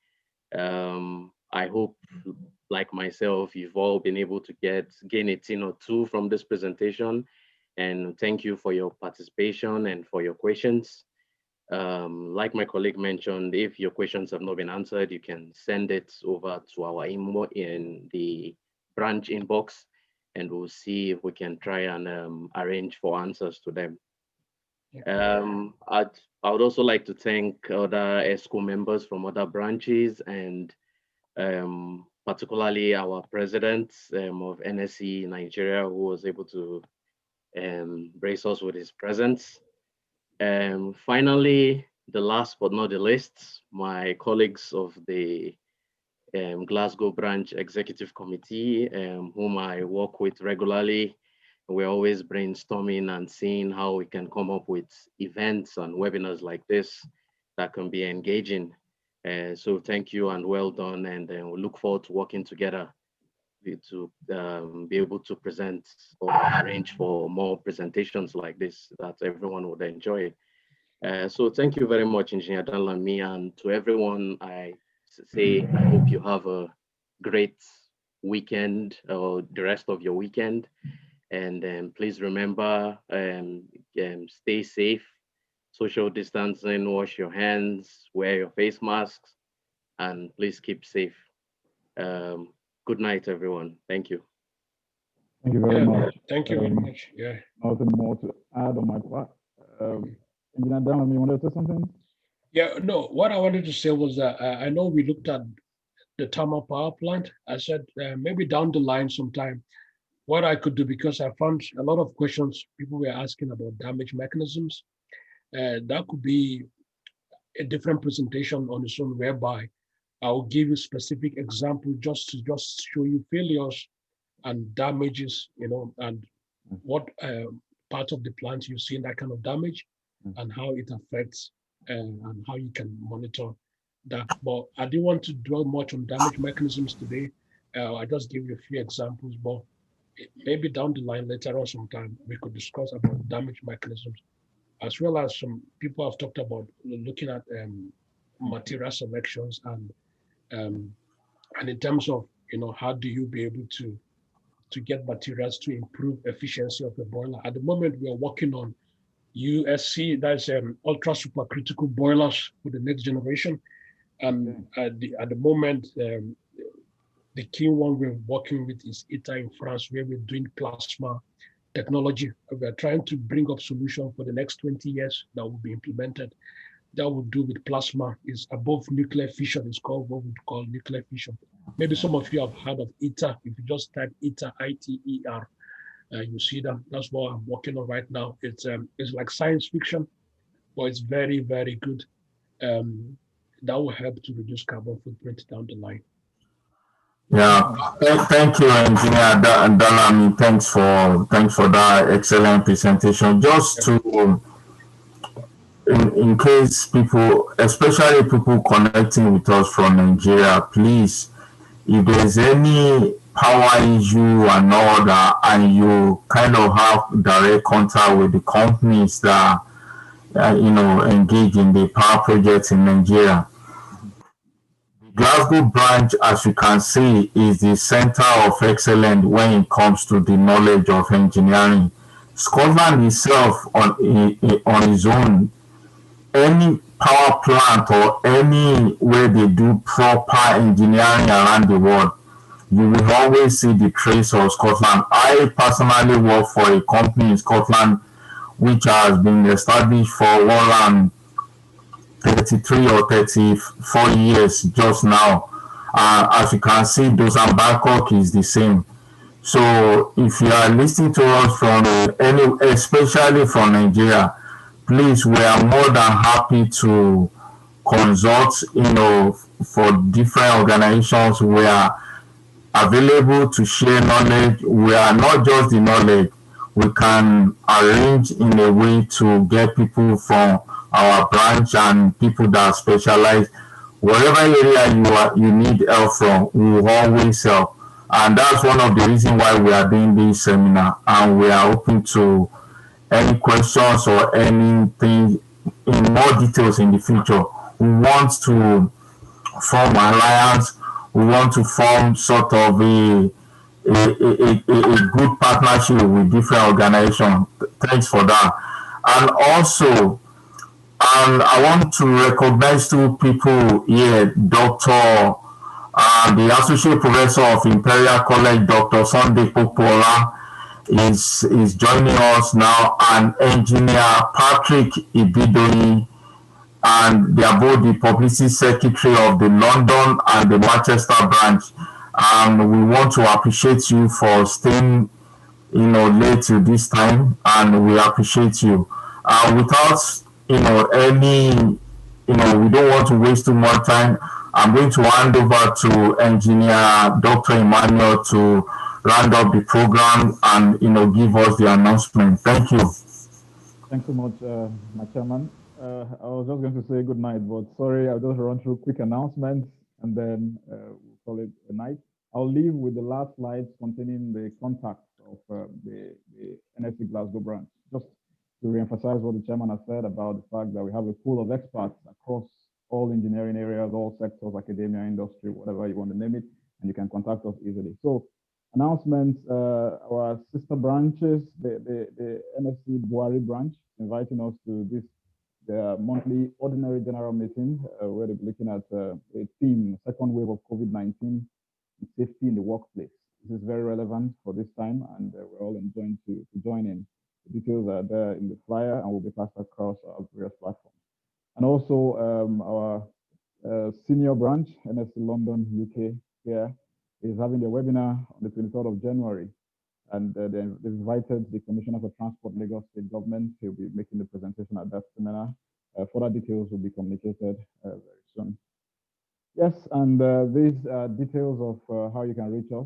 I hope, like myself, you've all been able to gain a thing or two from this presentation. And thank you for your participation and for your questions. Like my colleague mentioned, if your questions have not been answered, you can send it over to our email in the branch inbox, and we'll see if we can try and arrange for answers to them. I would also like to thank other ESCO members from other branches, and particularly our president of NSE Nigeria, who was able to grace us with his presence. Finally, the last but not the least, my colleagues of the Glasgow branch executive committee, whom I work with regularly. We're always brainstorming and seeing how we can come up with events and webinars like this that can be engaging. So thank you and well done, and we look forward to working together to be able to present or arrange for more presentations like this that everyone would enjoy. So thank you very much, Engineer Danlami, and to everyone, I say I hope you have a great weekend or the rest of your weekend. And please remember, stay safe, social distancing, wash your hands, wear your face masks, and please keep safe. Good night, everyone. Thank you. Thank you very much. Thank you very much. Yeah. Nothing more to add on my part. Engineer Danlami, you wanted to say something? Yeah, no, what I wanted to say was that I know we looked at the thermal power plant. I said maybe down the line sometime, what I could do, because I found a lot of questions people were asking about damage mechanisms. That could be a different presentation on its own, whereby I'll give you specific example just to show you failures and damages, and what part of the plant you see that kind of damage and how it affects and how you can monitor that. But I didn't want to dwell much on damage mechanisms today. I just give you a few examples, but maybe down the line later on sometime we could discuss about damage mechanisms, as well as some people have talked about looking at material selections and in terms of how do you be able to get materials to improve efficiency of the boiler. At the moment, we are working on USC, that's ultra supercritical boilers for the next generation. And at the moment, the key one we're working with is ITA in France, where we're doing plasma technology. We're trying to bring up solutions for the next 20 years that will be implemented. That would do with plasma is above nuclear fission. It's called what we call nuclear fission. Maybe some of you have heard of ITER. If you just type ITER, ITER, you see that. That's what I'm working on right now. It's like science fiction, but it's very, very good. That will help to reduce carbon footprint down the line. Yeah, thank you, Engineer Danlami. Thanks for that excellent presentation. Just to, in case people, especially people connecting with us from Nigeria, please, if there's any power issue and all that, and you kind of have direct contact with the companies that engage in the power projects in Nigeria, Glasgow branch, as you can see, is the center of excellence when it comes to the knowledge of engineering. Scotland itself, on its own, any power plant or any way they do proper engineering around the world, you will always see the trace of Scotland. I personally work for a company in Scotland which has been established for 33 or 34 years just now. As you can see, Dosan Bangkok is the same. So if you are listening to us from especially from Nigeria, please, we are more than happy to consult, for different organizations. We are available to share knowledge. We are not just the knowledge. We can arrange in a way to get people from our branch and people that specialize. Whatever area you need help from, we will always help. And that's one of the reasons why we are doing this seminar. And we are open to any questions or anything in more details in the future. We want to form alliance. We want to form sort of a good partnership with different organizations. Thanks for that. And also, I want to recognize two people here, Dr. The Associate Professor of Imperial College, Dr. Sunday Popola, is joining us now, and Engineer Patrick Ibidoyi, and they are both the Publicity Secretary of the London and the Manchester branch. And we want to appreciate you for staying, late till this time, and we appreciate you. Without, any, we don't want to waste too much time. I'm going to hand over to Engineer Dr. Emmanuel to round up the program and, give us the announcement. Thank you. Thanks so much, my chairman. I was just going to say good night, but sorry, I'll just run through quick announcements and then we'll call it a night. I'll leave with the last slides containing the contacts of the NSC Glasgow branch. Just to reemphasize what the chairman has said about the fact that we have a pool of experts across all engineering areas, all sectors, academia, industry, whatever you want to name it, and you can contact us easily. So announcements, our sister branches, the NSC Buhari branch, inviting us to this their monthly ordinary general meeting, where they'll be looking at a theme, second wave of COVID-19, safety in the workplace. This is very relevant for this time, and we're all enjoying to join in. The details are there in the flyer and will be passed across our various platforms. And also our senior branch, NSC London, UK, here, is having a webinar on the 23rd of January. And they've invited the Commissioner for Transport, Lagos State Government. He'll be making the presentation at that seminar. Further details will be communicated very soon. Yes, and these details of how you can reach us,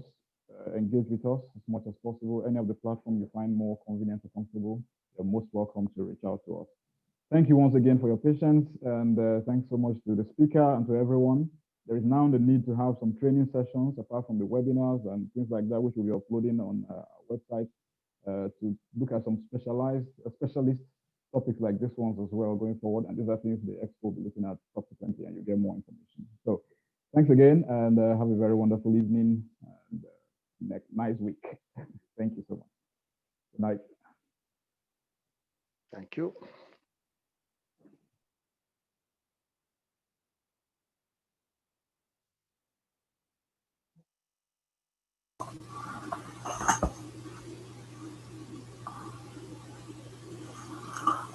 engage with us as much as possible. Any of the platform you find more convenient or comfortable, you're most welcome to reach out to us. Thank you once again for your patience, and thanks so much to the speaker and to everyone. There is now the need to have some training sessions apart from the webinars and things like that, which we'll be uploading on our website to look at some specialist topics like this ones as well going forward. And these are things the expo will be looking at subsequently, and you get more information. So thanks again, and have a very wonderful evening and nice week. Thank you so much. Good night. Thank you.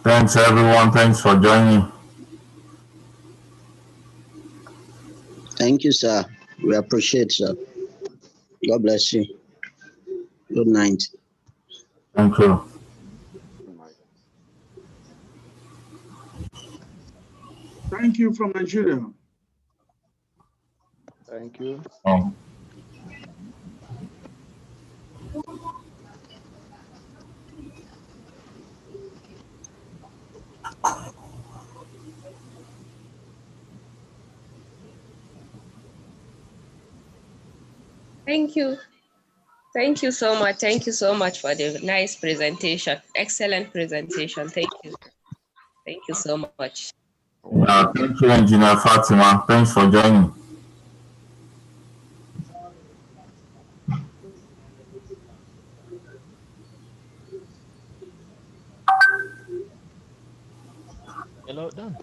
Thanks, everyone. Thanks for joining. Thank you, sir. We appreciate, sir. God bless you. Good night. Thank you. Thank you from Nigeria. Thank you. Thank you. Thank you so much. Thank you so much for the nice presentation. Excellent presentation. Thank you. Thank you so much. Thank you, Engineer Fatima. Thanks for joining. Hello, Dan.